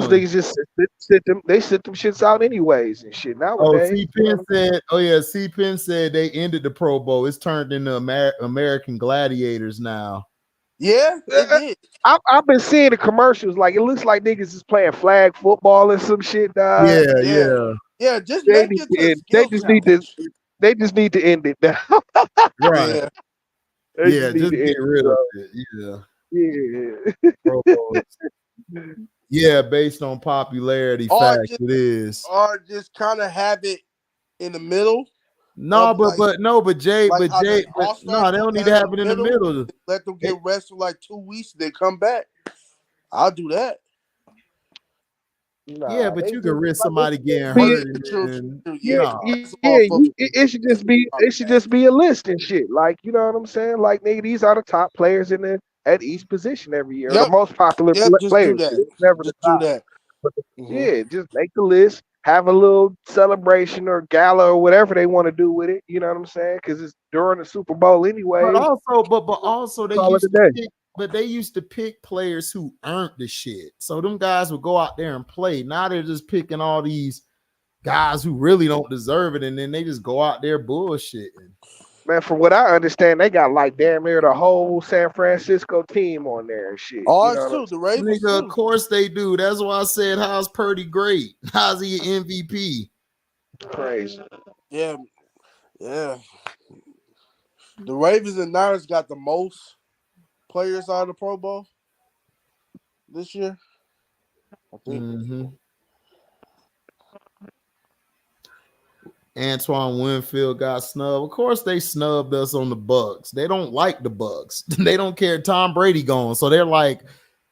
niggas just sit them shits out anyways and shit. Nowadays, C-Pen said they ended the Pro Bowl. It's turned into American Gladiators now. Yeah, it did. I've been seeing the commercials. Like it looks like niggas is playing flag football and some shit, dog. Yeah. Just make it. They just need to end it now. Right. Just get rid of it. Yeah, based on popularity facts, it is. Or just kind of have it in the middle. No, but they don't need to have it in the middle. Let them get rest for like 2 weeks, then come back. I'll do that. Yeah, but you can risk somebody getting hurt. It should just be a list and shit. Like, you know what I'm saying? Like, nigga, these are the top players at each position every year. The most popular players. Never just do that. Yeah, just make the list. Have a little celebration or gala or whatever they want to do with it. You know what I'm saying? Because it's during the Super Bowl anyway. But also they used to pick players who earned the shit. So them guys would go out there and play. Now they're just picking all these guys who really don't deserve it, and then they just go out there bullshitting. Man, from what I understand, they got like damn near the whole San Francisco team on there and shit. The Ravens. Nigga, of course they do. That's why I said, how's Purdy great? How's he an MVP? Crazy. Yeah. The Ravens and Niners got the most players out of the Pro Bowl this year. I think. Mm-hmm. Antoine Winfield got snubbed. Of course, they snubbed us on the Bucks. They don't like the Bucks. They don't care. Tom Brady gone, so they're like,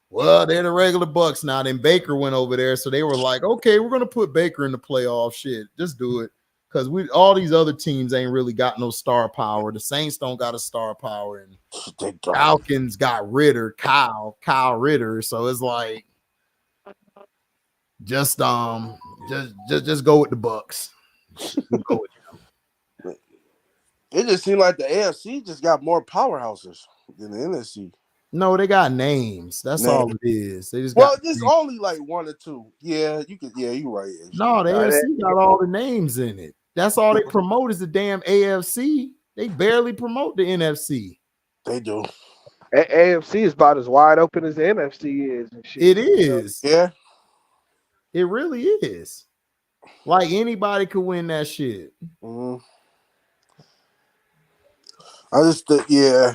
well, they're the regular Bucks now. Then Baker went over there, so they were like, okay, we're gonna put Baker in the playoff. Shit, just do it, because all these other teams ain't really got no star power. The Saints don't got a star power, and Falcons got Kyle Ritter. So it's like, just go with the Bucks. It just seemed like the AFC just got more powerhouses than the NFC. No, they got names. That's all it is. They just there's only like one or two. Yeah, you could. Yeah, you're right. No, the AFC got all the names in it. That's all they promote is the damn AFC. They barely promote the NFC. They do. AFC is about as wide open as the NFC is. And shit. It is. Yeah, it really is. Like anybody could win that shit. Mm-hmm. I just think, yeah.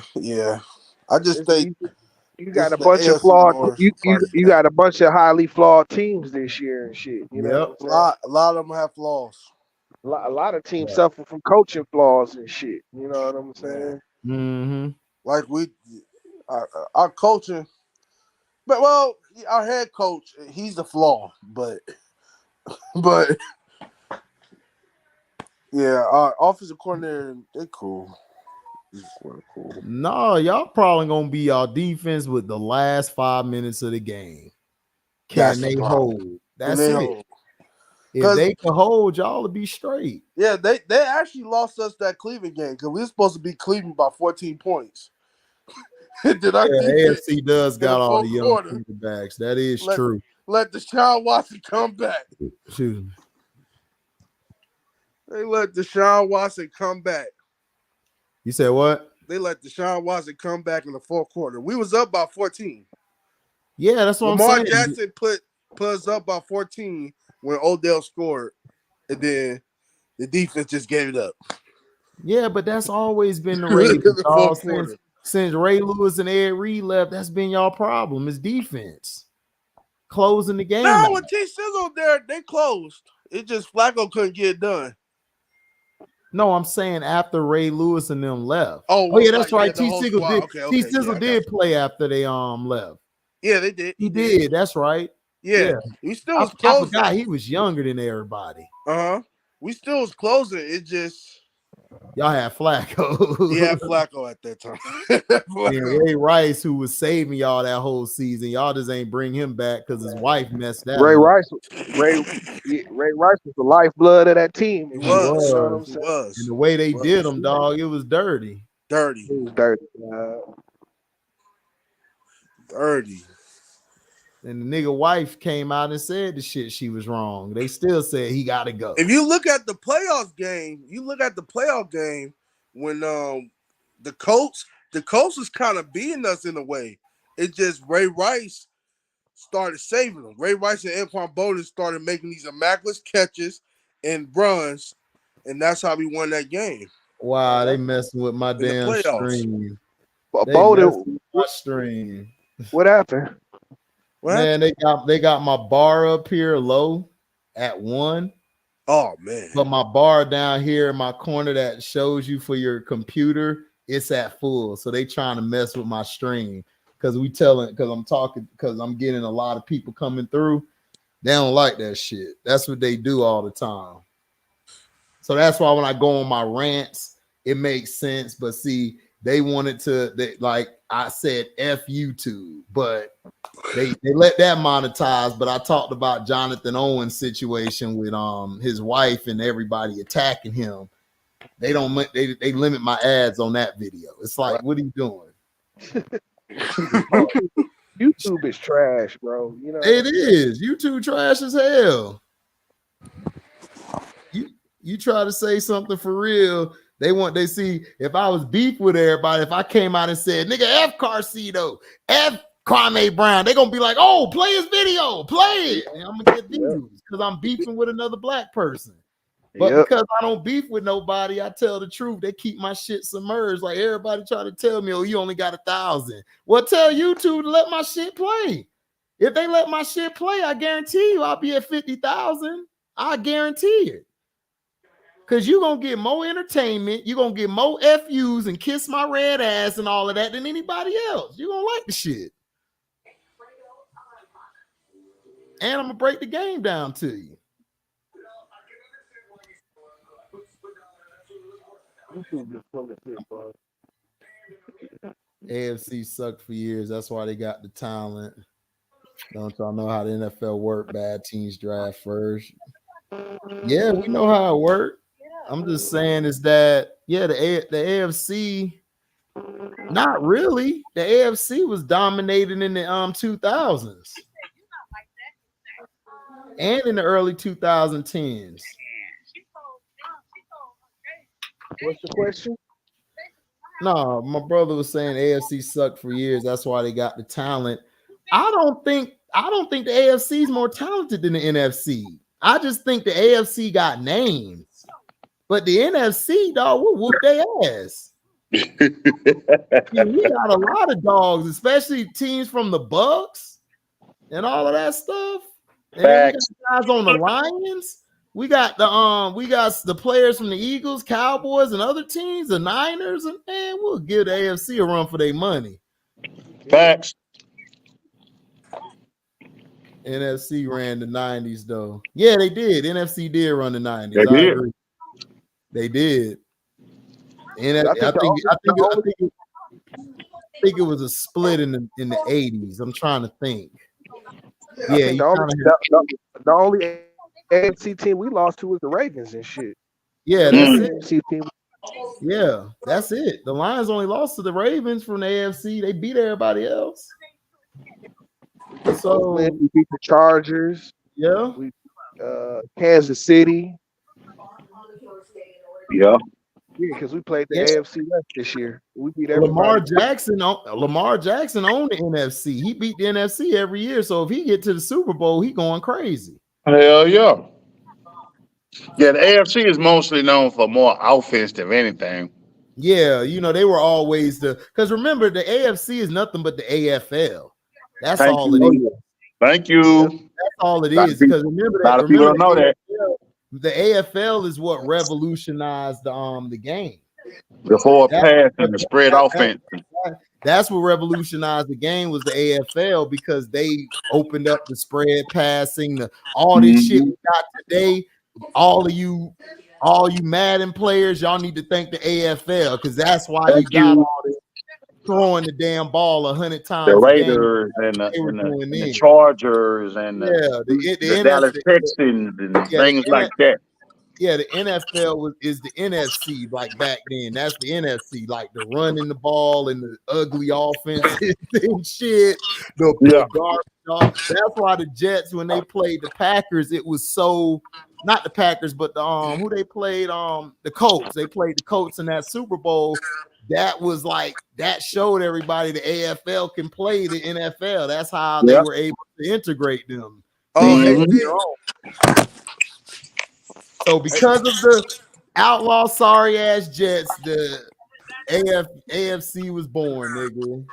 I just think you got a bunch of flawed. You got a bunch of highly flawed teams this year and shit. You know, a lot of them have flaws. A lot of teams suffer from coaching flaws and shit. You know what I'm saying? Mm-hmm. Like our coaching, but our head coach, he's a flaw, but yeah, our offensive coordinator, they cool. No, y'all probably gonna be y'all defense with the last 5 minutes of the game. Can they hold? That's it. If they can hold, y'all will be straight. Yeah, they actually lost us that Cleveland game because we were supposed to beat Cleveland by 14 points. AFC does got all the young quarterbacks. That is true. Let Deshaun Watson come back. Excuse me. They let Deshaun Watson come back. You said what? They let Deshaun Watson come back in the fourth quarter. We was up by 14. Yeah, that's what Lamar I'm saying. Jackson put us up by 14 when Odell scored, and then the defense just gave it up. Yeah, but that's always been the Ravens. Since Ray Lewis and Ed Reed left, that's been y'all problem. Is defense closing the game. No, with T Sizzle there, they closed. It just Flacco couldn't get it done. No, I'm saying after Ray Lewis and them left. Oh yeah, that's right. Yeah, T Sizzle did. Okay, T Sizzle did play after they left. Yeah, they did. He did. That's right. Yeah. We still was closing. I forgot he was younger than everybody. We still was closing. It just y'all had Flacco. He had Flacco at that time. And Ray Rice, who was saving y'all that whole season, y'all just ain't bring him back because his wife messed that Ray up. Rice was the lifeblood of that team. He was. And the way they did him, dog, it was dirty. Dirty. It was dirty. Dirty. And the nigga wife came out and said the shit she was wrong. They still said he got to go. If you look at the playoff game, when the Colts was kind of beating us in a way. It just Ray Rice started saving them. Ray Rice and Anquan Bolden started making these immaculate catches and runs, and that's how we won that game. Wow, they messing with my damn stream. Bolden, my stream. What happened? Man, they got my bar up here low at 1. Oh man! But my bar down here in my corner that shows you for your computer, it's at full. So they trying to mess with my stream because I'm getting a lot of people coming through. They don't like that shit. That's what they do all the time. So that's why when I go on my rants, it makes sense. But see, they wanted to, like I said, F YouTube, but they let that monetize. But I talked about Jonathan Owens' situation with his wife and everybody attacking him. They limit my ads on that video. It's like, what are you doing? YouTube is trash, bro. You know it is. YouTube trash as hell. You try to say something for real. They see if I was beef with everybody, if I came out and said, nigga, F Carcito, F Kwame Brown, they're gonna be like, oh, play his video, play it. And I'm gonna get views because I'm beefing with another black person. But because I don't beef with nobody, I tell the truth. They keep my shit submerged. Like everybody try to tell me, oh, you only got 1,000. Well, tell YouTube to let my shit play. If they let my shit play, I guarantee you I'll be at 50,000. I guarantee it. Because you're going to get more entertainment. You're going to get more FUs and kiss my red ass and all of that than anybody else. You're going to like the shit. And I'm going to break the game down to you. AFC sucked for years. That's why they got the talent. Don't y'all know how the NFL work? Bad teams draft first. Yeah, we know how it worked. I'm just saying is that, yeah, the AFC, not really. The AFC was dominating in the 2000s and in the early 2010s. What's the question? No, my brother was saying AFC sucked for years. That's why they got the talent. I don't think the AFC is more talented than the NFC. I just think the AFC got names. But the NFC, dog, will whoop their ass. We got a lot of dogs, especially teams from the Bucks and all of that stuff. And then we got guys on the Lions. We got the players from the Eagles, Cowboys, and other teams, the Niners, and man, we'll give the AFC a run for their money. Facts. NFC ran the 90s, though. Yeah, they did. NFC did run the 90s. They did. Agree. They did. And I think it was a split in the 80s. I'm trying to think. Yeah, the only AFC team we lost to was the Ravens and shit. Yeah, that's it. Yeah, that's it. The Lions only lost to the Ravens from the AFC. They beat everybody else. So we beat the Chargers. Yeah. We Kansas City. Yeah. Yeah, because we played the AFC West this year. We beat Lamar Jackson owned the NFC. He beat the NFC every year. So if he get to the Super Bowl, he going crazy. Hell yeah. Yeah, the AFC is mostly known for more offense than anything. Yeah, they were always because remember, the AFC is nothing but the AFL. That's all it is. Thank you. That's all it is. Because remember that. A lot of people don't know that. The AFL is what revolutionized the game. The forward pass and the spread offense. That's what revolutionized the game was the AFL because they opened up the spread passing, all this shit we got today. All you Madden players, y'all need to thank the AFL because that's why you got all this throwing the damn ball 100 times. The Raiders and the Chargers and the Dallas Texans and things like that. Yeah, the NFL is the NFC like back then. That's the NFC, like the running the ball and the ugly offense and shit. The garbage. That's why the Jets, when they played the Packers, it was so not the Packers, but the who they played the Colts. They played the Colts in that Super Bowl. That was like that showed everybody the AFL can play the NFL. That's how they were able to integrate them. So because of the outlaw sorry ass Jets, the AFC was born, nigga.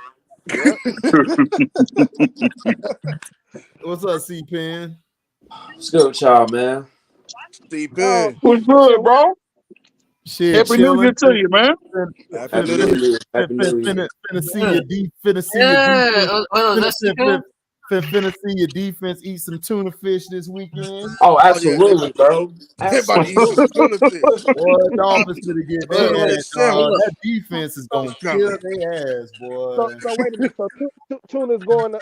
What's up, C-Pen? What's good with y'all, man? C-Pen. What's good, bro? Shit, Happy New Year to you, man. Happy New Year. Finna see your defense eat some tuna fish this weekend. Oh, absolutely, bro. Everybody eat some tuna fish. Boy, Dolphins gonna get their ass. That defense is gonna kill their ass, boy. So wait a minute. So tuna's going to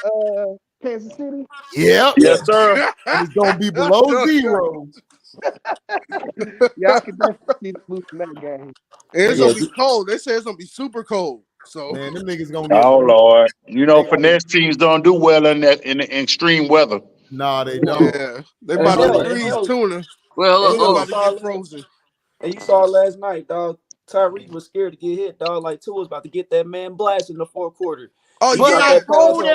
Kansas City? Yep. Yes, sir. And it's gonna be below zero. Y'all can definitely lose in that game. It's gonna be cold. They say it's gonna be super cold. So man, them niggas gonna get Lord. Finesse teams don't do well in the extreme weather. Nah, they don't. Yeah. They about to freeze tuna. Well, about to get frozen. And you saw last night, dog. Tyreek was scared to get hit, dog. Like Tua was about to get that man blasted in the fourth quarter. Oh, but yeah, I told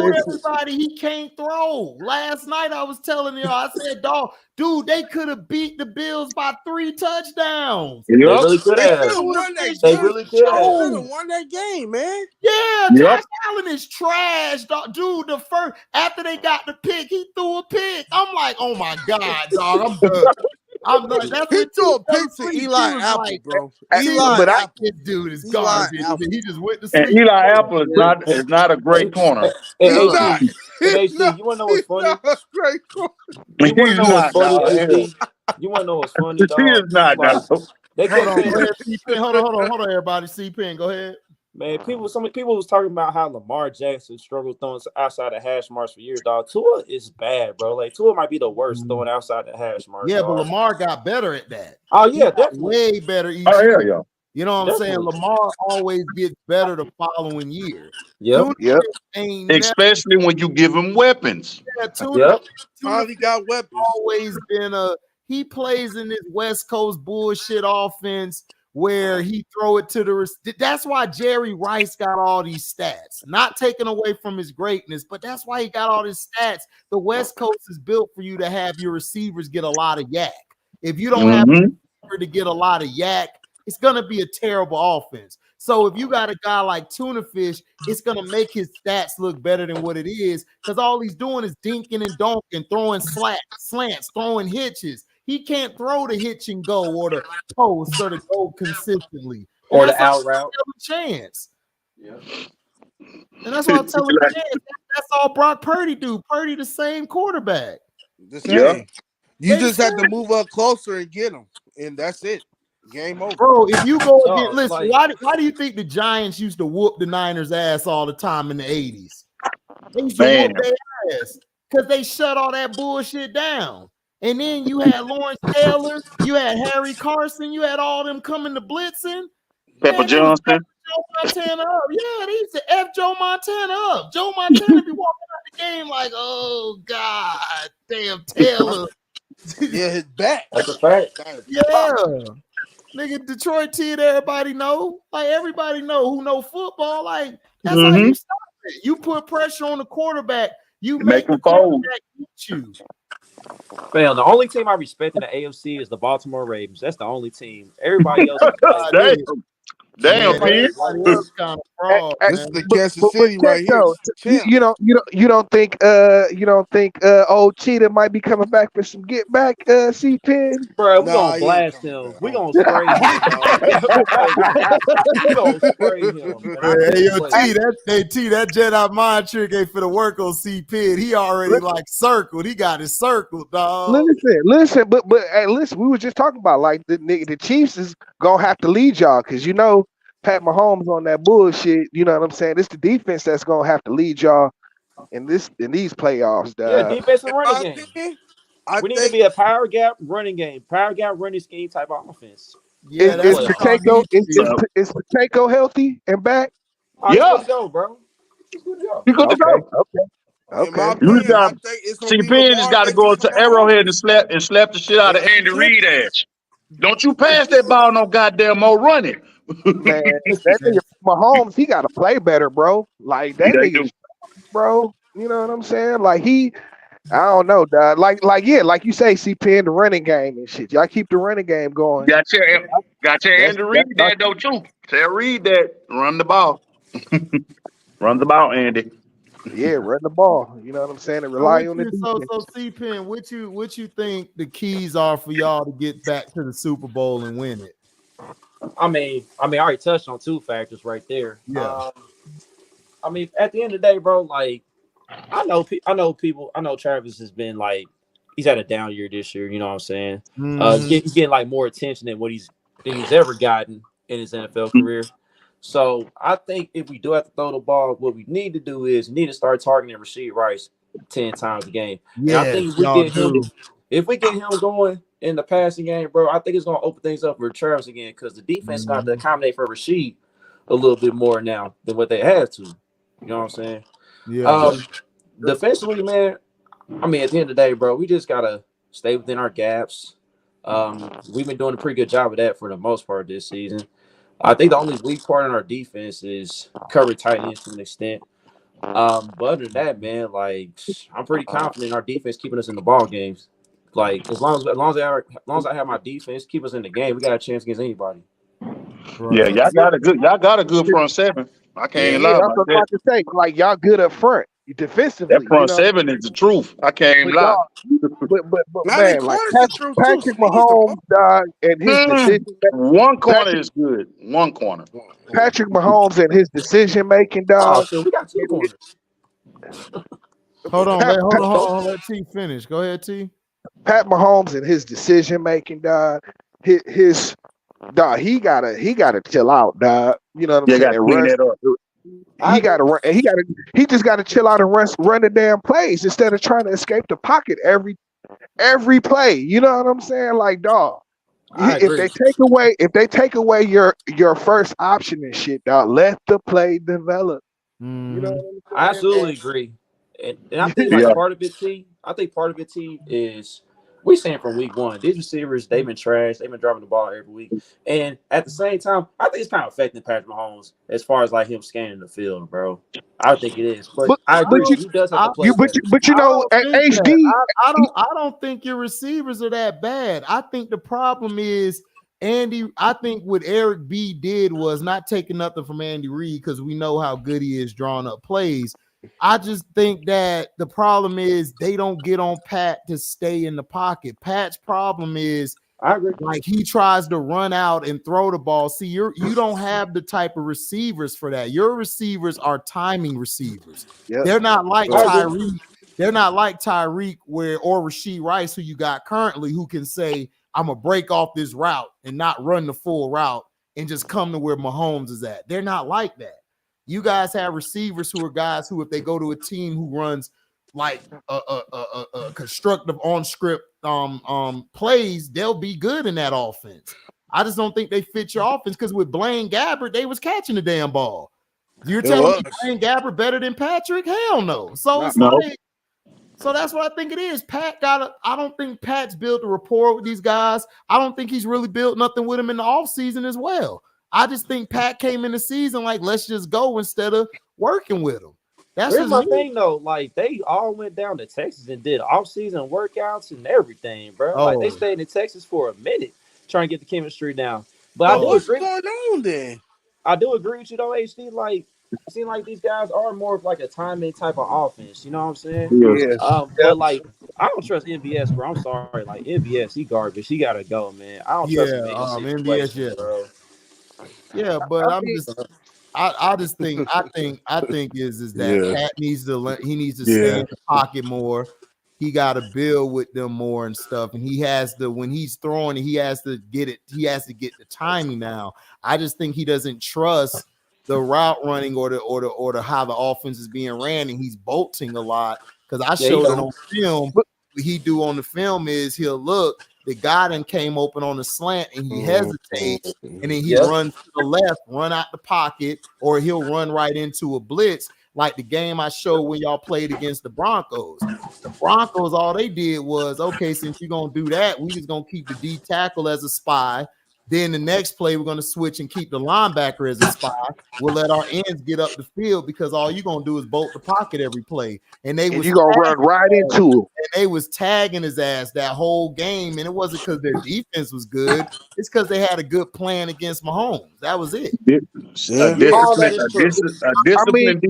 everybody he can't throw. Last night I was telling y'all, I said, dog, dude, they could have beat the Bills by 3 touchdowns. They really could have. They really could have won that game, man. Yeah, Josh Allen is trash, dog. Dude, the first after they got the pick, he threw a pick. I'm like, oh my god, dog, I'm done. That's he threw a pick to Eli Apple, like, bro. This dude is garbage. He just went to sleep. And Eli Apple is not a great corner. He's not. You want to know what's funny? Great corner. You want to know what's funny? Dog? He is not. They hold on, everybody. C-Pen, go ahead. Man, some people was talking about how Lamar Jackson struggled throwing outside the hash marks for years, dog. Tua is bad, bro. Like Tua might be the worst throwing outside the hash marks. Yeah, but Lamar got better at that. Oh yeah, definitely. Way better each year. Yeah. You know what I'm saying? Lamar always gets better the following year. Yep. Especially when you give him weapons. Yeah, Tua got weapons. Always been he plays in this West Coast bullshit offense where he throw it to the that's why Jerry Rice got all these stats, not taken away from his greatness, but that's why he got all these stats. The West Coast is built for you to have your receivers get a lot of yak. If you don't have to get a lot of yak, it's gonna be a terrible offense. So if you got a guy like Tuna Fish, it's gonna make his stats look better than what it is because all he's doing is dinking and donking, throwing slants, throwing hitches. He can't throw the hitch and go or the post or the go consistently. Or the out route. Chance. Yeah. And that's what I'm telling you. That's all Brock Purdy do. Purdy the same quarterback. The same. You just have to move up closer and get him. And that's it. Game over. Bro, if you go again, listen, like, why do you think the Giants used to whoop the Niners' ass all the time in the 80s? They used to whoop their ass because they shut all that bullshit down. And then you had Lawrence Taylor, you had Harry Carson, you had all them coming to blitzing. Pepper Johnson. Joe Montana up. Yeah, they used to F Joe Montana up. Joe Montana be walking out the game like, oh, God, damn Taylor. Yeah, his back. That's a fact. Yeah. Nigga, Detroit team, everybody know. Like, everybody know who know football. Like, that's how you stop it. You put pressure on the quarterback. You make the quarterback beat you. Man, the only team I respect in the AFC is the Baltimore Ravens. That's the only team. Everybody else is Damn, man. This is the Kansas City right here. You don't think old Cheetah might be coming back for some get back C-Pen? Bro, we gonna blast him. We gonna spray him. We gonna spray him. That Jedi mind trick ain't for the work on C-Pen. He already like circled. He got his circled, dog. Listen, but hey, listen, we were just talking about like the Chiefs is gonna have to lead y'all because you know Pat Mahomes on that bullshit. You know what I'm saying? It's the defense that's gonna have to lead y'all in these playoffs. Yeah, defense and running game. We need to be a power gap running game, power gap running scheme type of offense. Yeah, is Pacheco healthy and back? Yeah, good to go, bro. You good to go? Okay. You got C-Pen has got to go to Arrowhead and slap the shit out of Andy Reid ass. Don't you pass that ball no goddamn more running. Man, that nigga Mahomes, he got to play better, bro. Like that nigga, bro. You know what I'm saying? Like I don't know, dog. Like you say, C-Pen, the running game and shit. Y'all keep the running game going. Got your Andy Reid that though too. Tell Reid that run the ball. Run the ball, Andy. Yeah, run the ball. You know what I'm saying? And rely on it. So C-Pen, what you think the keys are for y'all to get back to the Super Bowl and win it? I mean, I already touched on two factors right there. Yeah. I mean, at the end of the day, bro, like I know people. I know Travis has been like he's had a down year this year. You know what I'm saying? He's getting like more attention than what he's ever gotten in his NFL career. So I think if we do have to throw the ball, what we need to do is start targeting Rashid Rice 10 times a game. Yeah, and I think if we get him going in the passing game, bro, I think it's gonna open things up for Travis again because the defense got to accommodate for Rashid a little bit more now than what they have to. You know what I'm saying? Yeah. Defensively, man, I mean, at the end of the day, bro, we just gotta stay within our gaps. We've been doing a pretty good job of that for the most part this season. I think the only weak part in our defense is cover tight ends to an extent. But other than that, man, like I'm pretty confident in our defense keeping us in the ball games. Like as long as I have my defense keep us in the game, we got a chance against anybody. Right. Yeah, y'all got a good front seven. I can't lie about that. To say. Like y'all good up front, defensively. That front seven is the truth. I can't lie. But man, like Patrick Mahomes, dog, and his decision. One corner is good. One corner. Patrick Mahomes and his decision making, dog. So we got two corners. Hold on. Let T finish. Go ahead, T. Pat Mahomes and his decision making, dog. His dog. He gotta chill out, dog. You know what I'm saying? He just gotta chill out and run the damn plays instead of trying to escape the pocket every play. You know what I'm saying? Like, dog. If they take away your first option and shit, dog, let the play develop. You know what I'm saying? I absolutely agree. And I think part of it, T. I think part of it, T, is we saying from week one, these receivers, they've been trash. They've been dropping the ball every week. And at the same time, I think it's kind of affecting Patrick Mahomes as far as like him scanning the field, bro. I think it is. But I agree. He does have to play but you know, at HD, I don't think your receivers are that bad. I think the problem is I think what Eric B did was not taking nothing from Andy Reid because we know how good he is drawing up plays. I just think that the problem is they don't get on Pat to stay in the pocket. Pat's problem is like he tries to run out and throw the ball. See, you don't have the type of receivers for that. Your receivers are timing receivers. Yep. They're not like Tyreek. They're not like Tyreek or Rashid Rice, who you got currently, who can say, I'm gonna break off this route and not run the full route and just come to where Mahomes is at. They're not like that. You guys have receivers who are guys who, if they go to a team who runs like a constructive on script plays, they'll be good in that offense. I just don't think they fit your offense because with Blaine Gabbert, they was catching the damn ball. You're telling me Blaine Gabbert better than Patrick? Hell no. So it's like, so that's what I think it is. I don't think Pat's built a rapport with these guys. I don't think he's really built nothing with them in the offseason as well. I just think Pat came in the season like, let's just go instead of working with him. That's Here's my thing though. Like they all went down to Texas and did off-season workouts and everything, bro. Like they stayed in Texas for a minute trying to get the chemistry down. But I do agree. What's going on then? I do agree with you though, HD. Like it seems like these guys are more of like a timing type of offense. You know what I'm saying? Yeah. But like I don't trust MVS, bro. I'm sorry. Like MVS, he garbage. He gotta go, man. I don't trust him in MVS, bro. Yeah, but I just think is that Pat needs to stay in the pocket more. He got to build with them more and stuff, and he has to, when he's throwing it, he has to get the timing now. I just think he doesn't trust the route running or the how the offense is being ran, and he's bolting a lot because I showed it on film. What he do on the film is he'll look. The guy then came open on the slant and he hesitates and then he runs to the left, run out the pocket, or he'll run right into a blitz like the game I showed when y'all played against the Broncos. The Broncos, all they did was, okay, since you're going to do that, we just going to keep the D tackle as a spy. Then the next play, we're going to switch and keep the linebacker as a spy. We'll let our ends get up the field because all you're going to do is bolt the pocket every play. And you're going to run right into him. And they was tagging his ass that whole game. And it wasn't because their defense was good. It's because they had a good plan against Mahomes. That was it. Disciplined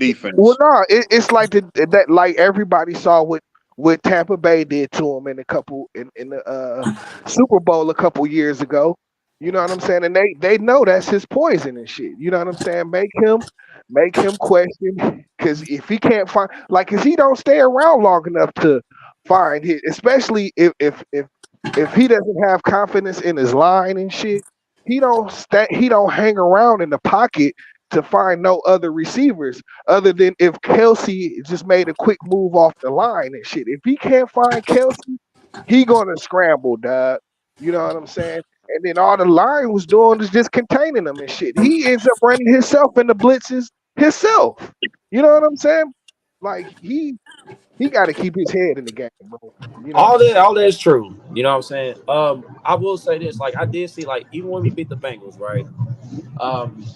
defense. Well, no, it's like that. Like everybody saw what Tampa Bay did to him in the Super Bowl a couple years ago. You know what I'm saying? And they know that's his poison and shit. You know what I'm saying? Make him question, because if he can't find, like, because he don't stay around long enough to find his, especially if he doesn't have confidence in his line and shit, he don't hang around in the pocket to find no other receivers other than if Kelsey just made a quick move off the line and shit. If he can't find Kelsey, he gonna scramble, dog. You know what I'm saying? And then all the line was doing is just containing him and shit. He ends up running himself in the blitzes himself. You know what I'm saying? Like he got to keep his head in the game, bro. You know all that is true. You know what I'm saying? I will say this. Like I did see, like even when we beat the Bengals, right?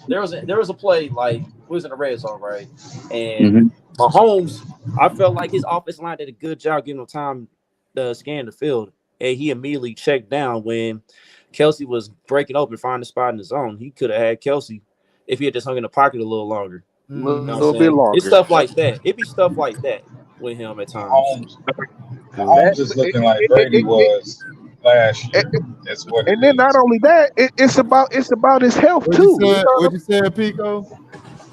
There was a play like we was in the red zone, right? And Mahomes, I felt like his offensive line did a good job giving him time to scan the field, and he immediately checked down when Kelsey was breaking open, finding a spot in the zone. He could have had Kelsey if he had just hung in the pocket a little longer. A little bit longer. It's stuff like that. It'd be stuff like that with him at times. Mahomes is looking like Brady was last year. That's what. And then not only that, it's about his health too. What you said, Pico?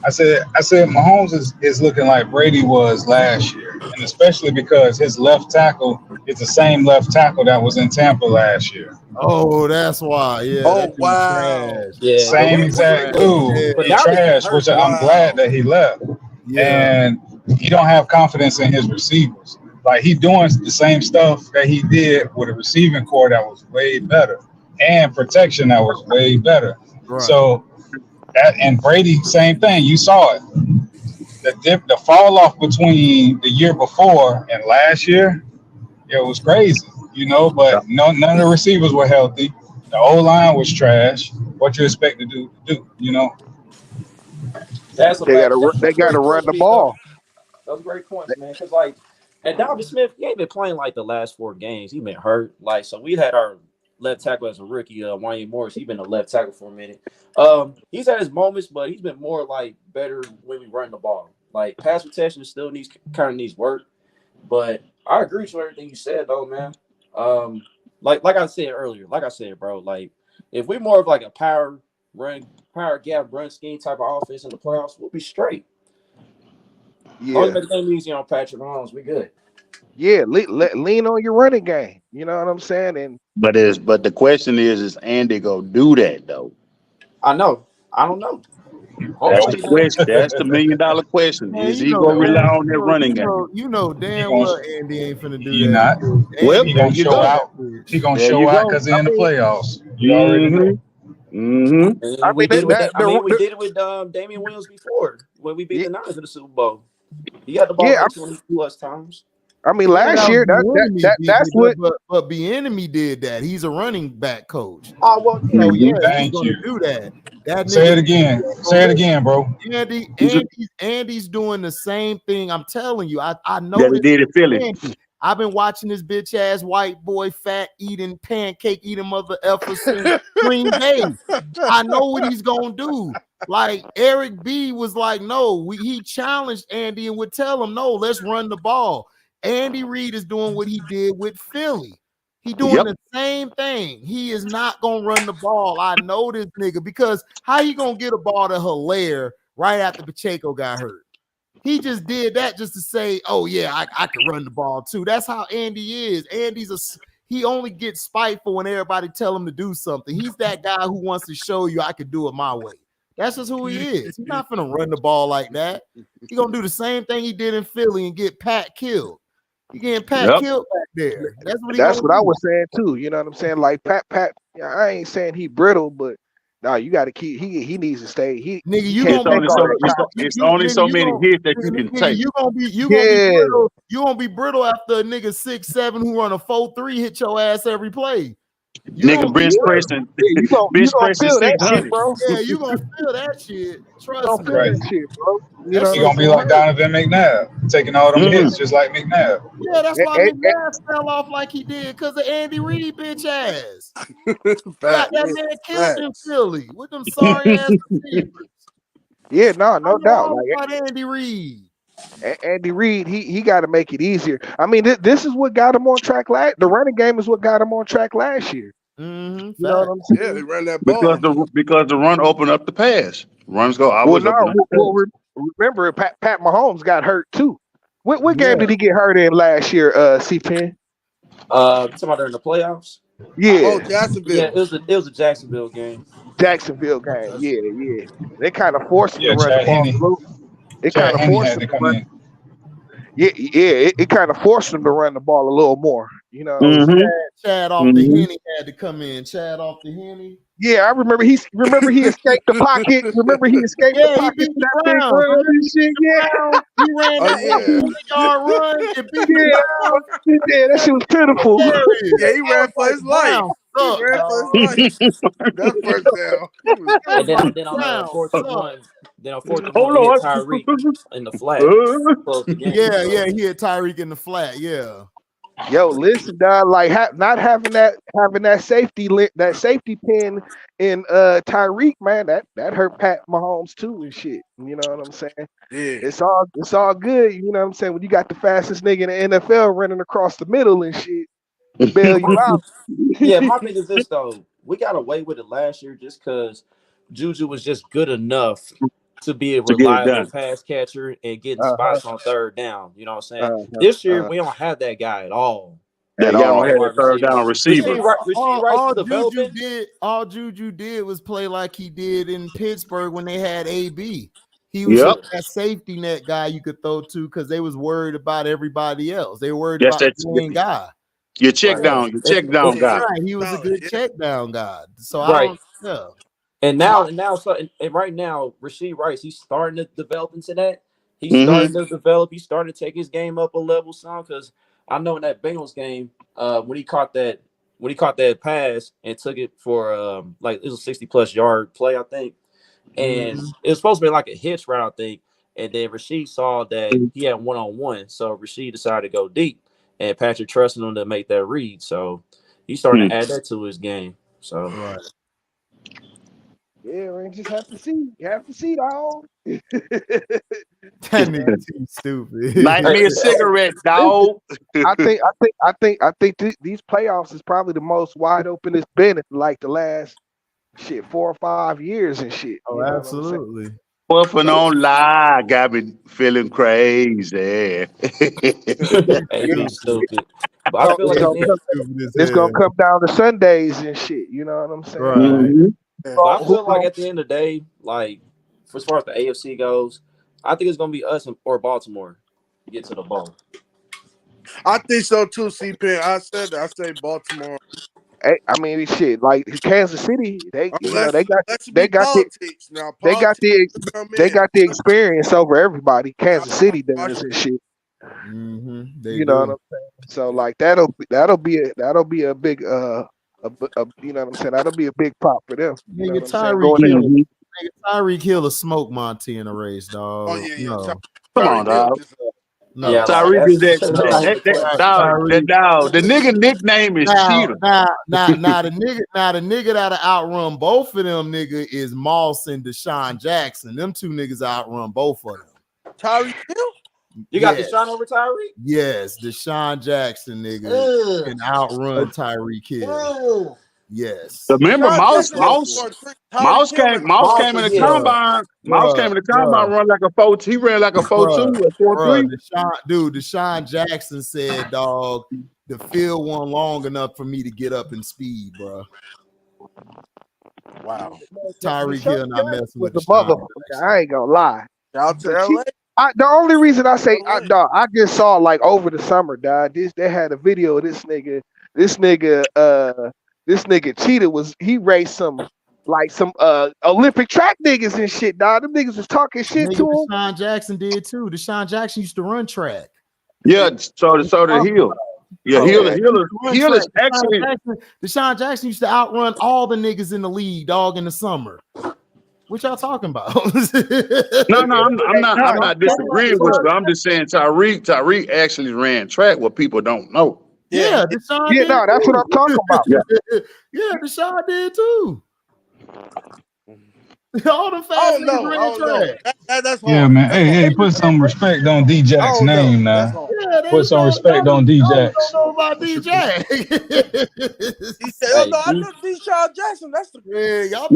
I said Mahomes is looking like Brady was last year, and especially because his left tackle is the same left tackle that was in Tampa last year. Oh, that's why. Yeah. Oh, wow. Yeah. Same exact dude. He trash, which I'm glad that he left. Yeah. And he don't have confidence in his receivers. Like he doing the same stuff that he did with a receiving core that was way better and protection that was way better. Right. So. And Brady, same thing. You saw it. The fall off between the year before and last year, it was crazy, you know. But none of the receivers were healthy. The O-line was trash. What you expect to do, you know? They got to run the ball. Those great points, man. Because like, and Dalvin Smith, he ain't been playing like the last 4 games. He been hurt. Like, so we had our left tackle as a rookie, Wayne Morris. He's been a left tackle for a minute. He's had his moments, but he's been more like better when we run the ball. Like pass protection still needs work. But I agree with everything you said, though, man. Like I said earlier, bro. Like if we're more of like a power gap run scheme type of offense in the playoffs, we'll be straight. Yeah, only make the game easy on Patrick Mahomes. We good. Yeah, lean on your running game. You know what I'm saying? And But the question is Andy gonna do that though? I know. I don't know. That's Hopefully the he does. question. That's the $1 million question. Man, Is he gonna rely on that running game? you know He damn gonna, well Andy ain't finna do he that. not. Well, He there gonna you show go. out. He gonna There show you out go. because they're in the playoffs. You already Mm-hmm. know. Mm-hmm. And we did it with that. I mean, we did it with Damian Williams before when we beat the Niners in the Super Bowl. He got the ball like 20 plus times. I mean, Yeah, last year that's what. But Bieniemy did that. He's a running back coach. Oh well, yeah. So yeah, he's Thank gonna you. do that. That Say nigga it again. Say it again, bro. Andy's doing the same thing. I'm telling you. I know That he did in Philly. Andy. I've been watching this bitch ass white boy fat eating pancake eating mother effers since Green Bay. I know what he's gonna do. Like Eric B was like, no, he challenged Andy and would tell him, no, let's run the ball. Andy Reid is doing what he did with Philly. He doing the same thing. He is not gonna run the ball. I know this nigga because how he gonna get a ball to Hilaire right after Pacheco got hurt? He just did that just to say, oh yeah, I can run the ball too. That's how Andy is. He only gets spiteful when everybody tell him to do something. He's that guy who wants to show you I could do it my way. That's just who he is. He's not gonna run the ball like that. He's gonna do the same thing he did in Philly and get Pat killed. He getting Pat killed back there. That's what I was saying too. You know what I'm saying? Like Pat, I ain't saying he brittle, but no, you got to keep. He needs to stay. Nigga, it's only so many hits that you can take. You gonna be brittle after a nigga 6'7" who run a 4.3 hit your ass every play. Nigga bench pressing, bench pressing 600, bro. Yeah, you gonna feel that shit. Trust me. Right. That shit, bro. He gonna be like Donovan McNabb, taking all them hits just like McNabb. Yeah, that's why McNabb fell off like he did because of Andy Reid bitch ass. That man killed in Philly with them sorry ass receivers. Yeah, no doubt. Like Andy Reid. Andy Reid, he got to make it easier. I mean, this is what got him on track the running game is what got him on track last year. You know what I'm saying? Yeah, they ran that ball because the run opened up the pass. Runs go. Remember, Pat Mahomes got hurt too. What game did he get hurt in last year? C-Pen? Somebody during the playoffs. Yeah. Oh, Jacksonville. Yeah, it was a Jacksonville game. Jacksonville game. Yeah. They kind of forced him to run the ball. It kind of forced him to run. It kind of forced him to run the ball a little more. You know, Chad off the Henny had to come in. Chad off the Henny. Yeah, I remember. He escaped the pocket. Remember he escaped the pocket. He beat the Browns. Yeah, he ran that 100-yard run and beat the Browns. Yeah, that shit was pitiful. Yeah, he ran for his life. He ran for his life. That first down. And then on fourth and one, he hit Tyreek in the flat. Yeah, he hit Tyreek in the flat. Yeah. Yo, listen, dog. Like not having that safety pin in Tyreek, man, that hurt Pat Mahomes too and shit. You know what I'm saying? Yeah. It's all good. You know what I'm saying? When you got the fastest nigga in the NFL running across the middle and shit, bail you out. Yeah, my thing is this though. We got away with it last year just because Juju was just good enough to be a reliable pass catcher and getting spots on third down. You know what I'm saying? This year, we don't have that guy at all. Y'all don't have a third down receiver. All Juju did was play like he did in Pittsburgh when they had AB. He was that safety net guy you could throw to because they was worried about everybody else. They were worried about the main guy. Your check down guy. Right. He was a good check down guy. So I don't know. And right now, Rashee Rice, he's starting to develop into that. He's starting to develop. He's starting to take his game up a level some because I know in that Bengals game, when he caught that pass and took it for it was a 60+ yard play, I think. And it was supposed to be like a hitch route, I think. And then Rashee saw that he had one-on-one. So Rashee decided to go deep. And Patrick trusted him to make that read. So he's starting to add that to his game. So yeah, we just have to see. You have to see, dog. That nigga too stupid. Light me a cigarette, dog. I think these playoffs is probably the most wide open it's been in like the last 4 or 5 years and shit. Oh, absolutely. Puffing on lie got me feeling crazy. Hey, he's stupid. But I feel like it's gonna come down to Sundays and shit. You know what I'm saying? Right. Mm-hmm. But I feel like at the end of the day, like as far as the AFC goes, I think it's gonna be us or Baltimore to get to the bowl. I think so too, C-Pen. I said that. I say Baltimore. Hey, I mean, shit, like Kansas City, they got politics now. They got the experience over everybody. Kansas City does and shit. Mm-hmm. You know what I'm saying? So like that'll be a big you know what I'm saying? That'll be a big pop for them. You know what I'm saying? Tyreek Hill a smoke Monty in a race, dog. Oh yeah. No. Come on, dog. No, Yeah, Tyreek is that dog. The nigga nickname is Cheetah. Now the nigga that'll outrun both of them nigga is Moss and Deshaun Jackson. Them two niggas outrun both of them. Tyreek Hill? You got Deshaun over Tyreek? Yes, Deshaun Jackson nigga can outrun Tyreek Hill. Yes. Remember, Mouse came in the combine. Mouse came in the combine, run like a 4. He ran like a 4.2 or 4.3. Deshaun Jackson said, dog, the field wasn't long enough for me to get up in speed, bro. Wow. Tyreek Hill not messing with the motherfucker. I ain't gonna lie. Shout to LA. The only reason I say dog, I just saw like over the summer, dog. They had a video of this nigga Cheetah he raced some Olympic track niggas and shit, dog. Them niggas was talking shit to him. Deshaun Jackson did too. Deshaun Jackson used to run track. Yeah, so did Hill. Yeah, Hill is excellent. Deshaun Jackson used to outrun all the niggas in the league, dog, in the summer. What y'all talking about? No, I'm not disagreeing with you. I'm just saying Tyreek actually ran track what people don't know. Yeah, Deshaun did that's what I'm talking about. Yeah, Deshaun did too. All them fast niggas ran track. That's yeah, man. Hey, put some respect on D-Jack's name now. Put some respect on D-Jax. I don't know about D-Jax. He said, I know Deshaun Jackson. That's the y'all.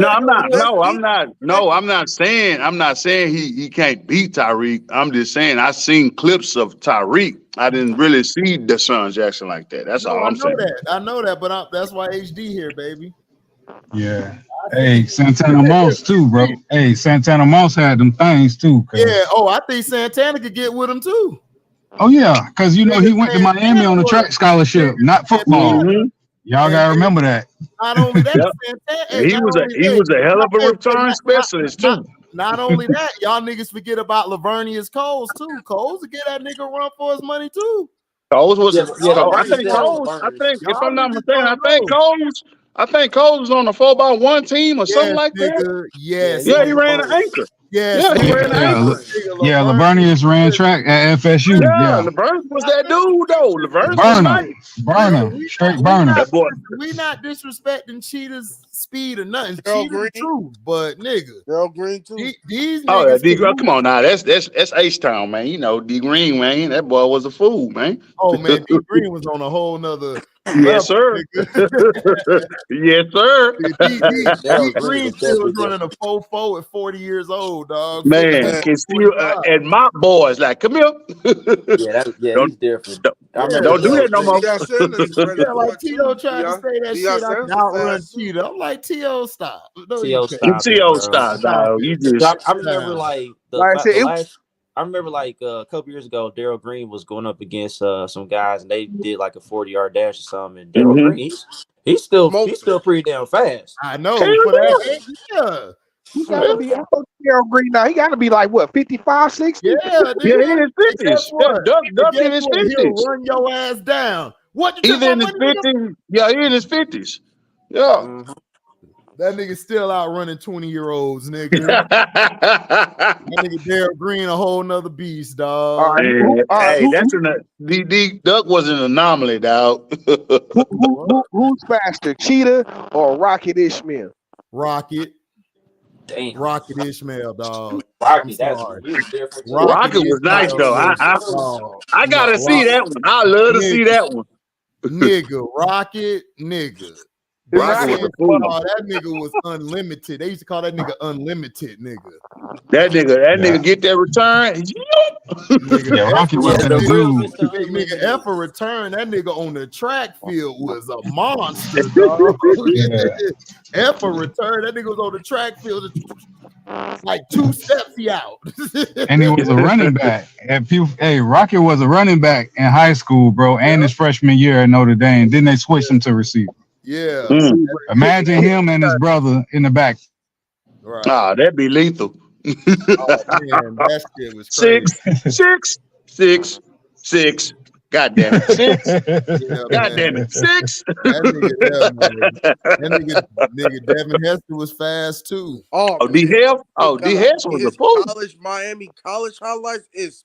I'm not saying he can't beat Tyreek. I'm just saying I seen clips of Tyreek. I didn't really see Deshaun Jackson like that. That's all I'm saying. I know that, but that's why HD here, baby. Yeah. Hey, Santana Moss too, bro. Hey, Santana Moss had them things too. Yeah. Oh, I think Santana could get with him too. Oh yeah, because he went to Miami on a track scholarship, not football. Mm-hmm. Y'all gotta remember that. Not only that, Santana, he was a hell of a return specialist too. Not only that, y'all niggas forget about Lavernius Coles too. Coles will get that nigga run for his money too. Coles was I think if I'm not mistaken, I think Coles was on the 4x1 team or something like that. Yes. Yeah, he ran an anchor. Yes. He ran an anchor. Yeah, Lavernius ran track at FSU. Yeah. Lavernius was that dude though. Straight burner. We not disrespecting Cheetah's speed or nothing. Cheetah's true, but nigga. Earl Green too. These niggas. D Green, come on now. That's H-Town, man. You know, D Green, man. That boy was a fool, man. Oh man, D Green was on a whole nother. Yes, sir. Yes, sir. D Green still was running a 4.4 at 40 years old, dog. Man, can still and my boys like, come here. He's different. Don't do that no more. Like T.O. tried to say that shit. I can outrun Cheetah. I'm like, T.O. stop. T.O. stop. No, you just. I remember I remember like a couple years ago, Darryl Green was going up against some guys, and they did like a 40-yard dash or something. And Darryl Green, he's still pretty damn fast. I know. Yeah. He gotta be Darryl Green now. He gotta be like what, 55, 60? Yeah, he in his 50s. Duck in his 50s. He'll run your ass down. What? He's in his 50s. Yeah, he in his 50s. Yeah. Mm-hmm. That nigga still out running 20-year-olds, nigga. That nigga Darryl Green, a whole nother beast, dog. Duck was an anomaly, dog. Who's faster, Cheetah or Rocket Ishmael? Rocket. Damn. Rocket Ishmael, dog. Rocket was nice, though. I gotta see that one. I love to see that one. Nigga, Rocket, nigga. Rocker was a fool. That nigga was unlimited. They used to call that nigga unlimited nigga. That nigga get that return. Yeah, Rocky was that dude. Nigga, F a return. That nigga on the track field was a monster, dog. F a return. That nigga was on the track field. Like 2 steps, he out. And he was a running back. And people, hey, Rocky was a running back in high school, bro, and his freshman year at Notre Dame. Then they switched him to receiver. Yeah. Imagine him and his brother in the back. Right. Ah, that'd be lethal. Oh, man, that shit was crazy. 6. God damn it. 6. God damn it. 6. That nigga Devin Hester was fast too. D Hester was a fool. Miami college highlights is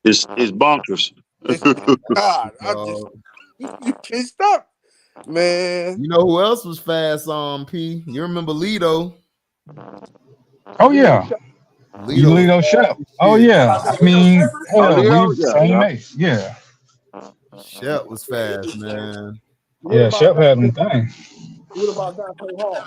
It's bonkers. God, you can't stop. Man, you know who else was fast? P. You remember Lido? Oh yeah, Lido Shep. Oh yeah, I mean, same age. Yeah, Shep was fast, man. Yeah, Shep had them thing. What about Dante Hall?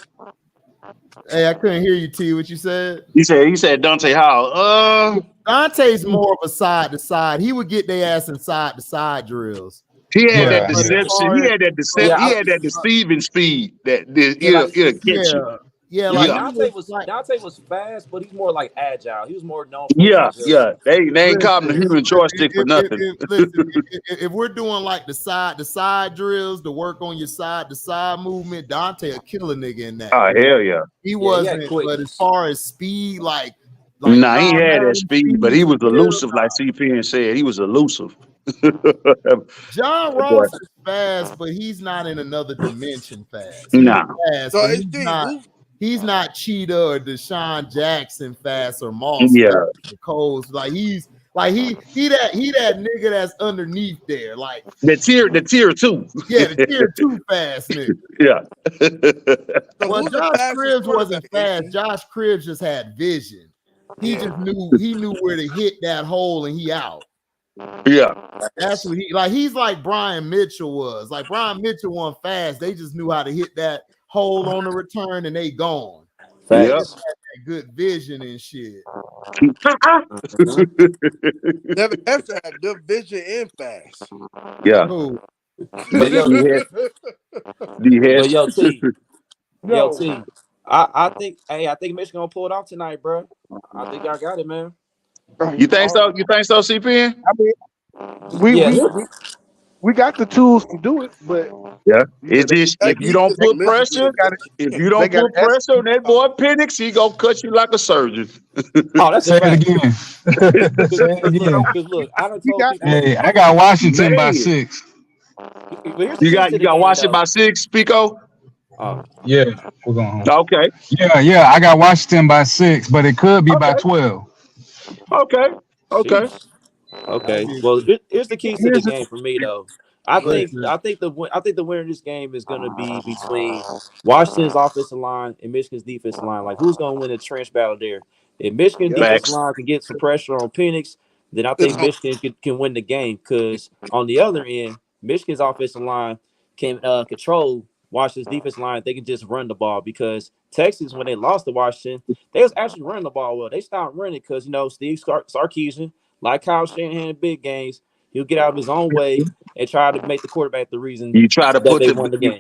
Hey, I couldn't hear you, T. What you said? He said Dante Hall. Dante's more of a side to side. He would get their ass in side to side drills. He had that deception. He had that deception. He had that deceiving speed that it'll get you. Yeah, like Dante was fast, but he's more like agile. He was more known for They ain't calling the human joystick for nothing. If we're doing like the side to side drills to work on your side to side movement, Dante a killer nigga in that. Oh hell yeah. He wasn't, but as far as speed, like nah, he had that speed, but he was elusive, like CPN said. He was elusive. John Ross is fast, but he's not in another dimension fast. Nah. So he's not Cheetah or Deshaun Jackson fast or Moss. Yeah. Coles. Like he that nigga that's underneath there. Like the tier 2. Yeah, the tier 2 fast nigga. Yeah. Well, Josh Cribbs wasn't fast. Josh Cribbs just had vision. He just knew where to hit that hole and he out. Yeah, that's what he's like Brian Mitchell was. Like Brian Mitchell wasn't fast. They just knew how to hit that hole on the return and they gone. They just had that good vision and shit. Never have to have good vision and fast. Yeah. Yo, T. I think Michigan gonna pull it off tonight, bro. I think y'all got it, man. You think so? You think so, CPN? I mean, we got the tools to do it, but it's just if you don't put pressure, on that boy Penix, he gonna cut you like a surgeon. Oh, that's Say it again. Say it again. Look, I got Washington by 6. You got Washington by 6, Pico. Yeah, we're going home. Okay. Yeah, I got Washington by 6, but it could be by 12. Okay. Well, here's the keys to the game for me, though. I think the winner of this game is going to be between Washington's offensive line and Michigan's defensive line. Like, who's going to win the trench battle there? If Michigan's defensive line can get some pressure on Penix, then I think Michigan can win the game. Because on the other end, Michigan's offensive line can control Washington's defensive line. They can just run the ball, because Texas, when they lost to Washington, they was actually running the ball well. They stopped running because, Steve Sarkisian, like Kyle Shanahan in big games, he'll get out of his own way and try to make the quarterback the reason you try to put they won the game.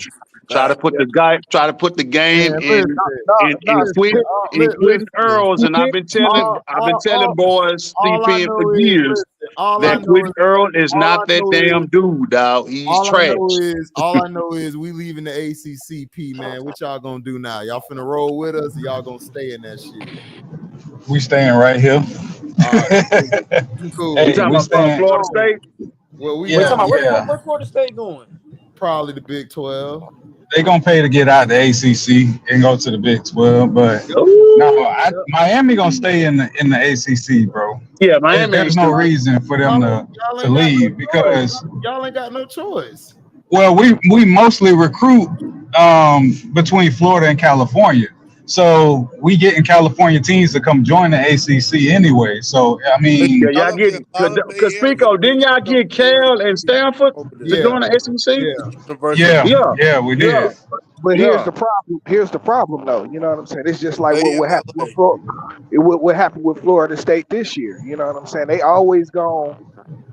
Try to put the game in Quentin Earls, and I've been telling boys CPN for years that Quentin Earl is not that damn dude, dog. He's trash. All I know is we leaving the ACCP, man. What y'all gonna do now? Y'all finna roll with us, or y'all gonna stay in that shit? We staying right here. Cool. Hey, talking about Florida State? Well, where's Florida State going? Probably the Big 12. They gonna pay to get out the ACC and go to the Big 12, but Miami gonna stay in the ACC, bro. Yeah, Miami. There's no reason for them to leave because y'all ain't got no choice. Well, we mostly recruit between Florida and California. So we getting California teams to come join the ACC anyway. So I mean, Yeah, y'all get because Pico, didn't y'all get Cal and Stanford to join the SEC? Yeah, we did. But here's the problem. Here's the problem, though. You know what I'm saying? It's just like what happened with what happened with Florida State this year. You know what I'm saying? They always gonna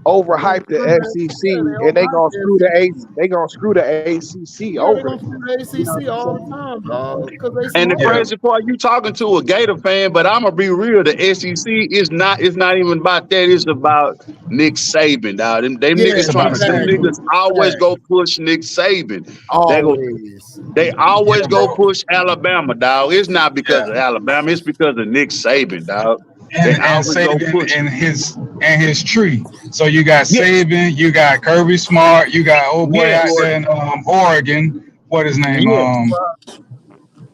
overhype the SEC, and they gonna screw the ACC. They gonna screw the ACC over. They gonna screw the ACC all the time, dog. And the crazy part, you talking to a Gator fan, but I'm gonna be real. The SEC is not. It's not even about that. It's about Nick Saban, dog. Them niggas trying to. Them niggas always go push Nick Saban. They always go push Alabama, dog. It's not because of Alabama. It's because of Nick Saban, dog. And Saban and his tree. So you got Saban, you got Kirby Smart, you got old boy out there in Oregon. What his name?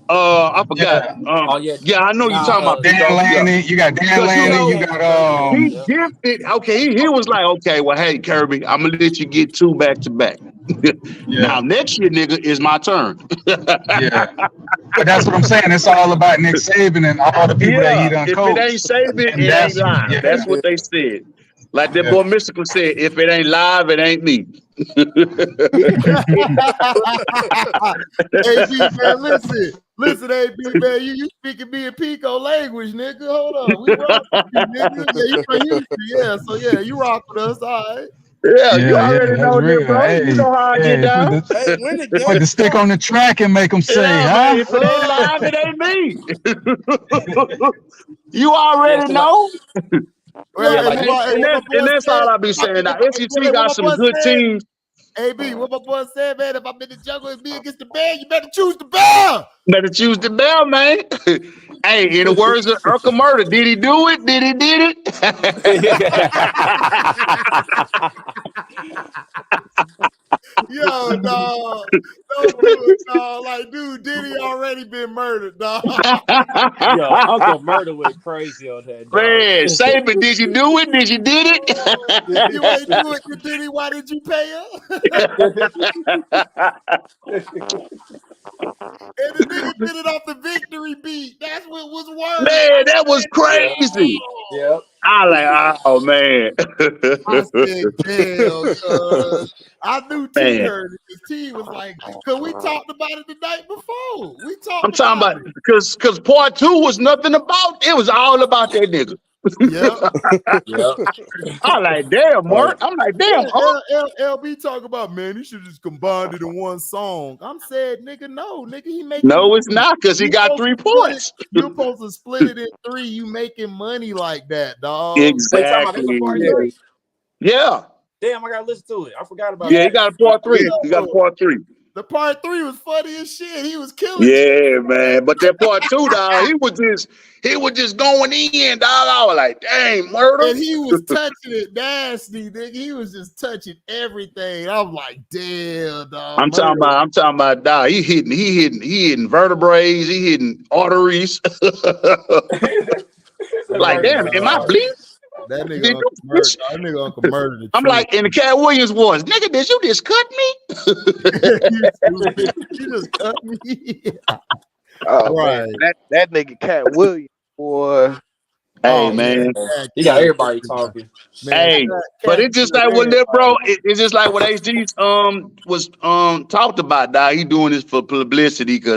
I forgot. I know you're talking about Dan Lanning. You got Dan Lanning. You got he gifted. Okay, he was like, okay, well, hey Kirby, I'm gonna let you get 2 back to back. Now next year, nigga, is my turn. But that's what I'm saying. It's all about Nick Saban and all the people that he done coached. If it ain't Saban, it ain't live. That's what they said. Like that boy Mystical said, if it ain't live, it ain't me. AB man, listen, AB man, you speaking me in Pico language, nigga. Hold on, we rock with you, nigga. Yeah, you from Houston, so you rock with us, all right. You already know that, bro. You know how I get down. Put the stick on the track and make them say, If it ain't live, it ain't me. You already know. And that's all I be saying. Now, SEC got some good teams. AB, what my boy said, man, if I'm in the jungle and me against the bear, you better choose the bear. Better choose the bear, man. Hey, in the words of Urkel Murder, did he do it? Did he did it? Yo, dog. Don't do it, dog. Like, dude, Diddy already been murdered, dog. Yo, Uncle Murder went crazy on that, dog. Man, Saban, did you do it? Did you did it? If you ain't do it to Diddy, why did you pay her? And the nigga did it off the victory beat. That's what was worse. Man, that was crazy. Yep. I like, oh man. I said, damn, I knew T heard it because T was like, because we talked about it the night before. I'm talking about it because part 2 was nothing about it. Was all about that nigga. I'm like, damn, Mark. I'm like, damn. LB talk about, man, he should just combine it in one song. I'm saying, nigga, no, nigga, he making. No, it's not because he got 3 points. You're supposed to split it in 3. You making money like that, dog. Exactly. Yeah. Damn, I gotta listen to it. I forgot about he got a part 3. He got a part 3. The part 3 was funny as shit. He was killing. Yeah, man. But that part 2, dog, he was just going in, dog. I was like, dang, murder. And he was touching it nasty, nigga. He was just touching everything. I'm like, damn, dog. I'm talking about, dog. He hitting vertebrae. He hitting arteries. Like, damn, am I bleeding? That nigga Uncle Murder. I'm like in the Cat Williams voice, nigga, did you just cut me? You just cut me. Right. That nigga Cat Williams, boy. Hey man, he got everybody talking. Hey, but it's just like what that bro. It's just like what HD's was talked about. Dog, he doing this for publicity because